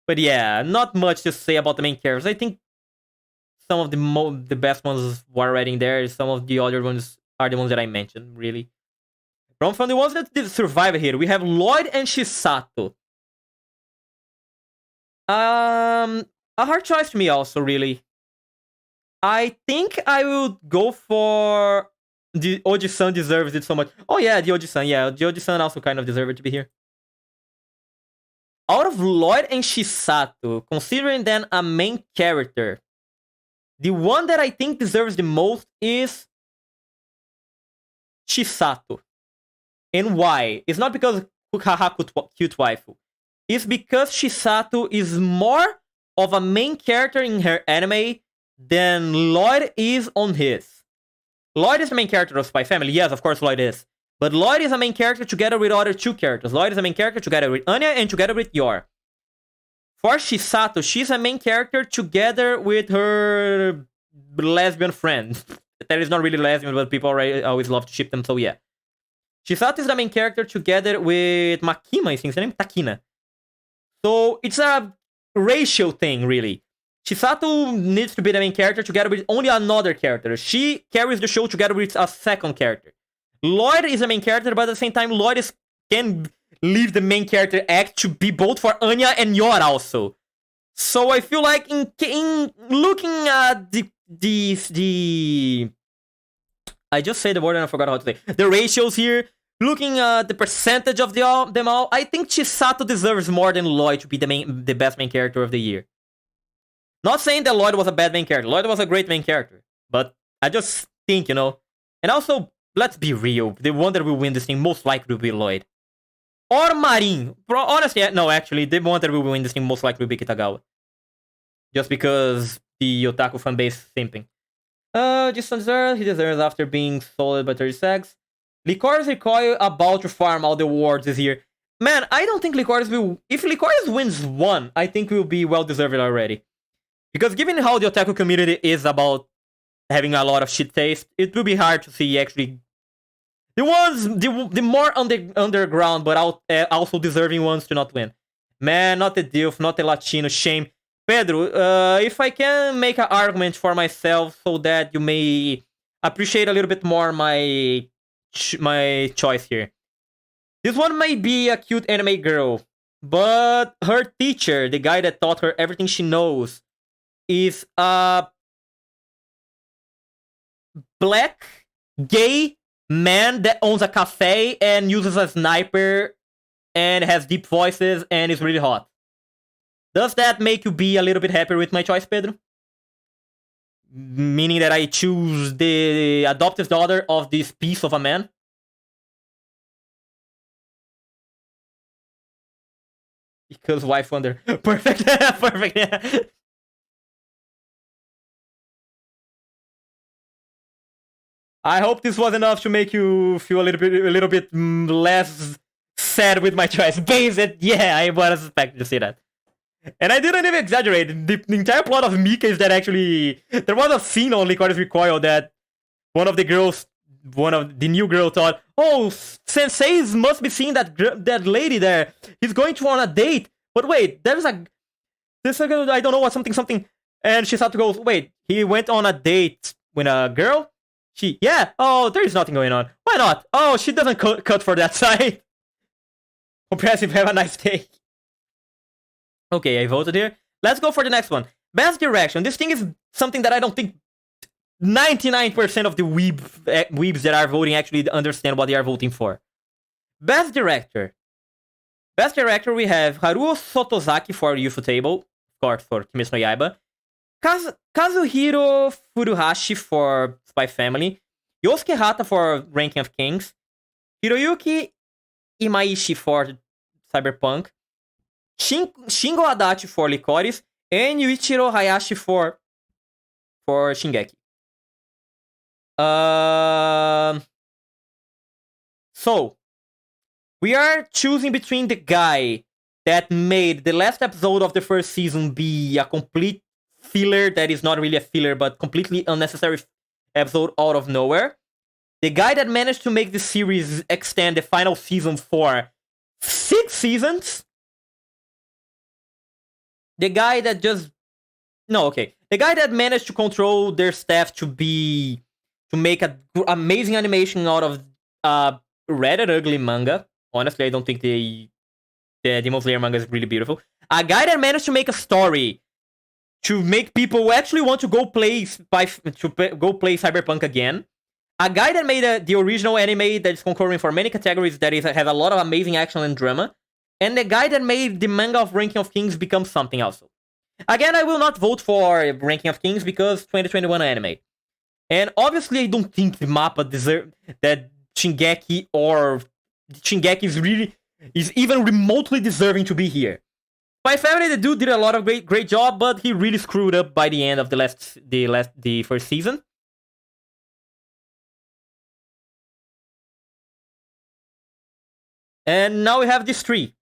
But yeah, not much to say about the main characters. I think some of the best ones were already in there. Some of the other ones are the ones that I mentioned, really. From the ones that did survive here, we have Lloyd and Shisato. A hard choice to me also, really. I think I would go for the Oji-san deserves it so much. Oh yeah, the Oji-san. Yeah, the Oji-san also kind of deserved to be here. Out of Lloyd and Shisato, considering them a main character, the one that I think deserves the most is Chisato. And why? It's not because Hahaku cute waifu. It's because Chisato is more of a main character in her anime than Lloyd is on his. Lloyd is the main character of Spy Family. Yes, of course Lloyd is. But Lloyd is a main character together with other two characters. Lloyd is a main character together with Anya and together with Yor. For Chisato, she's a main character together with her lesbian friend. That is not really lesbian, but people always love to ship them, so yeah. Chisato is the main character together with Makima, I think. Her name is Takina. So it's a ratio thing, really. Chisato needs to be the main character together with only another character. She carries the show together with a second character. Lloyd is the main character, but at the same time, Lloyd can leave the main character act to be both for Anya and Yor also. So I feel like in looking at the I just said the word and I forgot how to say. The ratios here, looking at the percentage of them all, I think Chisato deserves more than Lloyd to be the best main character of the year. Not saying that Lloyd was a bad main character. Lloyd was a great main character. But I just think, And also, let's be real. The one that will win this thing most likely will be Lloyd. Or Marin. Honestly, no, actually, the one that will win this thing most likely will be Kitagawa. Just because the otaku fanbase is simping. Just he deserves after being sold by 30 seconds. Licorice Recoil about to farm all the awards this year. Man, I don't think Licorice will... If Licorice wins one, I think will be well deserved already. Because given how the otaku community is about having a lot of shit taste, it will be hard to see actually... The more underground, but also deserving ones to not win. Man, not the DILF, not the Latino, shame. Pedro, if I can make an argument for myself so that you may appreciate a little bit more my choice here. This one may be a cute anime girl, but her teacher, the guy that taught her everything she knows, is a black, gay man that owns a cafe and uses a sniper and has deep voices and is really hot. Does that make you be a little bit happier with my choice, Pedro? Meaning that I choose the adoptive daughter of this piece of a man? Because wife wonder. Perfect. Perfect. Yeah. I hope this was enough to make you feel a little bit less sad with my choice. Based, yeah, I was expecting to see that. And I didn't even exaggerate. The entire plot of Mika is that actually... There was a scene on Licorice Recoil that one of the new girl thought, oh, Sensei must be seeing that lady there. He's going to on a date. But wait, I don't know what, something. And she started to go, wait, he went on a date with a girl? Yeah. Oh, there is nothing going on. Why not? Oh, she doesn't cut for that side. Compressive, have a nice day. Okay, I voted here. Let's go for the next one. Best direction. This thing is something that I don't think 99% of the weebs that are voting actually understand what they are voting for. Best director. Best director, we have Haruo Sotozaki for Ufotable, of course, for Kimetsu no Yaiba. Kazuhiro Furuhashi for Spy Family. Yosuke Hata for Ranking of Kings. Hiroyuki Imaishi for Cyberpunk. Shingo Adachi for Licorice. And Yuichiro Hayashi for Shingeki. So, we are choosing between the guy that made the last episode of the first season be a complete filler that is not really a filler, but completely unnecessary episode out of nowhere. The guy that managed to make the series extend the final season for 6 seasons. The guy that just... No, okay. The guy that managed to control their staff to make an amazing animation out of red and ugly manga. Honestly, I don't think the Demon Slayer manga is really beautiful. A guy that managed to make a story to make people actually want to go play Cyberpunk again. A guy that made the original anime that is concurring for many categories that has a lot of amazing action and drama. And the guy that made the manga of Ranking of Kings become something also. Again, I will not vote for Ranking of Kings because 2021 anime. And obviously, I don't think the Mappa deserve that Shingeki is even remotely deserving to be here. Spy Family, the dude did a lot of great job, but he really screwed up by the end of the first season. And now we have these three.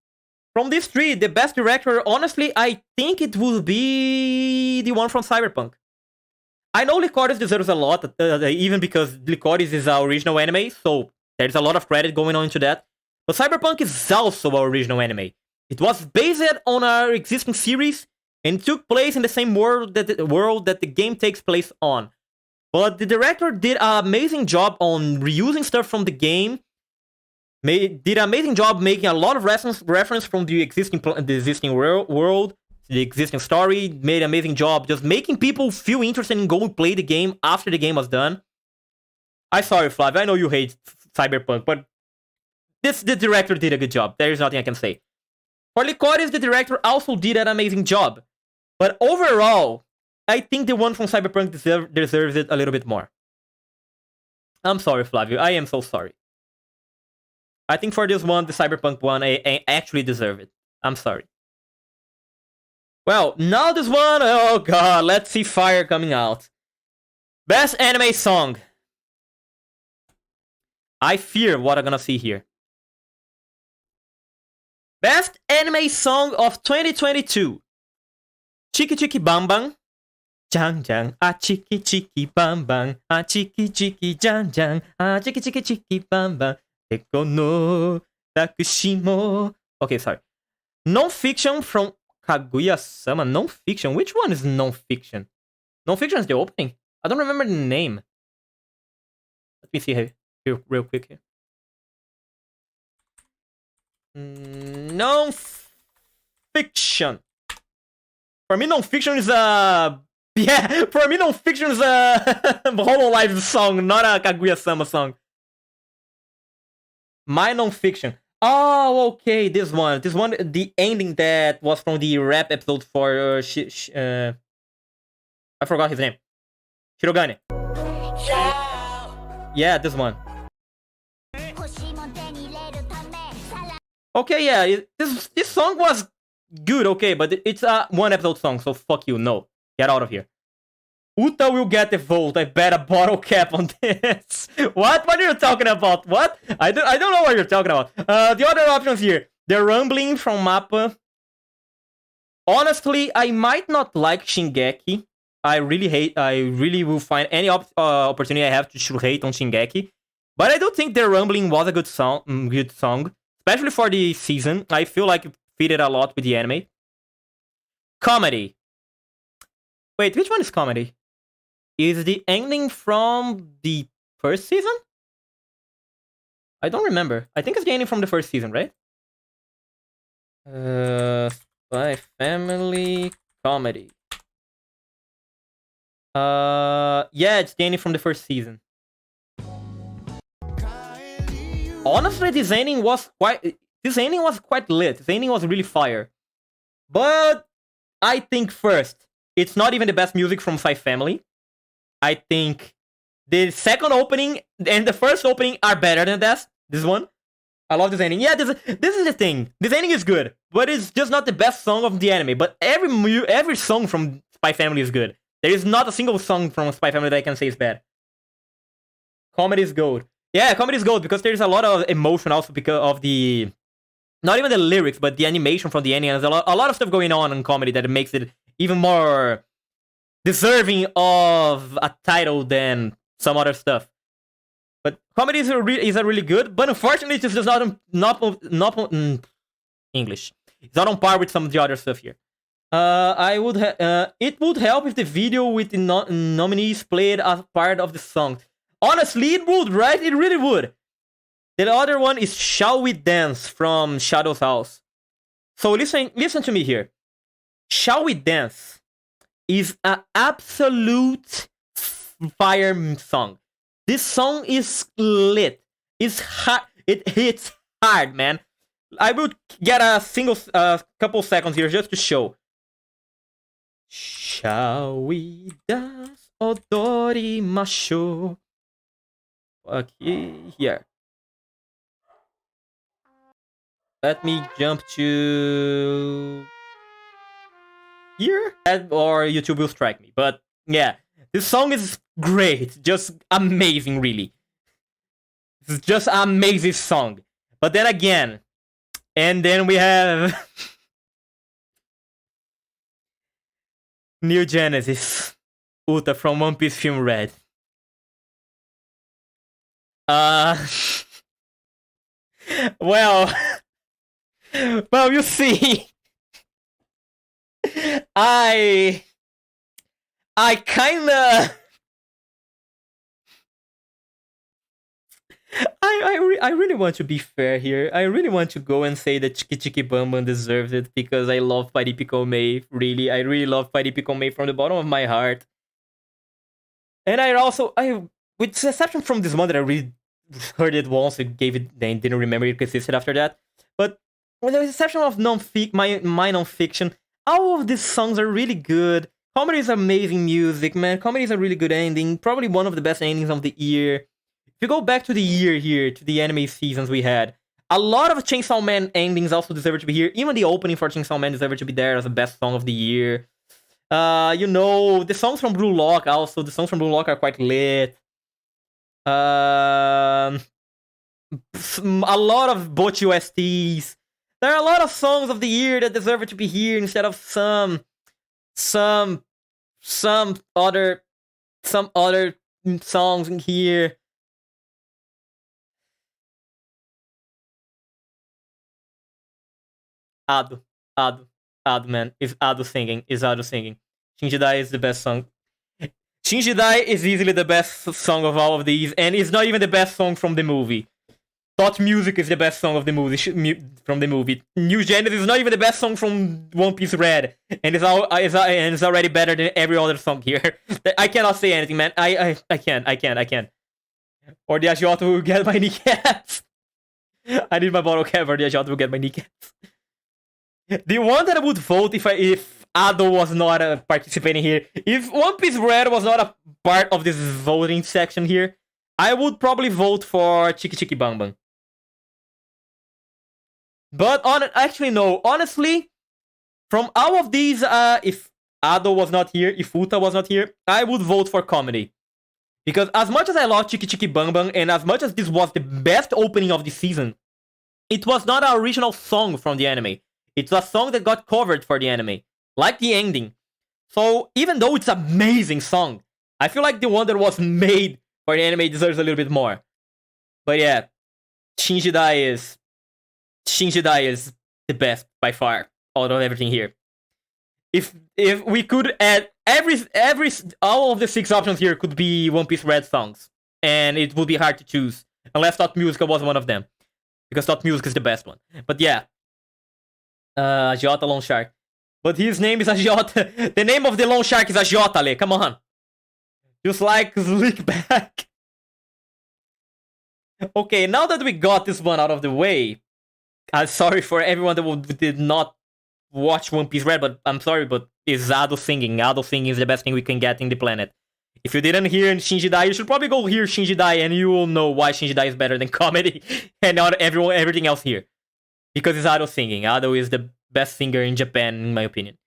From these three, the best director, honestly, I think it will be the one from Cyberpunk. I know Licorice deserves a lot, even because Licorice is our original anime, so there's a lot of credit going on into that. But Cyberpunk is also our original anime. It was based on our existing series, and it took place in the same world that the game takes place on. But the director did an amazing job on reusing stuff from the game, did an amazing job making a lot of reference from the existing world, the existing story, made an amazing job just making people feel interested in going play the game after the game was done. I'm sorry, Flavio, I know you hate Cyberpunk, but the director did a good job. There is nothing I can say. For Licorice, the director also did an amazing job. But overall, I think the one from Cyberpunk deserves it a little bit more. I'm sorry, Flavio. I am so sorry. I think for this one, the Cyberpunk one, I actually deserve it. I'm sorry. Well, now this one, oh god, let's see fire coming out. Best anime song. I fear what I'm gonna see here. Best anime song of 2022. Chiki Chiki Bang Bang. Jang Jang, ah Chiki Chiki Bang Bang, ah Chiki Chiki Jang Jang, ah Chiki Chiki Chiki Bang Bang. Teko no Takushimo. Okay, sorry. Non-fiction from Kaguya-sama. Non-fiction? Which one is non-fiction? Non-fiction is the opening. I don't remember the name. Let me see here real quick here. Non-fiction. For me, non-fiction is a... Yeah, for me, non-fiction is a Hololive song, not a Kaguya-sama song. My non-fiction. Oh, okay, this one. The ending that was from the rap episode for... I forgot his name. Shirogane. Yeah, this one. Okay, yeah, this song was good, okay, but it's a one episode song, so fuck you, no. Get out of here. Uta will get the vote. I bet a bottle cap on this. What? What are you talking about? What? I don't know what you're talking about. The other options here. The Rumbling from Mappa. Honestly, I might not like Shingeki. I really will find any opportunity I have to hate on Shingeki. But I do think The Rumbling was a good song. Especially for the season. I feel like it fitted a lot with the anime. Comedy. Wait, which one is comedy? Is the ending from the first season? I don't remember. I think it's the ending from the first season, right? Spy Family comedy. Yeah, it's the ending from the first season. Honestly, this ending was quite lit. This ending was really fire. But I think first, it's not even the best music from Spy Family. I think the second opening and the first opening are better than this one. I love this ending. Yeah, this is the thing. This ending is good, but it's just not the best song of the anime. But every song from Spy Family is good. There is not a single song from Spy Family that I can say is bad. Comedy is gold. Yeah, comedy is gold because there's a lot of emotion also because of the... Not even the lyrics, but the animation from the ending. There's a lot of stuff going on in comedy that makes it even more deserving of a title than some other stuff. But comedy is a really good, but unfortunately it's just not English. It's not on par with some of the other stuff here. It would help if the video with the nominees played as part of the song. Honestly, it would, right? It really would. The other one is Shall We Dance from Shadow's House. So listen to me here. Shall We Dance is an absolute fire song. This song is lit. It's hard. It hits hard, man. I will get a couple seconds here just to show. Shall we dance? Odorimashou. Okay, here. Let me jump to here, or YouTube will strike me. But yeah, this song is great, just amazing, really. It's just an amazing song. But then again, and then we have New Genesis, Uta from One Piece Film Red. Well, you see, I kinda, I really want to be fair here. I really want to go and say that Chiki Chiki Bam Bam deserves it because I love Paripiko Mei. Really, I really love Paripiko Mei from the bottom of my heart. And with the exception from this one that I really heard it once, and then didn't remember it existed after that. But with the exception of my non-fiction, all of these songs are really good. Comedy is amazing music, man. Comedy is a really good ending. Probably one of the best endings of the year. If you go back to the year here, to the anime seasons we had, a lot of Chainsaw Man endings also deserve to be here. Even the opening for Chainsaw Man deserves to be there as the best song of the year. The songs from Blue Lock also. The songs from Blue Lock are quite lit. A lot of Bocchi OSTs. There are a lot of songs of the year that deserve to be here instead of some other songs in here. Ado, man. Is Ado singing. Shinji Dai is the best song. Shinji Dai is easily the best song of all of these, and it's not even the best song from the movie. Thought Music is the best song of the movie. New Genesis is not even the best song from One Piece Red, and it's already better than every other song here. I cannot say anything, man. I can't. Or the Agiota will get my kneecaps. I need my bottle cap, or the Agiota will get my kneecaps. The one that I would vote if Ado was not participating here, if One Piece Red was not a part of this voting section here, I would probably vote for Chiki Chiki Bang Bang. But actually no, honestly, from all of these, if Ado was not here, if Uta was not here, I would vote for comedy. Because as much as I love Chiki Chiki Bang Bang, and as much as this was the best opening of the season, it was not an original song from the anime. It's a song that got covered for the anime, like the ending. So even though it's an amazing song, I feel like the one that was made for the anime deserves a little bit more. But yeah, Shinji Dai is the best by far out of everything here. If we could add all of the 6 options here could be One Piece Red songs. and it would be hard to choose unless Thought Musical was one of them, because Thought Music is the best one. But yeah, Agiota Loan Shark. But his name is Agiota. The name of the loan shark is Agiota, Le. Come on. Just like Slickback. Okay, now that we got this one out of the way, I'm sorry for everyone that did not watch One Piece Red, but I'm sorry, but it's Ado singing. Ado singing is the best thing we can get in the planet. If you didn't hear Shinji Dai, you should probably go hear Shinji Dai, and you will know why Shinji Dai is better than comedy and not everything else here. Because it's Ado singing. Ado is the best singer in Japan, in my opinion.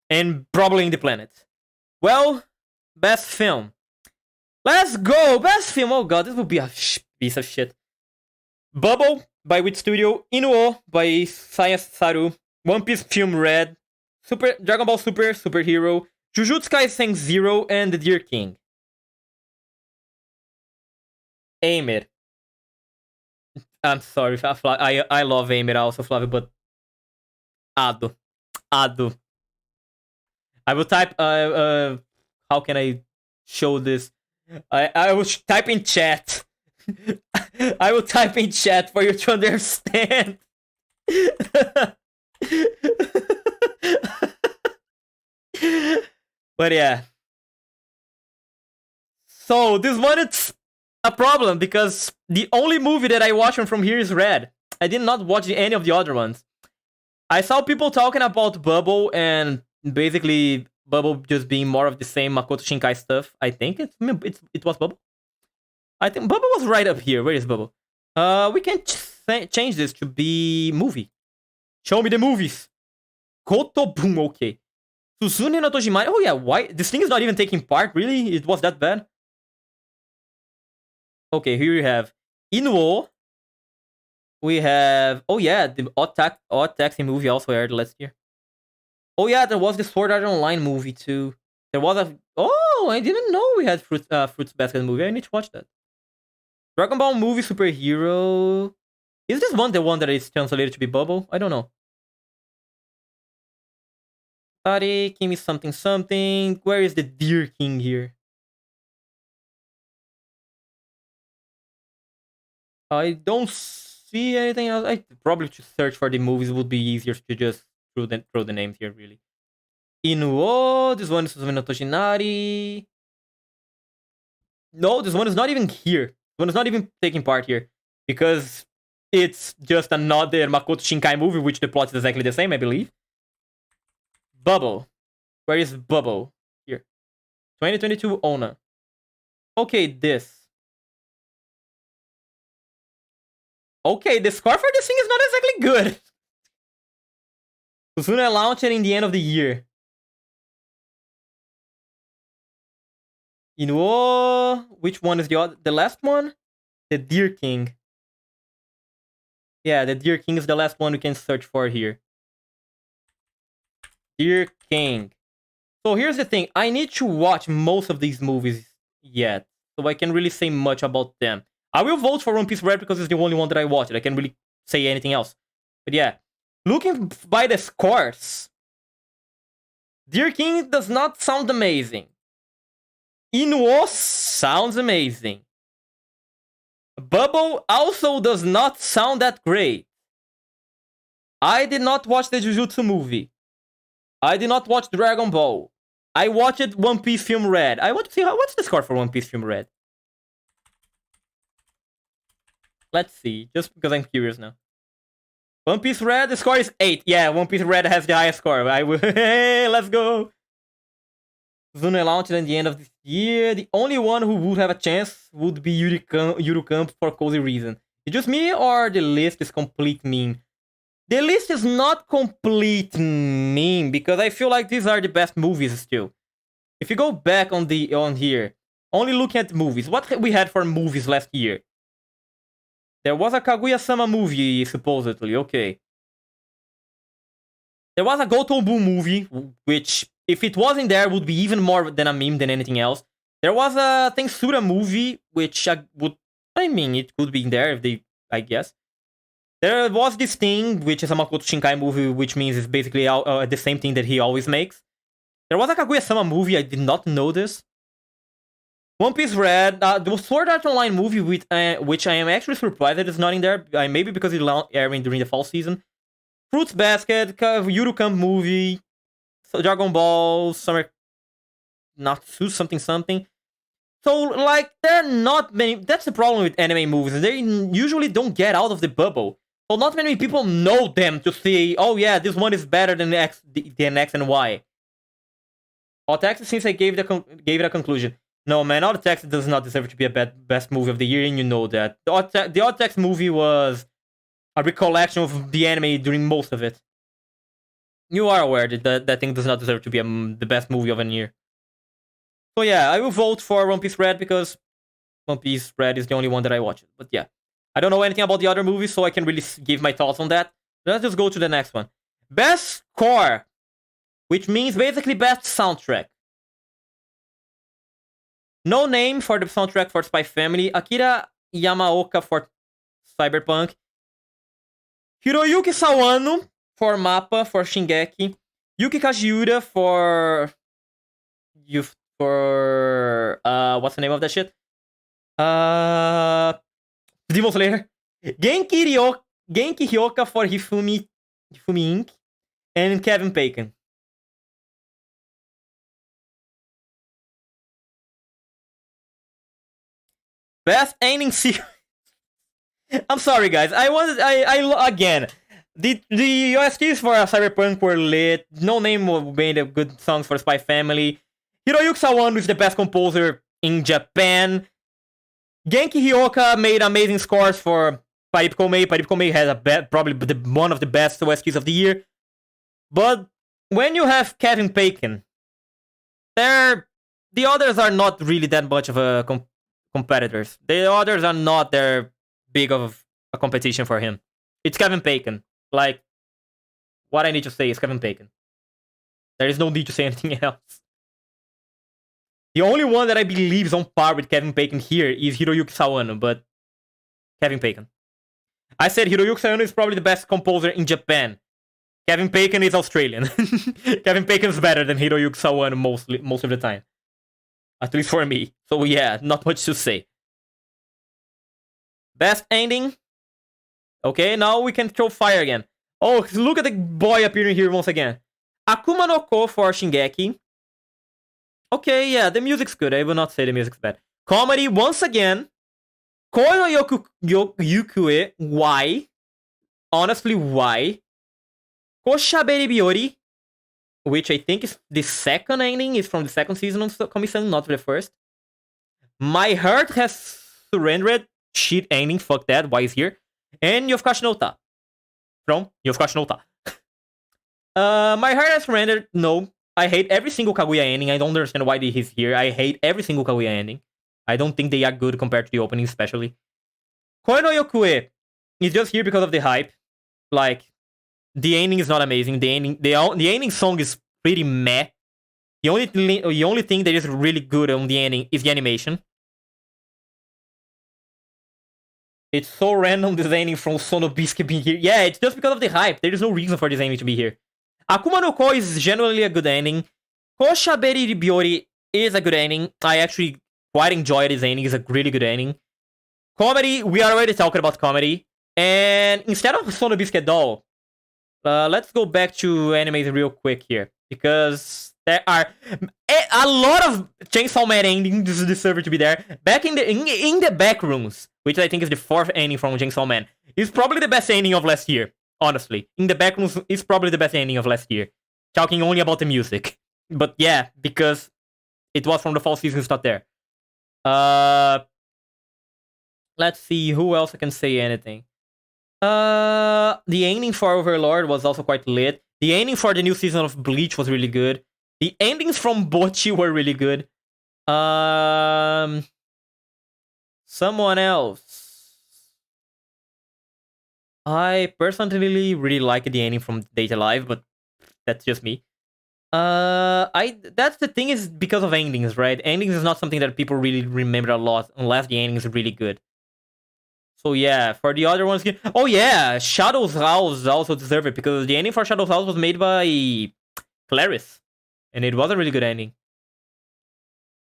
And probably in the planet. Well, best film. Let's go! Best film! Oh god, this would be a piece of shit. Bubble by Wit Studio. Inuo by Saya Saru. One Piece Film Red. Dragon Ball Super Superhero. Jujutsu Kaisen Zero and The Deer King. Aimer. I'm sorry, I love Aimer also, Flavio, but Ado. I will type, how can I show this? I will type in chat. I will type in chat for you to understand. But yeah. So this one, it's a problem because the only movie that I watched from here is Red. I did not watch any of the other ones. I saw people talking about Bubble and basically Bubble just being more of the same Makoto Shinkai stuff. I think it was Bubble. I think Bubble was right up here. Where is Bubble? We can change this to be movie. Show me the movies. Kotoboom, okay. Susune no Tojimari. Oh yeah, why? This thing is not even taking part, really? It was that bad? Okay, here we have Inuo. We have... Oh yeah, the Odd Taxi movie also aired last year. Oh yeah, there was the Sword Art Online movie too. There was a... Oh, I didn't know we had Fruits Basket movie. I need to watch that. Dragon Ball movie Superhero. Is this one the one that is translated to be Bubble? I don't know. Tari, Kimi something something. Where is the Deer King here? I don't see anything else. I probably should search for the movies. It would be easier to just throw the names here, really. Inuo. This one is Suzume no Toshinari. No, this one is not even here. This one is not even taking part here. Because it's just another Makoto Shinkai movie, which the plot is exactly the same, I believe. Bubble. Where is Bubble? Here. 2022 Ona. Okay, this. Okay, the score for this thing is not exactly good. Susune launched in the end of the year. Inuo. Which one is the last one? The Deer King. Yeah, the Deer King is the last one we can search for here. Deer King. So here's the thing. I need to watch most of these movies yet. So I can't really say much about them. I will vote for One Piece Red because it's the only one that I watched. I can't really say anything else. But yeah. Looking by the scores, Deer King does not sound amazing. Inuo sounds amazing. Bubble also does not sound that great. I did not watch the Jujutsu movie. I did not watch Dragon Ball. I watched One Piece Film Red. I want to see what's the score for One Piece Film Red. Let's see, just because I'm curious now. One Piece Red, the score is 8. Yeah, One Piece Red has the highest score. I will. Hey, let's go. Zune launched at the end of this year. The only one who would have a chance would be Yuru Camp for cozy reason. Is it just me or the list is complete meme? The list is not complete meme because I feel like these are the best movies still. If you go back on here, only looking at movies, what we had for movies last year? There was a Kaguya-sama movie, supposedly, okay. There was a Gotobu movie, which, if it wasn't there, would be even more than a meme than anything else. There was a Tensura movie, which it could be in there if they, I guess. There was this thing, which is a Makoto Shinkai movie, which means it's basically the same thing that he always makes. There was a Kaguya-sama movie, I did not know this. One Piece Red, the Sword Art Online movie, with which I am actually surprised that it's not in there. Maybe because it's airing during the fall season. Fruits Basket, Yuru Camp movie, Dragon Ball, Summer Natsu, something. So, like, there are not many. That's the problem with anime movies. They usually don't get out of the bubble. So, not many people know them to say, oh, yeah, this one is better than X and Y. Otaku, since I gave it a conclusion. No, man, Otaku does not deserve to be a best movie of the year, and you know that. The Otaku movie was a recollection of the anime during most of it. You are aware that that thing does not deserve to be the best movie of a year. So yeah, I will vote for One Piece Red because One Piece Red is the only one that I watched. But yeah, I don't know anything about the other movies, so I can really give my thoughts on that. Let's just go to the next one. Best Score, which means basically best soundtrack. No Name for the soundtrack for Spy Family. Akira Yamaoka for Cyberpunk. Hiroyuki Sawano for Mappa for Shingeki. Yuki Kajiura for what's the name of that shit? Demon Slayer. Genki Hyoka for Hifumi Inc. And Kevin Bacon. Best ending sequence. I'm sorry, guys. I again. The OSTs for Cyberpunk were lit. No Name made good songs for Spy Family. Hiroyuki Sawano is the best composer in Japan. Genki Hyoka made amazing scores for Paripko Mei. Paripko Mei has probably one of the best OSTs of the year. But when you have Kevin Bacon, the others are not really that much of a competitors. The others are not that big of a competition for him. It's Kevin Bacon. Like, what I need to say is Kevin Bacon. There is no need to say anything else. The only one that I believe is on par with Kevin Bacon here is Hiroyuki Sawano, but Kevin Bacon. I said Hiroyuki Sawano is probably the best composer in Japan. Kevin Bacon is Australian. Kevin Bacon is better than Hiroyuki Sawano most of the time. At least for me. So yeah, not much to say. Best ending. Okay, now we can throw fire again. Oh, look at the boy appearing here once again. Akuma no Ko for Shingeki. Okay, yeah, the music's good. I will not say the music's bad. Comedy, once again. Koi no Yukue. Why? Honestly, why? Koshaberi Biori, which I think is the second ending, is from the second season of Komi-san, not the first. My Heart Has Surrendered. Shit ending, fuck that. Why is here? And Yofukashi no Ta. From Yofukashi no Ta. My Heart Has Surrendered. No. I hate every single Kaguya ending. I don't understand why he's here. I hate every single Kaguya ending. I don't think they are good compared to the opening, especially. Koi no Yokue is just here because of the hype. Like, the ending is not amazing. The ending song is pretty meh. The only thing that is really good on the ending is the animation. It's so random, this ending from Sonobisuke being here. Yeah, it's just because of the hype. There is no reason for this ending to be here. Akuma no Ko is genuinely a good ending. Koshaberi Biori is a good ending. I actually quite enjoy this ending. It's a really good ending. Comedy, we are already talking about comedy. And instead of Sonobisuke Doll, let's go back to anime real quick here. Because there are a lot of Chainsaw Man endings deserve to be there. Back in the back rooms, which I think is the fourth ending from Chainsaw Man, is probably the best ending of last year. Honestly, in the back rooms is probably the best ending of last year. Talking only about the music, but yeah, because it was from the fall season, it's not there. Let's see who else I can say anything. The ending for Overlord was also quite lit. The ending for the new season of Bleach was really good. The endings from Bocchi were really good. Someone else. I personally really like the ending from Data Live, but that's just me. That's the thing, is because of endings, right? Endings is not something that people really remember a lot unless the ending is really good. So yeah, for the other ones, oh yeah, Shadow's House also deserve it because the ending for Shadow's House was made by Clarice, and it was a really good ending.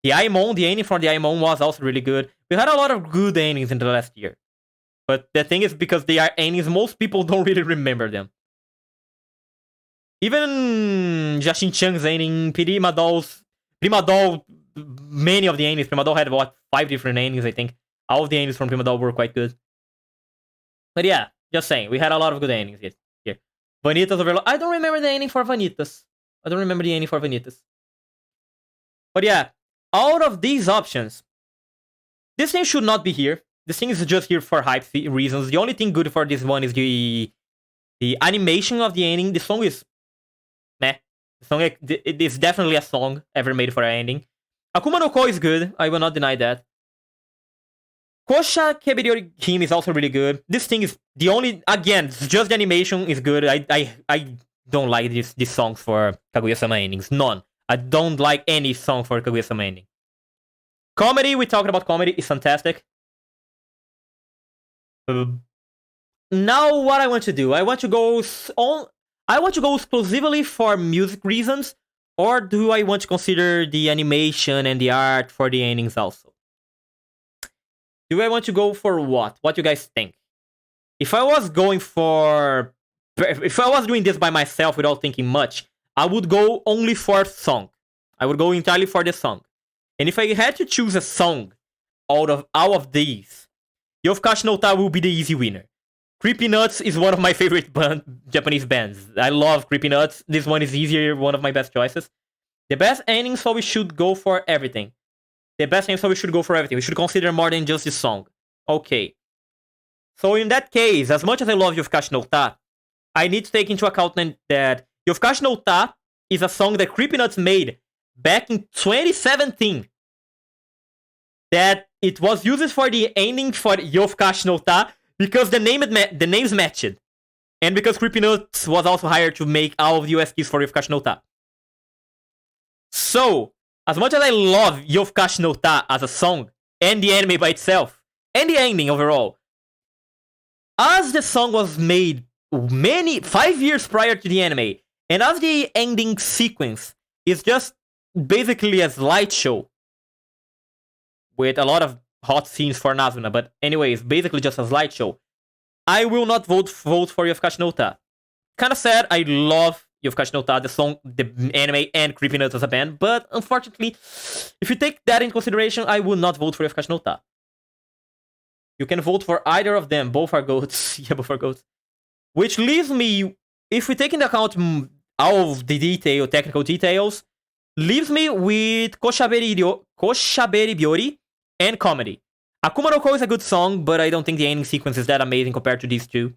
The Aimon, the ending from the Aimon was also really good. We had a lot of good endings in the last year. But the thing is, because they are endings, most people don't really remember them. Even Jashin Chang's ending, Prima Doll, many of the endings. Prima Doll had, what, 5 different endings, I think. All of the endings from Prima Doll were quite good. But yeah, just saying, we had a lot of good endings here. Vanitas Overlord. I don't remember the ending for Vanitas. But yeah, out of these options, this thing should not be here. This thing is just here for hype reasons. The only thing good for this one is the animation of the ending. The song is meh. The song, it is definitely a song ever made for an ending. Akuma no Ko is good. I will not deny that. Kosha Keberiori Kim is also really good. This thing is the only, again, just the animation is good. I don't like these songs for Kaguya-sama endings. None. I don't like any song for Kaguya-sama ending. Comedy, we talked about comedy, is fantastic. Now what I want to do, I want to go exclusively for music reasons, or do I want to consider the animation and the art for the endings also? Do I want to go for what? What you guys think? If I was doing this by myself without thinking much, I would go only for song. I would go entirely for the song. And if I had to choose a song out of all of these, Yofukashi no Ta will be the easy winner. Creepy Nuts is one of my favorite Japanese bands. I love Creepy Nuts. This one is easier, one of my best choices. The best ending, so we should go for everything. We should consider more than just this song. Okay. So in that case, as much as I love Yofukashi no Ta, I need to take into account that Yofukashi no Ta is a song that Creepy Nuts made back in 2017. That it was used for the ending for Yofukashi no Ta because the names matched. And because Creepy Nuts was also hired to make all of the OSTs for Yofukashi no Ta. So, as much as I love Yofukashi no Ta as a song, and the anime by itself, and the ending overall, as the song was made 5 years prior to the anime, and as the ending sequence is just basically a slideshow with a lot of hot scenes for Nazuna, but anyways, basically just a slideshow, I will not vote for Yofukashi no Ta. Kinda sad, I love Yofukashi no Ta, the song, the anime, and Creepy Nuts as a band, but unfortunately, if you take that into consideration, I will not vote for Yofukashi no Ta. You can vote for either of them, both are goats. Yeah, both are goats. Which leaves me, if we take into account all of the technical details, leaves me with Koshaberi Byori and Comedy. Akuma no Ko is a good song, but I don't think the ending sequence is that amazing compared to these two.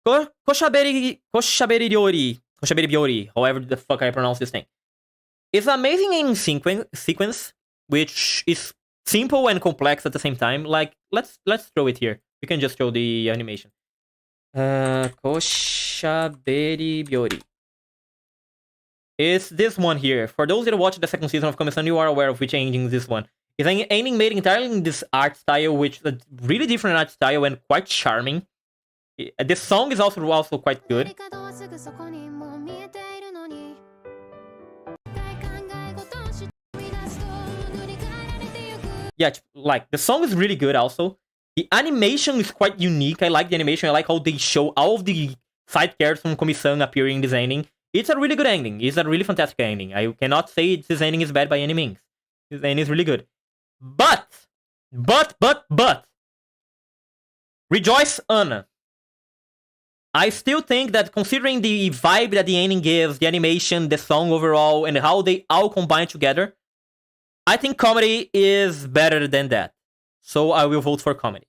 Koshaberi Byori, however the fuck I pronounce this thing, is an amazing ending sequence, which is simple and complex at the same time. Like, let's throw it here. We can just show the animation. Koshaberi Byori. It's this one here. For those that watched the second season of Kami-san, you are aware of which ending is this one. It's an ending made entirely in this art style, which is a really different art style and quite charming. This song is also quite good. Yeah, like, the song is really good also. The animation is quite unique. I like the animation. I like how they show all of the side characters from Komi-san appearing in this ending. It's a really good ending. It's a really fantastic ending. I cannot say this ending is bad by any means. This ending is really good. But, Rejoice Anna. I still think that considering the vibe that the ending gives, the animation, the song overall, and how they all combine together, I think Comedy is better than that. So I will vote for Comedy.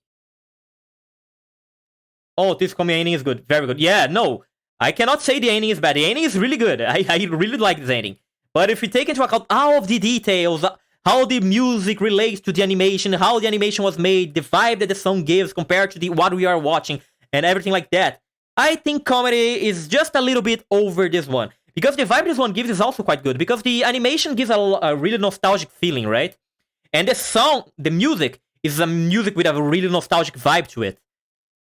Oh, this Comedy ending is good. Very good. Yeah, no. I cannot say the ending is bad. The ending is really good. I really like this ending. But if we take into account all of the details, how the music relates to the animation, how the animation was made, the vibe that the song gives compared to what we are watching, and everything like that, I think Comedy is just a little bit over this one. Because the vibe this one gives is also quite good. Because the animation gives a really nostalgic feeling, right? And the song, the music, is a music with a really nostalgic vibe to it.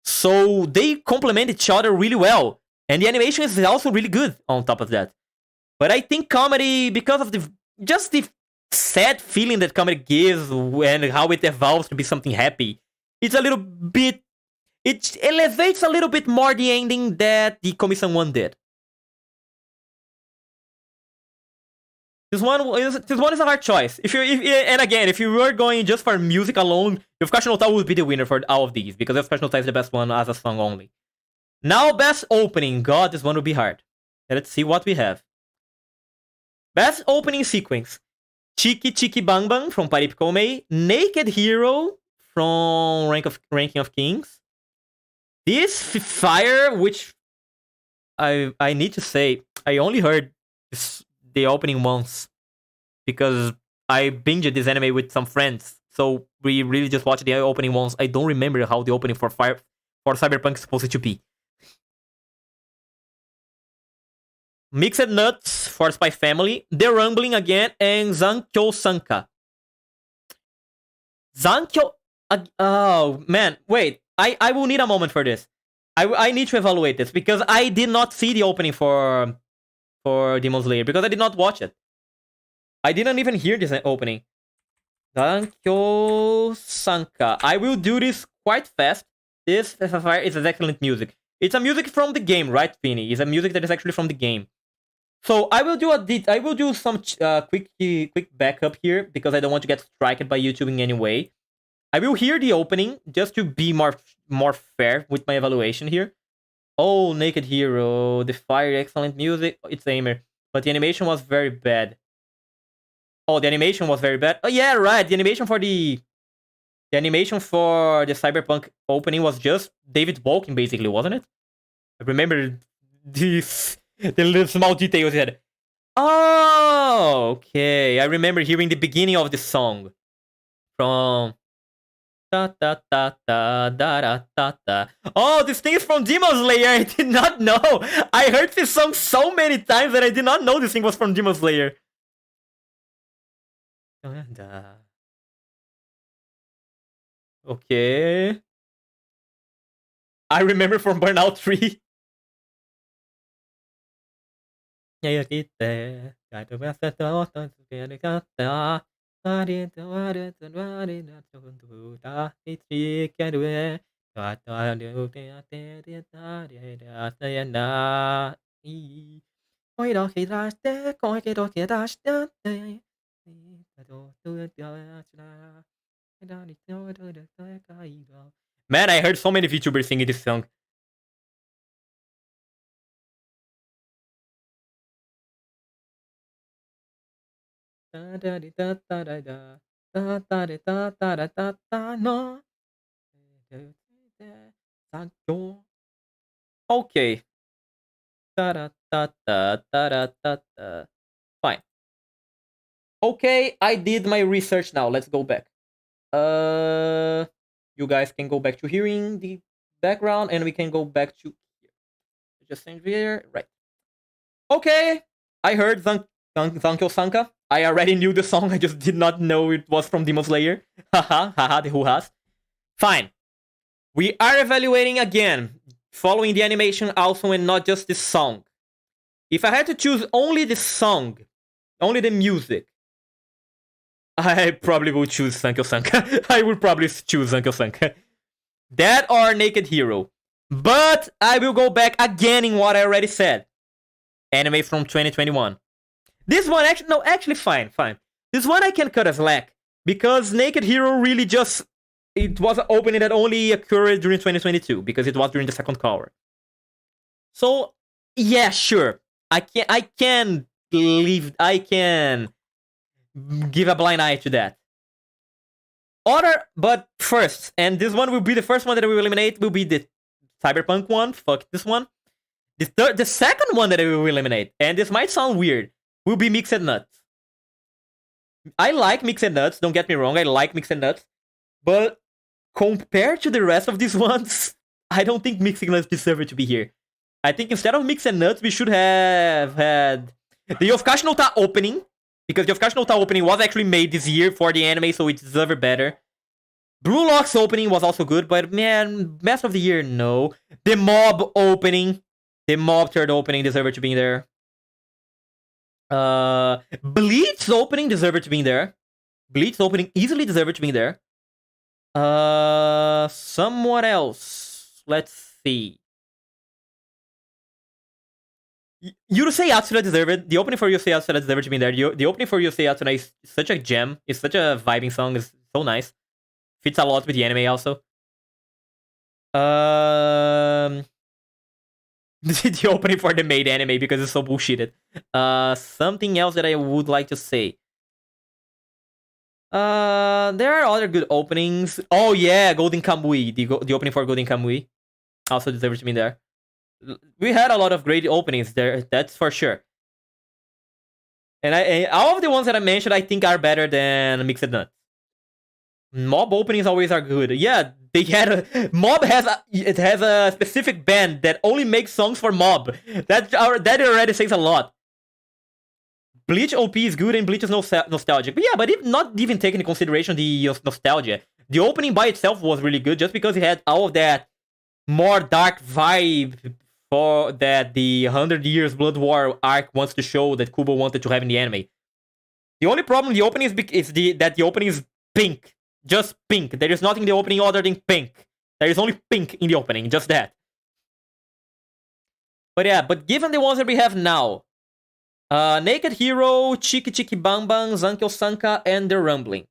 So they complement each other really well. And the animation is also really good on top of that. But I think Comedy, because of the sad feeling that comedy gives and how it evolves to be something happy. It's a little bit. It elevates a little bit more the ending that the Commission 1 did. This one is a hard choice. And again, if you were going just for music alone, Yofukashi no Ta would be the winner for all of these because Yofukashi no Ta is the best one as a song only. Now, best opening. God, this one will be hard. Let's see what we have. Best opening sequence. Chiki Chiki Bang Bang from Parip Komei. Naked Hero from Ranking of Kings. This Fire, which I need to say, I only heard the opening once because I binged this anime with some friends. So we really just watched the opening once. I don't remember how the opening for Cyberpunk is supposed to be. Mixed Nuts for Spy Family, The Rumbling again, and Zankyo Sanka. Zankyo... oh, man, wait. I will need a moment for this. I need to evaluate this, because I did not see the opening for Demon Slayer, because I did not watch it. I didn't even hear this opening. Zankyo Sanka. I will do this quite fast. This is excellent music. It's a music from the game, right, Finny? It's a music that is actually from the game. So I will do some quick backup here because I don't want to get striked by YouTube in any way. I will hear the opening just to be more fair with my evaluation here. Oh, Naked Hero, The Fire, excellent music. It's Aimer, but the animation was very bad. Oh, the animation was very bad. Oh yeah, right. The animation for the Cyberpunk opening was just David Balkin, basically, wasn't it? I remember the little small details he had. Oh, okay. I remember hearing the beginning of the song from ta ta ta ta da da ta ta. Oh, this thing is from Demon Slayer. I did not know. I heard this song so many times that I did not know this thing was from Demon Slayer. Okay. I remember from Burnout 3. Man, I heard so many VTubers singing this song. Okay. Fine. Okay, I did my research now. Let's go back. You guys can go back to hearing the background, and we can go back to here. Just send here, right? Okay, I heard Zankyo Sanka. I already knew the song. I just did not know it was from Demon Slayer. Haha, the who has. Fine. We are evaluating again, following the animation also, and not just the song. If I had to choose only the song, only the music, I probably would choose Zankyo Sanka. I would probably choose Zankyo Sanka. That or Naked Hero. But I will go back again in what I already said. Anime from 2021. This one, actually fine. This one I can cut a slack. Because Naked Hero really just... It was an opening that only occurred during 2022. Because it was during the second cover. So, yeah, sure. I can give a blind eye to that. But first, and this one will be the first one that I will eliminate, will be the Cyberpunk one. Fuck this one. The second one that I will eliminate, and this might sound weird, will be Mixed Nuts. I like Mixed Nuts, don't get me wrong, I like Mixed Nuts. But compared to the rest of these ones, I don't think Mixed Nuts deserve to be here. I think instead of Mixed Nuts, we should have had the Yofukashi no Ta opening. Because the Yofukashi no Ta opening was actually made this year for the anime, so it deserved better. Blue Lock's opening was also good, but man, best of the year, no. The Mob opening, the Mob third opening deserved to be there. Bleach opening deserved to be in there. Bleach opening easily deserved to be in there. Somewhat else. Let's see. Yurusei Yatsura deserved it. The opening for Yurusei Yatsura deserved to be in there. The opening for Yurusei Yatsura is such a gem. It's such a vibing song. It's so nice. Fits a lot with the anime also. The opening for the maid anime because it's so bullshitted. Something else that I would like to say. There are other good openings. Oh yeah, Golden Kamui. The opening for Golden Kamui also deserves to be there. We had a lot of great openings there, that's for sure. And all of the ones that I mentioned, I think are better than Mixed Nuts. Mob openings always are good. Yeah, they had Mob has a specific band that only makes songs for Mob. That already says a lot. Bleach OP is good and Bleach is nostalgic. But yeah, but if not even taking into consideration the nostalgia, the opening by itself was really good just because it had all of that more dark vibe for that the 100 Years Blood War arc wants to show that Kubo wanted to have in the anime. The only problem in the opening is that the opening is pink. Just pink. There is nothing in the opening other than pink. There is only pink in the opening, just that. But yeah, but given the ones that we have now, Naked Hero, Chiki Chiki Bang Bang, Zankyo Sanka, and The Rumbling.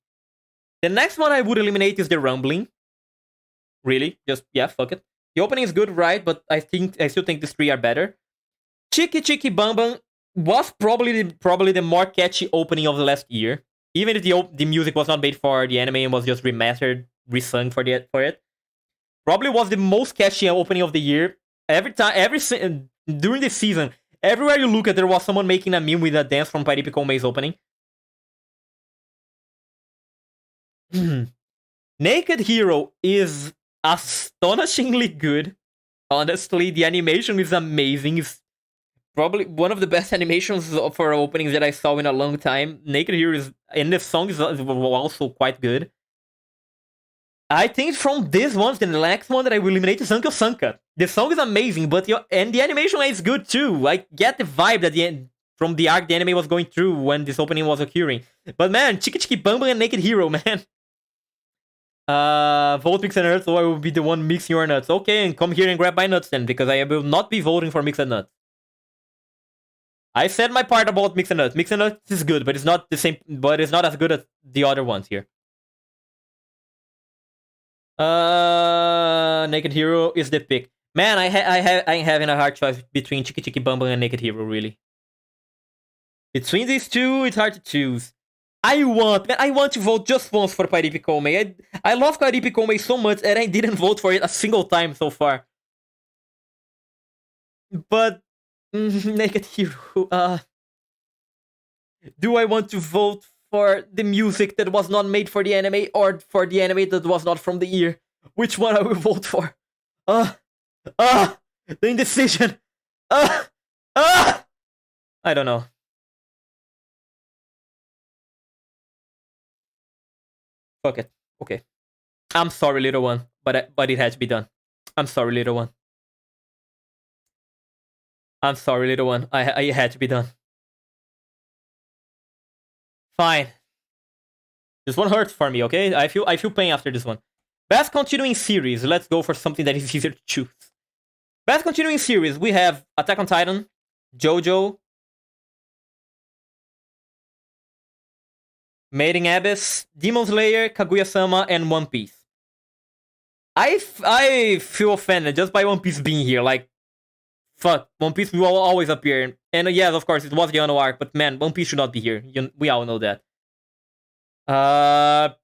The next one I would eliminate is The Rumbling. Really, just, yeah, fuck it. The opening is good, right? But I still think these three are better. Chiki Chiki Bang Bang was probably the more catchy opening of the last year. Even if the music was not made for the anime and was just remastered, resung for it. Probably was the most catchy opening of the year. During the season, everywhere you look at, there was someone making a meme with a dance from Paripi Komei's opening. Naked Hero is astonishingly good. Honestly, the animation is amazing. It's probably one of the best animations for openings that I saw in a long time. Naked Hero is, and the song is also quite good. I think from this one, the next one that I will eliminate is Zankyo Sanka. The song is amazing, and the animation is good too. I get the vibe that from the arc the anime was going through when this opening was occurring. But man, Chiki Chiki Bang Bang and Naked Hero, man. Vote Mixed Nuts, or I will be the one mixing your nuts. Okay, and come here and grab my nuts then, because I will not be voting for Mixed Nuts. I said my part about Mixed Nuts. Mixed Nuts is good, but it's not the same. But it's not as good as the other ones here. Naked Hero is the pick. Man, I'm having a hard choice between Chiki Chiki Bang Bang and Naked Hero, really. Between these two, it's hard to choose. I want to vote just once for Paripi Komei. I love Paripi Komei so much, and I didn't vote for it a single time so far. But Naked Hero. Do I want to vote for the music that was not made for the anime, or for the anime that was not from the year? Which one I will vote for? The indecision. I don't know. Fuck it. Okay. I'm sorry, little one, but it had to be done. I'm sorry, little one. I'm sorry, little one. I had to be done. Fine. This one hurts for me, okay? I feel pain after this one. Best continuing series. Let's go for something that is easier to choose. Best continuing series. We have Attack on Titan, JoJo, Made in Abyss, Demon Slayer, Kaguya-sama, and One Piece. I feel offended just by One Piece being here. Like, fuck, One Piece will always appear. And yes, of course, it was the Anno arc, but man, One Piece should not be here. We all know that. Out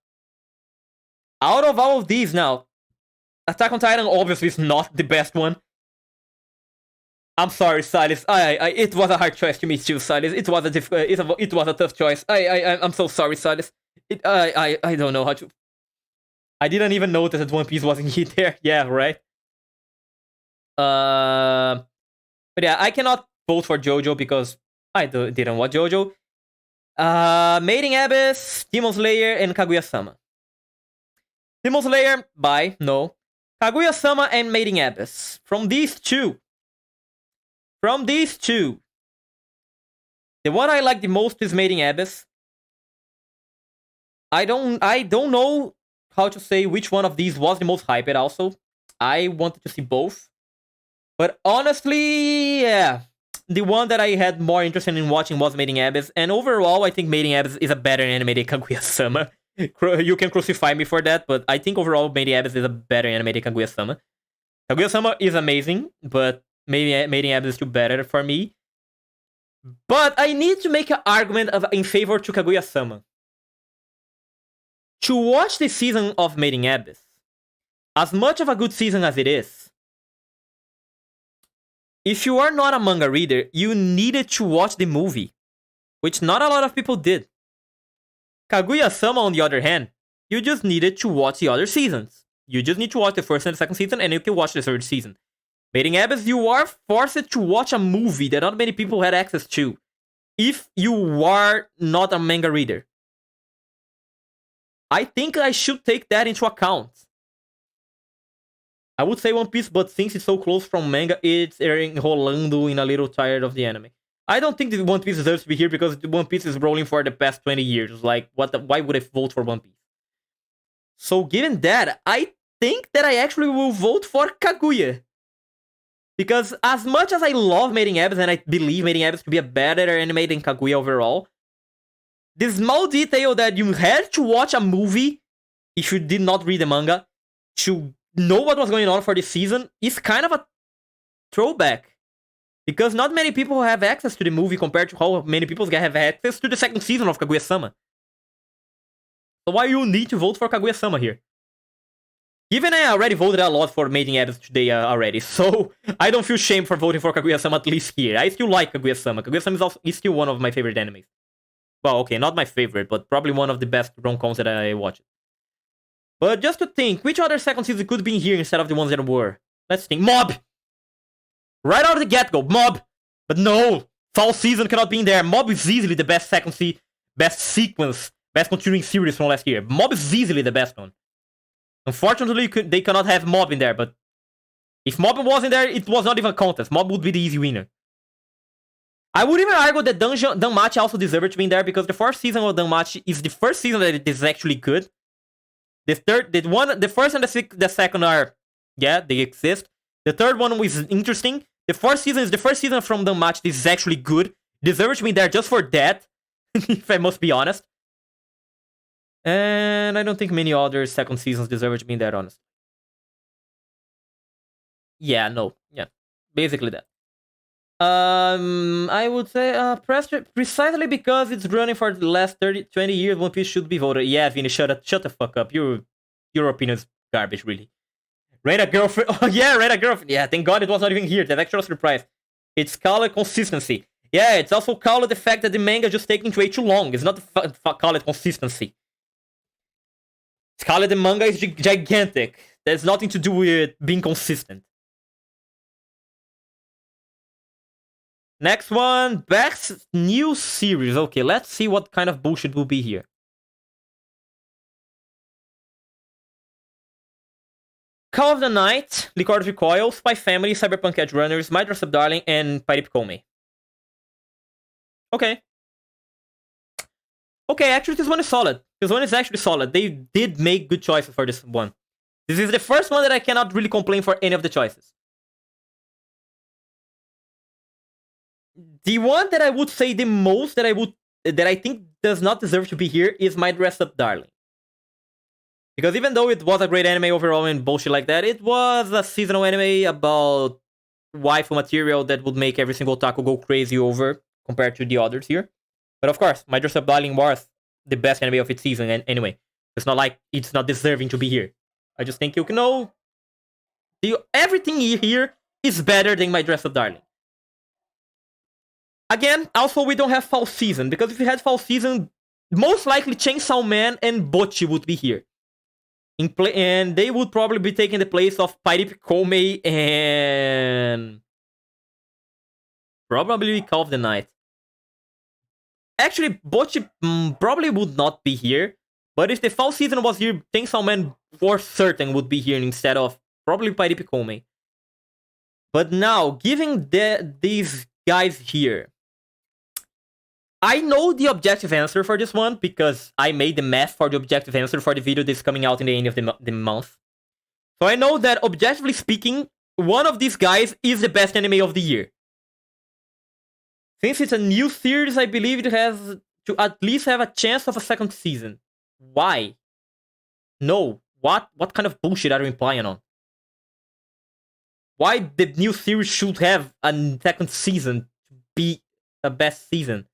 of all of these now, Attack on Titan obviously is not the best one. I'm sorry, Silas. It was a hard choice to me too, Silas. It was a tough choice. I'm so sorry, Silas. I don't know how to. I didn't even notice that One Piece wasn't there. Yeah, right. But yeah, I cannot vote for JoJo because I didn't watch JoJo. Made in Abyss, Demon Slayer, and Kaguya-sama. Demon Slayer, bye, no. Kaguya-sama and Made in Abyss. From these two, The one I like the most is Made in Abyss. I don't know how to say which one of these was the most hyped also. I wanted to see both. But honestly, yeah. The one that I had more interest in watching was Made in Abyss. And overall, I think Made in Abyss is a better anime than Kaguya-sama. You can crucify me for that, but I think overall Made in Abyss is a better anime than Kaguya-sama. Kaguya-sama is amazing, but Made in Abyss is still better for me. But I need to make an argument in favor to Kaguya-sama. To watch the season of Made in Abyss, as much of a good season as it is, if you are not a manga reader, you needed to watch the movie, which not a lot of people did. Kaguya-sama, on the other hand, you just needed to watch the other seasons. You just need to watch the first and the second season, and you can watch the third season. Made in Abyss, you are forced to watch a movie that not many people had access to, if you are not a manga reader. I think I should take that into account. I would say One Piece, but since it's so close from manga, it's enrolando in a little tired of the anime. I don't think that One Piece deserves to be here because One Piece is rolling for the past 20 years. Like, why would I vote for One Piece? So given that, I think that I actually will vote for Kaguya. Because as much as I love Made in Abyss, and I believe Made in Abyss to be a better anime than Kaguya overall, the small detail that you had to watch a movie, if you did not read the manga, to know what was going on for this season is kind of a throwback. Because not many people have access to the movie compared to how many people have access to the second season of Kaguya-sama. So why you need to vote for Kaguya-sama here? Even I already voted a lot for Made in Abyss today already, so I don't feel shame for voting for Kaguya-sama at least here. I still like Kaguya-sama. Kaguya-sama is still one of my favorite animes. Well, okay, not my favorite, but probably one of the best rom-coms that I watched. But just to think, which other second season could be here instead of the ones that were? Let's think. Mob! Right out of the get-go, Mob! But no! Fall season cannot be in there. Mob is easily the best second season, best sequence, best continuing series from last year. Mob is easily the best one. Unfortunately, they cannot have Mob in there, but if Mob was in there, it was not even a contest. Mob would be the easy winner. I would even argue that Danmachi also deserved to be in there because the fourth season of Danmachi is the first season that it is actually good. The first and the second are, yeah, they exist. The third one was interesting. The fourth season is the first season from Danmachi. This is actually good. Deserves to be there just for that, if I must be honest. And I don't think many other second seasons deserve to be that honest. Yeah, no, yeah, basically that. I would say precisely because it's running for the last 20 years, One Piece should be voted. Yeah, Vinny, shut the fuck up. Your opinion is garbage, really. Rate a girlfriend. Oh yeah, rate a girlfriend. Yeah, thank God it was not even here. That's actually a surprise. It's called consistency. Yeah, it's also called the fact that the manga just taking way too long. It's not call it consistency. It's called the manga is gigantic. There's nothing to do with being consistent. Next one, best new series. Okay, let's see what kind of bullshit will be here. Call of the Night, Licorice Recoil, Spy Family, Cyberpunk Edge Runners, My Dress Up Darling, and Pirate Kome. Okay. Okay, actually this one is solid. This one is actually solid. They did make good choices for this one. This is the first one that I cannot really complain for any of the choices. The one that I would say the most that I think does not deserve to be here is My Dress Up Darling. Because even though it was a great anime overall and bullshit like that, it was a seasonal anime about waifu material that would make every single otaku go crazy over compared to the others here. But of course, My Dress Up Darling was the best anime of its season, and anyway, it's not like it's not deserving to be here. I just think you can know everything here is better than My Dress Up Darling. Again, also we don't have fall season, because if we had fall season, most likely Chainsaw Man and Bocchi would be here. And they would probably be taking the place of Pirate Kome and probably Call of the Night. Actually, Bocchi probably would not be here, but if the fall season was here, Chainsaw Man for certain would be here instead of probably Pirate Kome. But now, giving these guys here, I know the objective answer for this one because I made the math for the objective answer for the video that's coming out in the end of the month. So I know that, objectively speaking, one of these guys is the best anime of the year. Since it's a new series, I believe it has to at least have a chance of a second season. Why? No. What kind of bullshit are you implying on? Why the new series should have a second season to be a best season?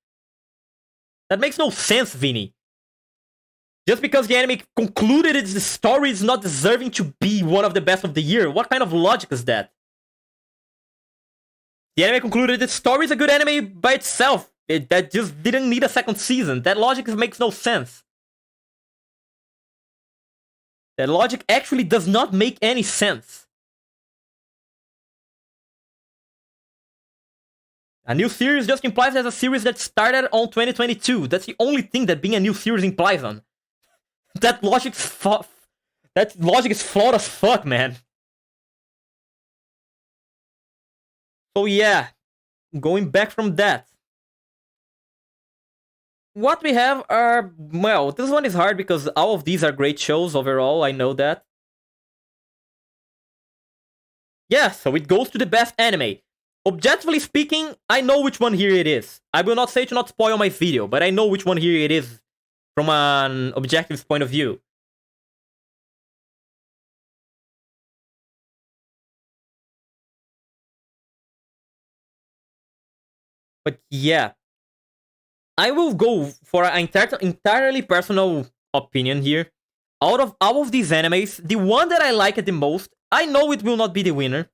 That makes no sense, Vinny. Just because the anime concluded its story is not deserving to be one of the best of the year. What kind of logic is that? The anime concluded its story is a good anime by itself. That just didn't need a second season. That logic makes no sense. That logic actually does not make any sense. A new series just implies as a series that started on 2022. That's the only thing that being a new series implies on. That logic is flawed as fuck, man. So yeah, going back from that. What we have are, well, this one is hard because all of these are great shows overall, I know that. Yeah, so it goes to the best anime. Objectively speaking, I know which one here it is. I will not say to not spoil my video, but I know which one here it is from an objective point of view. But yeah, I will go for an entirely personal opinion here. Out of all of these animes, the one that I like it the most, I know it will not be the winner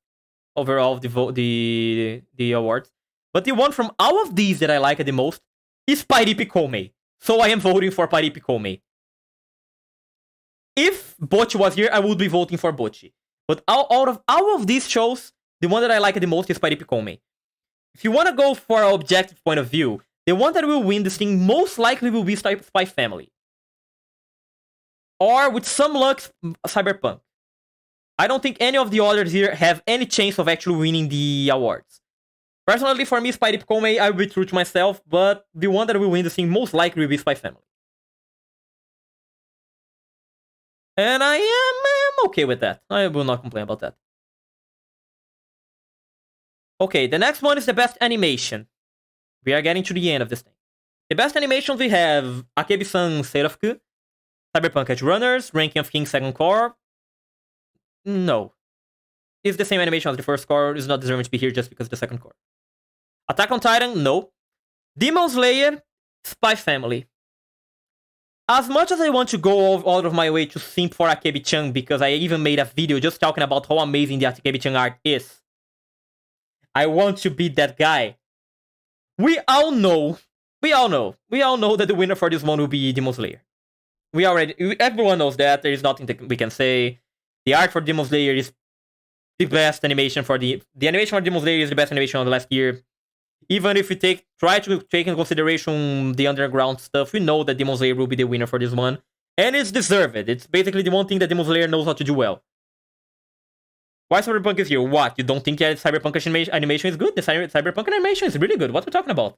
overall of the awards, but the one from all of these that I like it the most is Paripi Kome. So I am voting for Paripi Kome. If Bocchi was here, I would be voting for Bocchi. But out of all of these shows, the one that I like it the most is Paripi Kome. If you want to go for an objective point of view, the one that will win this thing most likely will be Spy Family. Or, with some luck, Cyberpunk. I don't think any of the others here have any chance of actually winning the awards. Personally, for me, Spy Kome, I will be true to myself, but the one that will win this thing most likely will be Spy Family. And I am okay with that. I will not complain about that. Okay, the next one is the best animation. We are getting to the end of this thing. The best animations we have Akebi-san Seraph-ku, Cyberpunk Edge Runners, Ranking of Kings Second Core. No. It's the same animation as the first core. It's not deserving to be here just because of the second core. Attack on Titan, no. Demon Slayer, Spy Family. As much as I want to go out of my way to simp for Akebi-chan, because I even made a video just talking about how amazing the Akebi-chan art is, I want to be that guy. We all know that the winner for this one will be Demon Slayer. Everyone knows that. There is nothing that we can say. The art for Demon Slayer is the best animation for the animation for Demon Slayer is the best animation of the last year. Even if we try to take into consideration the underground stuff, we know that Demon Slayer will be the winner for this one. And it's deserved. It's basically the one thing that Demon Slayer knows how to do well. Why Cyberpunk is here? What? You don't think that Cyberpunk animation is good? The Cyberpunk animation is really good. What are we talking about?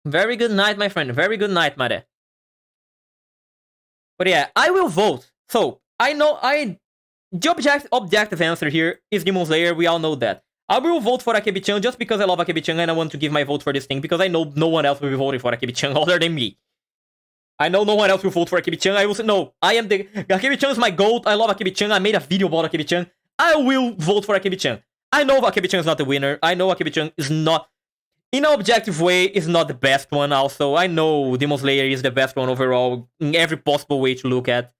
Very good night, my friend. Very good night, Mare. But yeah, I will vote. So, the objective answer here is Demon Slayer. We all know that. I will vote for Akebi-chan just because I love Akebi-chan and I want to give my vote for this thing because I know no one else will be voting for Akebi-chan other than me. I know no one else will vote for Akebi-chan. I will say, no, Akebi-chan is my goat. I love Akebi-chan. I made a video about Akebi-chan. I will vote for Akebi-chan. I know Akebi-chan is not the winner. I know Akebi-chan is not, in an objective way, is not the best one also. I know Demon Slayer is the best one overall in every possible way to look at.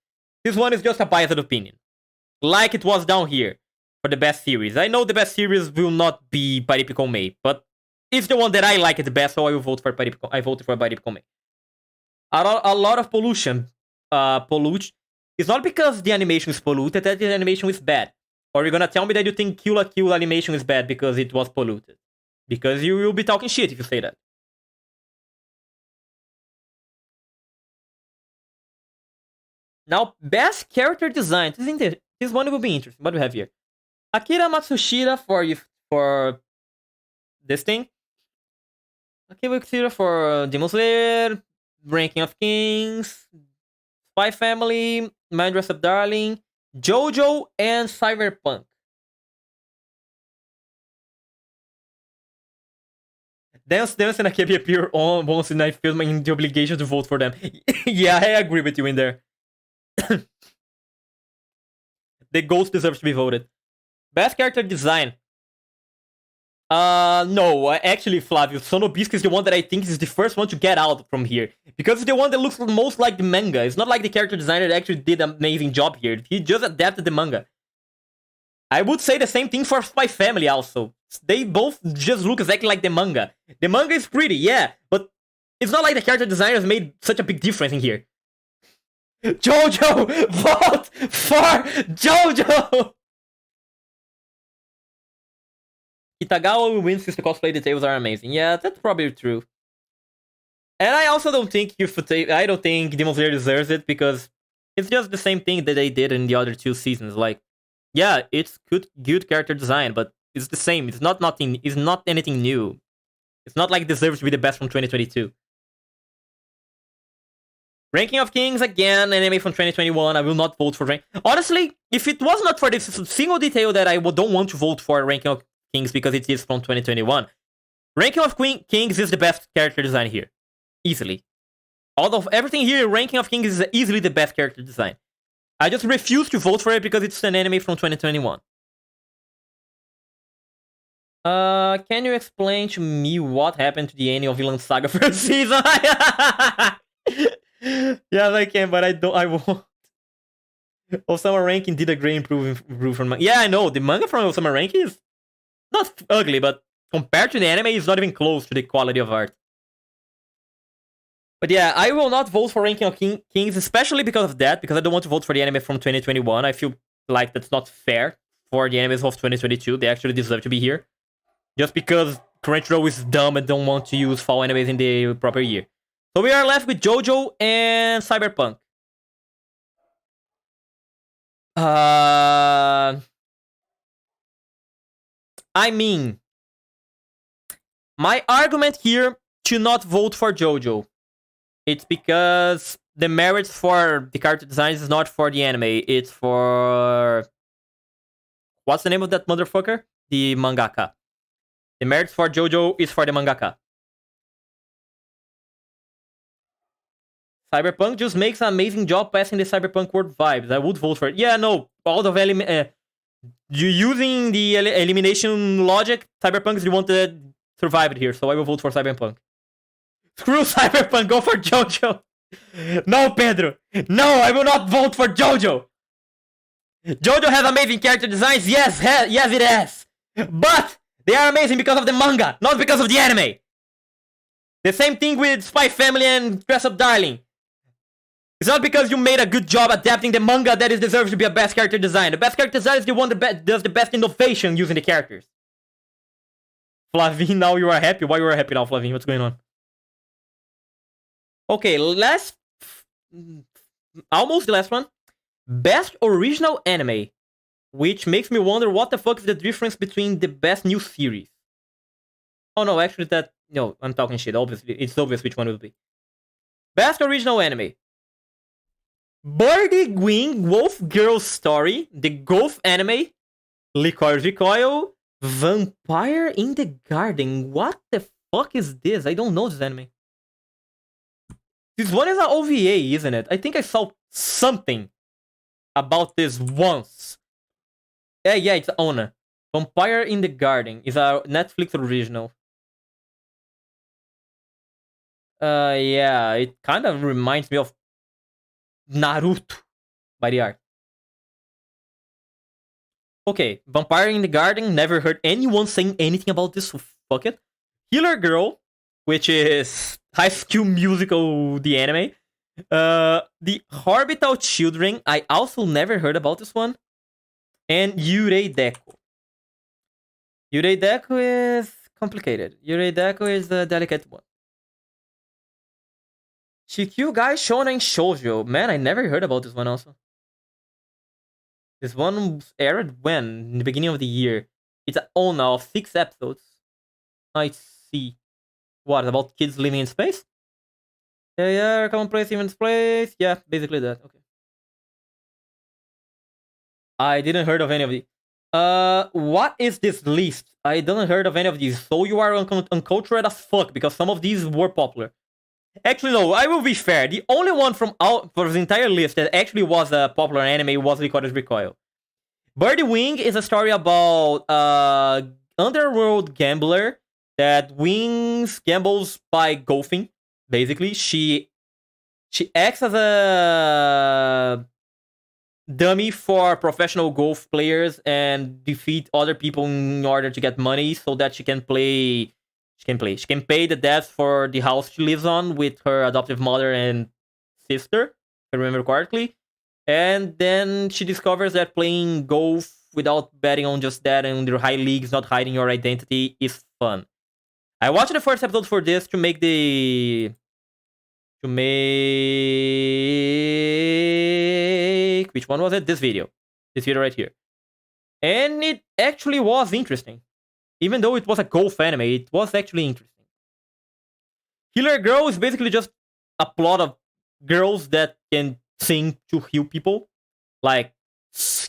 This one is just a biased opinion. Like it was down here for the best series. I know the best series will not be Paripi Kome, but it's the one that I like it the best, so I will vote for Paripi Kome. I voted for Paripi Kome. A lot of pollution. It's not because the animation is polluted that the animation is bad. Or you're gonna tell me that you think Kill la Kill animation is bad because it was polluted. Because you will be talking shit if you say that. Now, best character design. This one will be interesting. What do we have here? Akira Matsushita for this thing. Okay, we consider for Demon Slayer, Ranking of Kings, Spy Family, My Dress Up Darling, JoJo, and Cyberpunk. Dance and Akebi appear on once and I feel the obligation to vote for them. Yeah, I agree with you in there. The Ghost deserves to be voted. Best character design. No, actually, Flavio, Sonobisco is the one that I think is the first one to get out from here. Because it's the one that looks most like the manga. It's not like the character designer that actually did an amazing job here. He just adapted the manga. I would say the same thing for Spy Family also. They both just look exactly like the manga. The manga is pretty, yeah, but it's not like the character designers made such a big difference in here. JoJo! Vote for JoJo! Kitagawa will win since the cosplay details are amazing. Yeah, that's probably true. And I also don't think I don't think Demon Slayer deserves it because it's just the same thing that they did in the other 2 seasons. Like, yeah, it's good character design, but it's the same. It's not anything new. It's not like it deserves to be the best from 2022. Ranking of Kings, again, anime from 2021. I will not vote for rank. Honestly, if it was not for this single detail that I don't want to vote for Ranking of Kings because it is from 2021, Ranking of Kings is the best character design here. Easily. Although everything here, Ranking of Kings is easily the best character design. I just refuse to vote for it because it's an anime from 2021. Can you explain to me what happened to the ending of Villain Saga first season? Yes, I can, but I won't. Osama Rankin did a great improvement from manga. Yeah, I know. The manga from Osama Rankin is not ugly, but compared to the anime, it's not even close to the quality of art. But yeah, I will not vote for Ranking of Kings, especially because of that, because I don't want to vote for the anime from 2021. I feel like that's not fair for the animes of 2022. They actually deserve to be here. Just because Crunchyroll is dumb and don't want to use fall animes in the proper year. So we are left with JoJo and Cyberpunk. I mean, my argument here to not vote for JoJo, it's because the merits for the character designs is not for the anime. It's for... What's the name of that motherfucker? The mangaka. The merits for JoJo is for the mangaka. Cyberpunk just makes an amazing job passing the Cyberpunk world vibes. I would vote for it. Yeah, no. All of you using the elimination logic, Cyberpunk is the one that survived here, so I will vote for Cyberpunk. Screw Cyberpunk, go for JoJo. No, Pedro. No, I will not vote for JoJo. JoJo has amazing character designs. Yes, it has. But they are amazing because of the manga, not because of the anime. The same thing with Spy Family and Dress Up Darling. It's not because you made a good job adapting the manga that it deserves to be a best character design. The best character design is the one that does the best innovation using the characters. Flavin, now you are happy? Why you are happy now, Flavin? What's going on? Okay, almost the last one. Best original anime. Which makes me wonder what the fuck is the difference between the best new series. Oh no, actually no, I'm talking shit. Obviously, it's obvious which one it will be. Best original anime. Birdie Wing Wolf Girl Story, the golf anime, Licorice Recoil, Vampire in the Garden. What the fuck is this? I don't know this anime. This one is an OVA, isn't it? I think I saw something about this once. Yeah, it's Ona. Vampire in the Garden is a Netflix original. Yeah, it kind of reminds me of Naruto by the art. Okay, Vampire in the Garden. Never heard anyone saying anything about this, so fuck it. Healer Girl, which is High School Musical, the anime. The Orbital Children. I also never heard about this one. And Yurei Deco. Yurei Deco is complicated. Yurei Deco is a delicate one. Shikyu-gai Shonen Shoujo. Man, I never heard about this one also. This one aired when? In the beginning of the year. It's an ONA of 6 episodes. I see. What, about kids living in space? Yeah, common place, even place. Yeah, basically that. Okay. I didn't heard of any of these. What is this list? I didn't heard of any of these. So you are uncultured as fuck because some of these were popular. Actually, no. I will be fair. The only one from out for the entire list that actually was a popular anime was Licorice Recoil. Birdie Wing is a story about underworld gambler that wins gambles by golfing. Basically, she acts as a dummy for professional golf players and defeat other people in order to get money so that she can play. She can pay the debts for the house she lives on with her adoptive mother and sister, if I remember correctly. And then she discovers that playing golf without betting on just that and the high leagues, not hiding your identity, is fun. I watched the first episode for this to make which one was it? This video right here, and it actually was interesting. Even though it was a golf anime, it was actually interesting. Healer Girl is basically just a plot of girls that can sing to heal people. Like,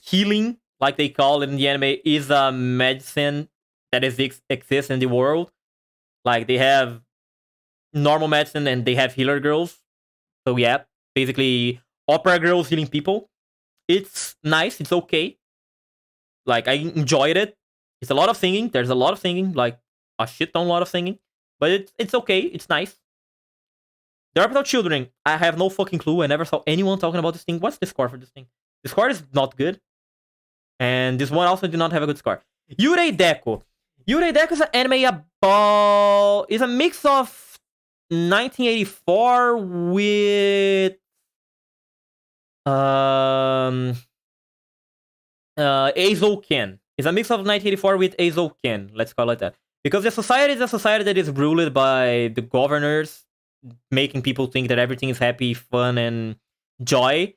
healing, like they call it in the anime, is a medicine that exists in the world. Like, they have normal medicine and they have healer girls. So yeah, basically opera girls healing people. It's nice, it's okay. Like, I enjoyed it. It's a lot of singing. There's a lot of singing, like a shit ton lot of singing. But it's okay, it's nice. They're about children. I have no fucking clue. I never saw anyone talking about this thing. What's the score for this thing? The score is not good. And this one also did not have a good score. Yurei Deko. Yurei Deko is an anime about... It's a mix of 1984 with... Eizouken. It's a mix of 1984 with Eizouken. Let's call it that. Because the society is a society that is ruled by the governors, making people think that everything is happy, fun, and joy,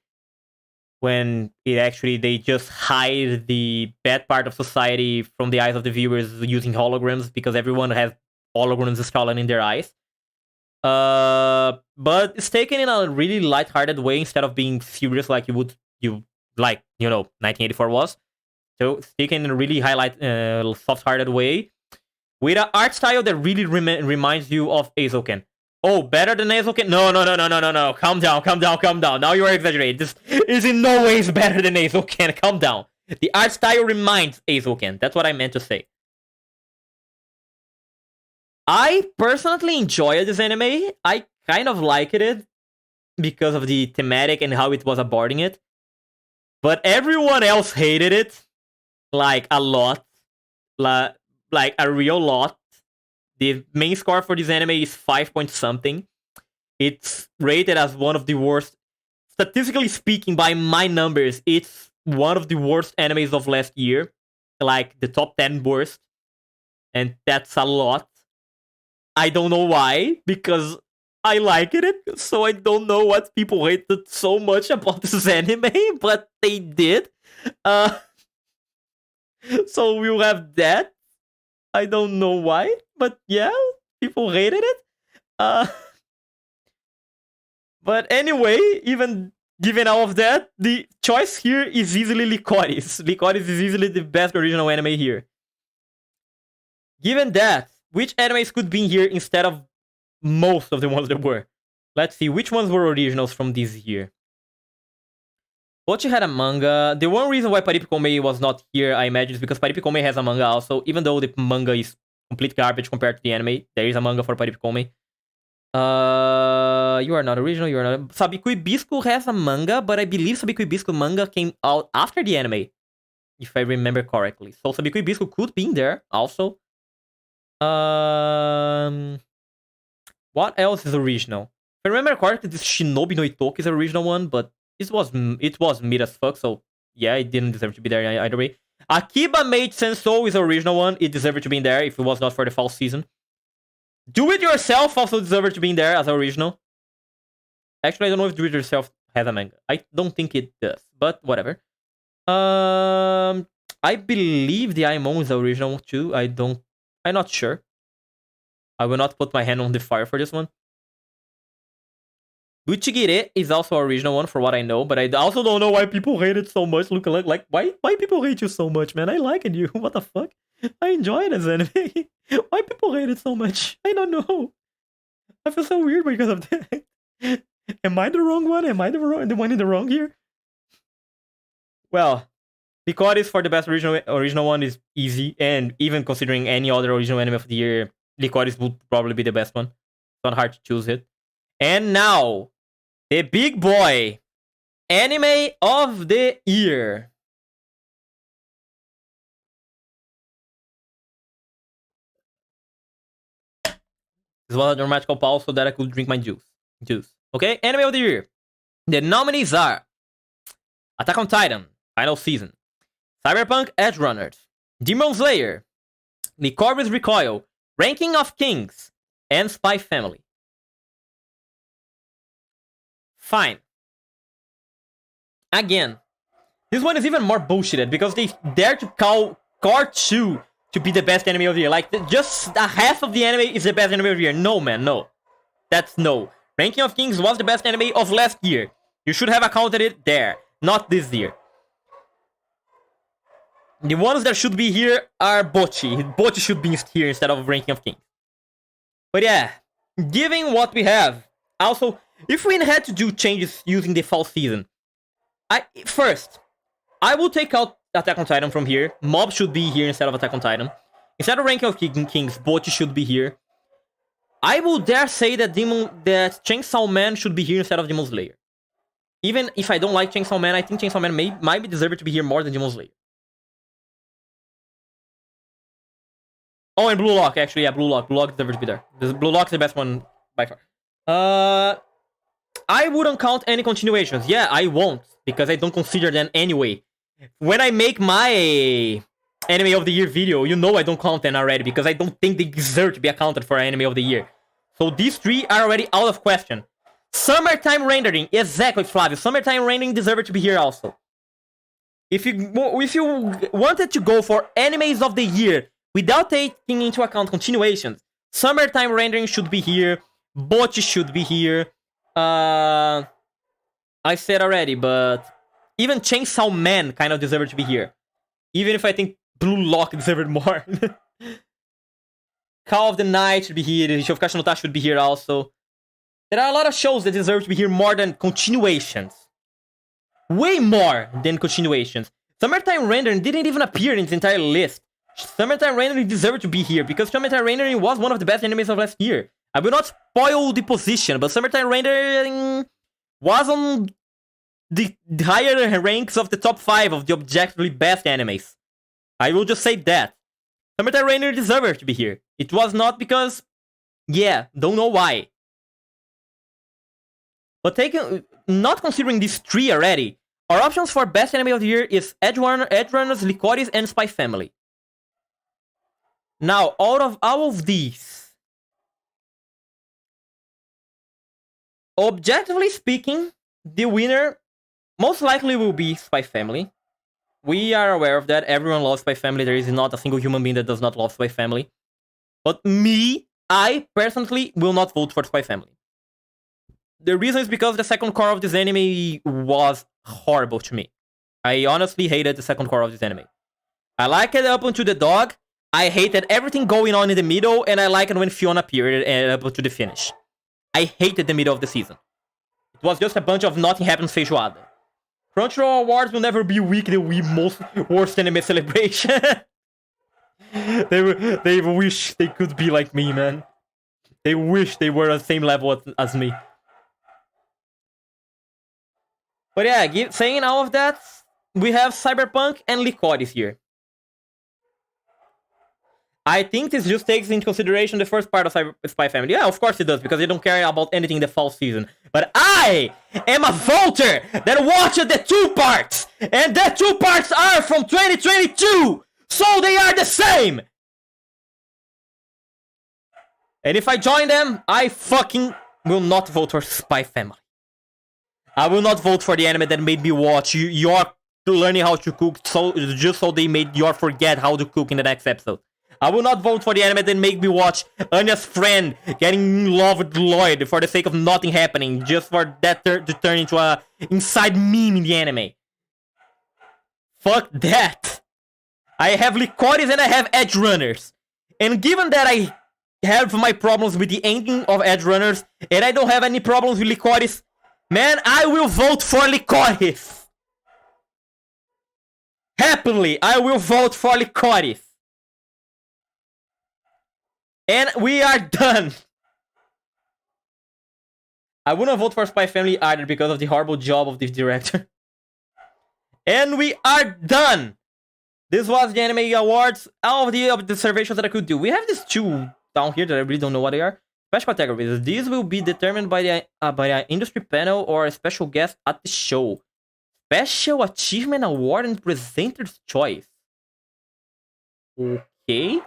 when it actually, they just hide the bad part of society from the eyes of the viewers using holograms, because everyone has holograms installed in their eyes. But it's taken in a really lighthearted way instead of being serious like you 1984 was. So it's taken in a really soft-hearted way, with an art style that really reminds you of Eizouken. Oh, better than Eizouken? No. Calm down. Now you are exaggerating. This is in no ways better than Eizouken. Calm down. The art style reminds Eizouken. That's what I meant to say. I personally enjoyed this anime. I kind of liked it because of the thematic and how it was aborting it. But everyone else hated it. Like, a lot. Like a real lot. The main score for this anime is 5 point something. It's rated as one of the worst. Statistically speaking, by my numbers, it's one of the worst animes of last year. Like, the top 10 worst. And that's a lot. I don't know why, because I liked it. So I don't know what people hated so much about this anime, but they did. So we'll have that. I don't know why, but yeah, people hated it. But anyway, even given all of that, the choice here is easily Licorice. Licorice is easily the best original anime here. Given that, which animes could be here instead of most of the ones that were? Let's see, which ones were originals from this year? Pochi had a manga. The one reason why Paripikome was not here, I imagine, is because Paripikome has a manga also. Even though the manga is complete garbage compared to the anime, there is a manga for Paripikome. You are not original, you are not... Sabikui Bisco has a manga, but I believe Sabikui Bisco manga came out after the anime, if I remember correctly. So Sabikui Bisco could be in there also. What else is original? If I remember correctly, this Shinobi no Itoki is the original one, but it was mid as fuck, so yeah, it didn't deserve to be there either way. Akiba Maid Sensou is the original one. It deserved to be in there if it was not for the fall season. Do It Yourself also deserved to be in there as original. Actually, I don't know if Do It Yourself has a manga. I don't think it does, but whatever. I believe the Aimon is the original too. I'm not sure. I will not put my hand on the fire for this one. Buchigire is also an original one for what I know, but I also don't know why people hate it so much. Look, like why people hate you so much, man? I like it, you. What the fuck? I enjoy this anime. Why people hate it so much? I don't know. I feel so weird because of that. Am I the wrong one? Am I the one in the wrong here? Well, Licorice for the best original one is easy, and even considering any other original anime of the year, Licorice would probably be the best one. It's not hard to choose it. And now, the big boy, anime of the year. This was a dramatical pause so that I could drink my juice. Okay, anime of the year. The nominees are Attack on Titan, final season, Cyberpunk Edge Runners, Demon Slayer, Licorice Recoil, Ranking of Kings, and Spy Family. Fine. Again, this one is even more bullshitted because they dare to call Core 2 to be the best anime of the year. Like, just a half of the anime is the best anime of the year. No, man, no. That's no. Ranking of Kings was the best anime of last year. You should have accounted it there, not this year. The ones that should be here are Bocchi. Bocchi should be here instead of Ranking of Kings. But yeah, given what we have, also, if we had to do changes using the fall season, first, I will take out Attack on Titan from here. Mob should be here instead of Attack on Titan. Instead of Ranking of Kings, Bocchi should be here. I will dare say that Chainsaw Man should be here instead of Demon Slayer. Even if I don't like Chainsaw Man, I think Chainsaw Man might be deserved to be here more than Demon Slayer. Oh, and Blue Lock, actually, yeah, Blue Lock. Blue Lock deserves to be there. Blue Lock is the best one by far. I wouldn't count any continuations. Yeah, I won't, because I don't consider them anyway. When I make my Anime of the Year video, you know I don't count them already, because I don't think they deserve to be accounted for Anime of the Year. So these three are already out of question. Summertime Rendering, exactly, Flavio. Summertime Rendering deserves to be here also. If you wanted to go for Animes of the Year without taking into account continuations, Summertime Rendering should be here. Bocchi should be here. I said already, but even Chainsaw Man kind of deserved to be here. Even if I think Blue Lock deserved more. Call of the Night should be here. Shofukashi no Ta should be here also. There are a lot of shows that deserve to be here more than continuations. Way more than continuations. Summertime Rendering didn't even appear in this entire list. Summertime Rendering deserved to be here because Summertime Rendering was one of the best animes of last year. I will not spoil the position, but Summertime Rendering was on the higher ranks of the top 5 of the objectively best animes. I will just say that. Summertime Rendering deserved to be here. It was not because, yeah, don't know why. But not considering these three already, our options for best anime of the year is Edge Runners, Licorice, and Spy Family. Now, out of all of these, objectively speaking, the winner most likely will be Spy Family. We are aware of that. Everyone loves Spy Family. There is not a single human being that does not love Spy Family. But I personally will not vote for Spy Family. The reason is because the second core of this anime was horrible to me. I honestly hated the second core of this anime. I liked it up until the dog. I hated everything going on in the middle, and I liked it when Fiona appeared up to the finish. I hated the middle of the season. It was just a bunch of nothing happens feijoada. Crunchyroll Awards will never be the most worst anime celebration. They wish they could be like me, man. They wish they were on the same level as me. But yeah, saying all of that, we have Cyberpunk and Licorice here. I think this just takes into consideration the first part of Spy Family. Yeah, of course it does, because they don't care about anything in the fall season. But I am a voter that watched the 2 parts! And the 2 parts are from 2022! So they are the same! And if I join them, I fucking will not vote for Spy Family. I will not vote for the anime that made me watch you're learning how to cook just so they made you forget how to cook in the next episode. I will not vote for the anime that make me watch Anya's friend getting in love with Lloyd for the sake of nothing happening, just for that to turn into a inside meme in the anime. Fuck that. I have Licorice and I have Edge Runners. And given that I have my problems with the ending of Edge Runners, and I don't have any problems with Licorice, man, I will vote for Licorice. Happily, I will vote for Licorice. And we are done. I wouldn't vote for Spy Family either because of the horrible job of the director. And we are done. This was the Anime Awards. All of the observations that I could do. We have these two down here that I really don't know what they are. Special categories. These will be determined by the industry panel or a special guest at the show. Special Achievement Award and Presenter's Choice. Okay.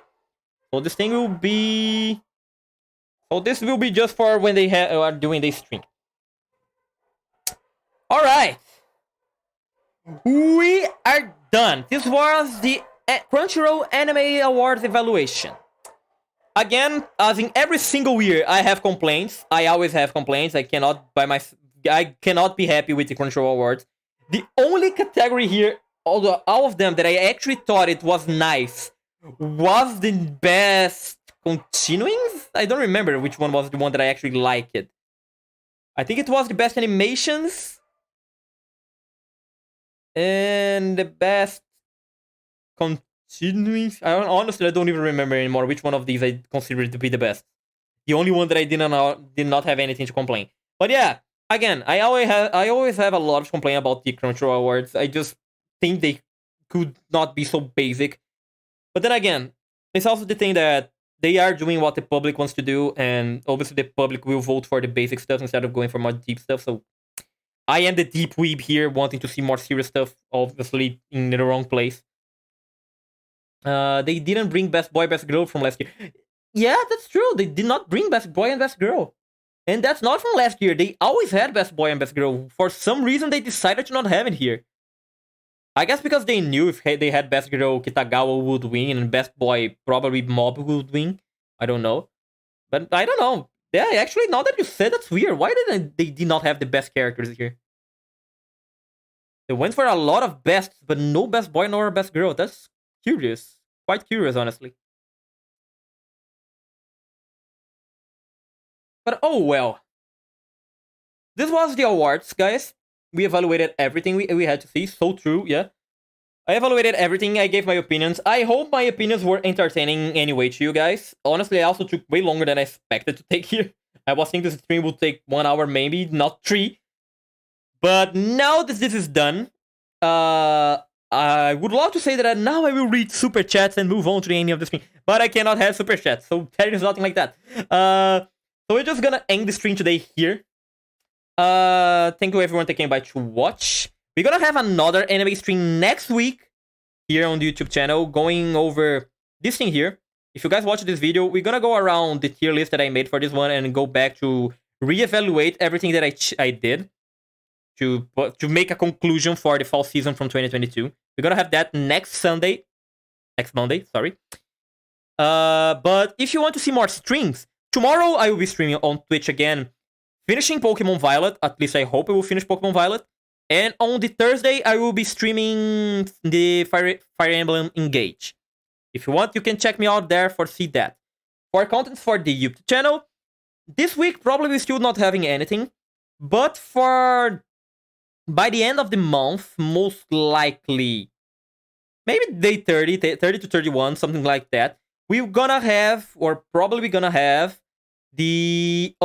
So this thing will be... So this will be just for when they are doing the stream. Alright. We are done. This was the Crunchyroll Anime Awards evaluation. Again, as in every single year, I have complaints. I always have complaints. I cannot be happy with the Crunchyroll Awards. The only category here, although all of them that I actually thought it was nice, was the best continuing. I don't remember which one was the one that I actually liked it. I think it was the best animations and the best continuing. Honestly, I don't even remember anymore which one of these I considered to be the best. The only one that I did not have anything to complain. But yeah, again, I always have a lot of complaint about the Crunchyroll Awards. I just think they could not be so basic. But then again, it's also the thing that they are doing what the public wants to do, and obviously the public will vote for the basic stuff instead of going for more deep stuff. So I am the deep weeb here, wanting to see more serious stuff, obviously in the wrong place. They didn't bring Best Boy, Best Girl from last year. Yeah, that's true. They did not bring Best Boy and Best Girl. And that's not from last year. They always had Best Boy and Best Girl. For some reason, they decided to not have it here. I guess because they knew if they had Best Girl, Kitagawa would win, and Best Boy, probably Mob would win. I don't know. But I don't know. Yeah, actually, now that you said, that's weird. Why did they did not have the best characters here? They went for a lot of bests, but no Best Boy nor Best Girl. That's curious. Quite curious, honestly. But oh well. This was the awards, guys. We evaluated everything we had to see. So true, yeah. I evaluated everything. I gave my opinions. I hope my opinions were entertaining anyway to you guys. Honestly, I also took way longer than I expected to take here. I was thinking this stream would take 1 hour, maybe, not 3. But now that this is done, I would love to say that now I will read super chats and move on to the ending of the stream. But I cannot have super chats, so there is nothing like that. So we're just gonna end the stream today here. Thank you everyone that came by to watch. We're gonna have another anime stream next week here on the YouTube channel, going over this thing here. If you guys watch this video, we're gonna go around the tier list that I made for this one and go back to reevaluate everything that I did to make a conclusion for the fall season from 2022. We're gonna have that next Monday, sorry. But if you want to see more streams, tomorrow I will be streaming on Twitch again, finishing Pokemon Violet. At least I hope I will finish Pokemon Violet. And on the Thursday, I will be streaming the Fire Emblem Engage. If you want, you can check me out there for see that. For content for the YouTube channel, this week probably we're still not having anything. But by the end of the month, most likely, maybe day 30 to 31, something like that, we're gonna have, or probably gonna have, the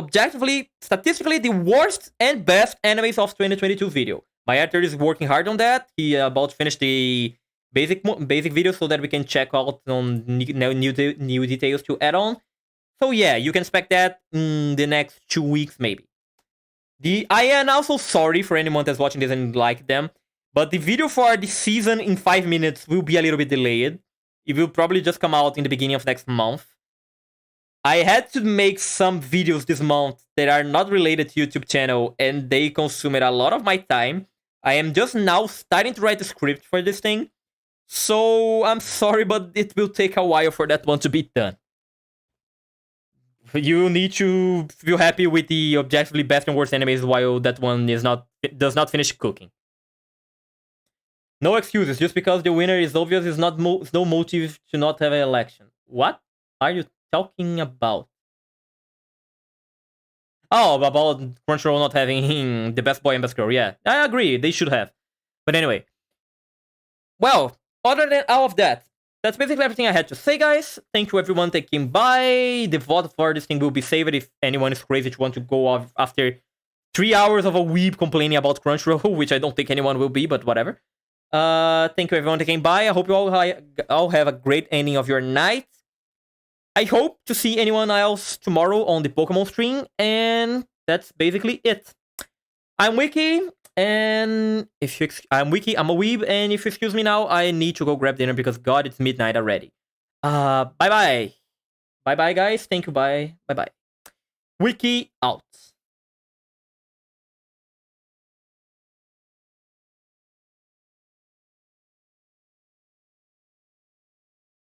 statistically, the worst and best animes of 2022 video. My editor is working hard on that. He about to finish the basic video so that we can check out on new details to add on. So yeah, you can expect that in the next 2 weeks maybe. I am also sorry for anyone that's watching this and like them, but the video for the season in 5 minutes will be a little bit delayed. It will probably just come out in the beginning of next month. I had to make some videos this month that are not related to YouTube channel, and they consumed a lot of my time. I am just now starting to write the script for this thing. So I'm sorry, but it will take a while for that one to be done. You need to feel happy with the objectively best and worst animes while that one does not finish cooking. No excuses. Just because the winner is obvious is no motive to not have an election. What are you talking about? Oh, about Crunchyroll not having the best boy and best girl. Yeah, I agree. They should have. But anyway. Well, other than all of that, that's basically everything I had to say, guys. Thank you everyone that came by. The VOD for this thing will be saved if anyone is crazy to want to go off after 3 hours of a weeb complaining about Crunchyroll, which I don't think anyone will be, but whatever. Thank you everyone that came by. I hope you all have a great ending of your night. I hope to see anyone else tomorrow on the Pokemon stream, and that's basically it. I'm Wiki, and I'm Wiki, I'm a weeb, and if you excuse me now, I need to go grab dinner because God, it's midnight already. Bye bye. Bye bye, guys. Thank you. Bye. Bye bye. Wiki out.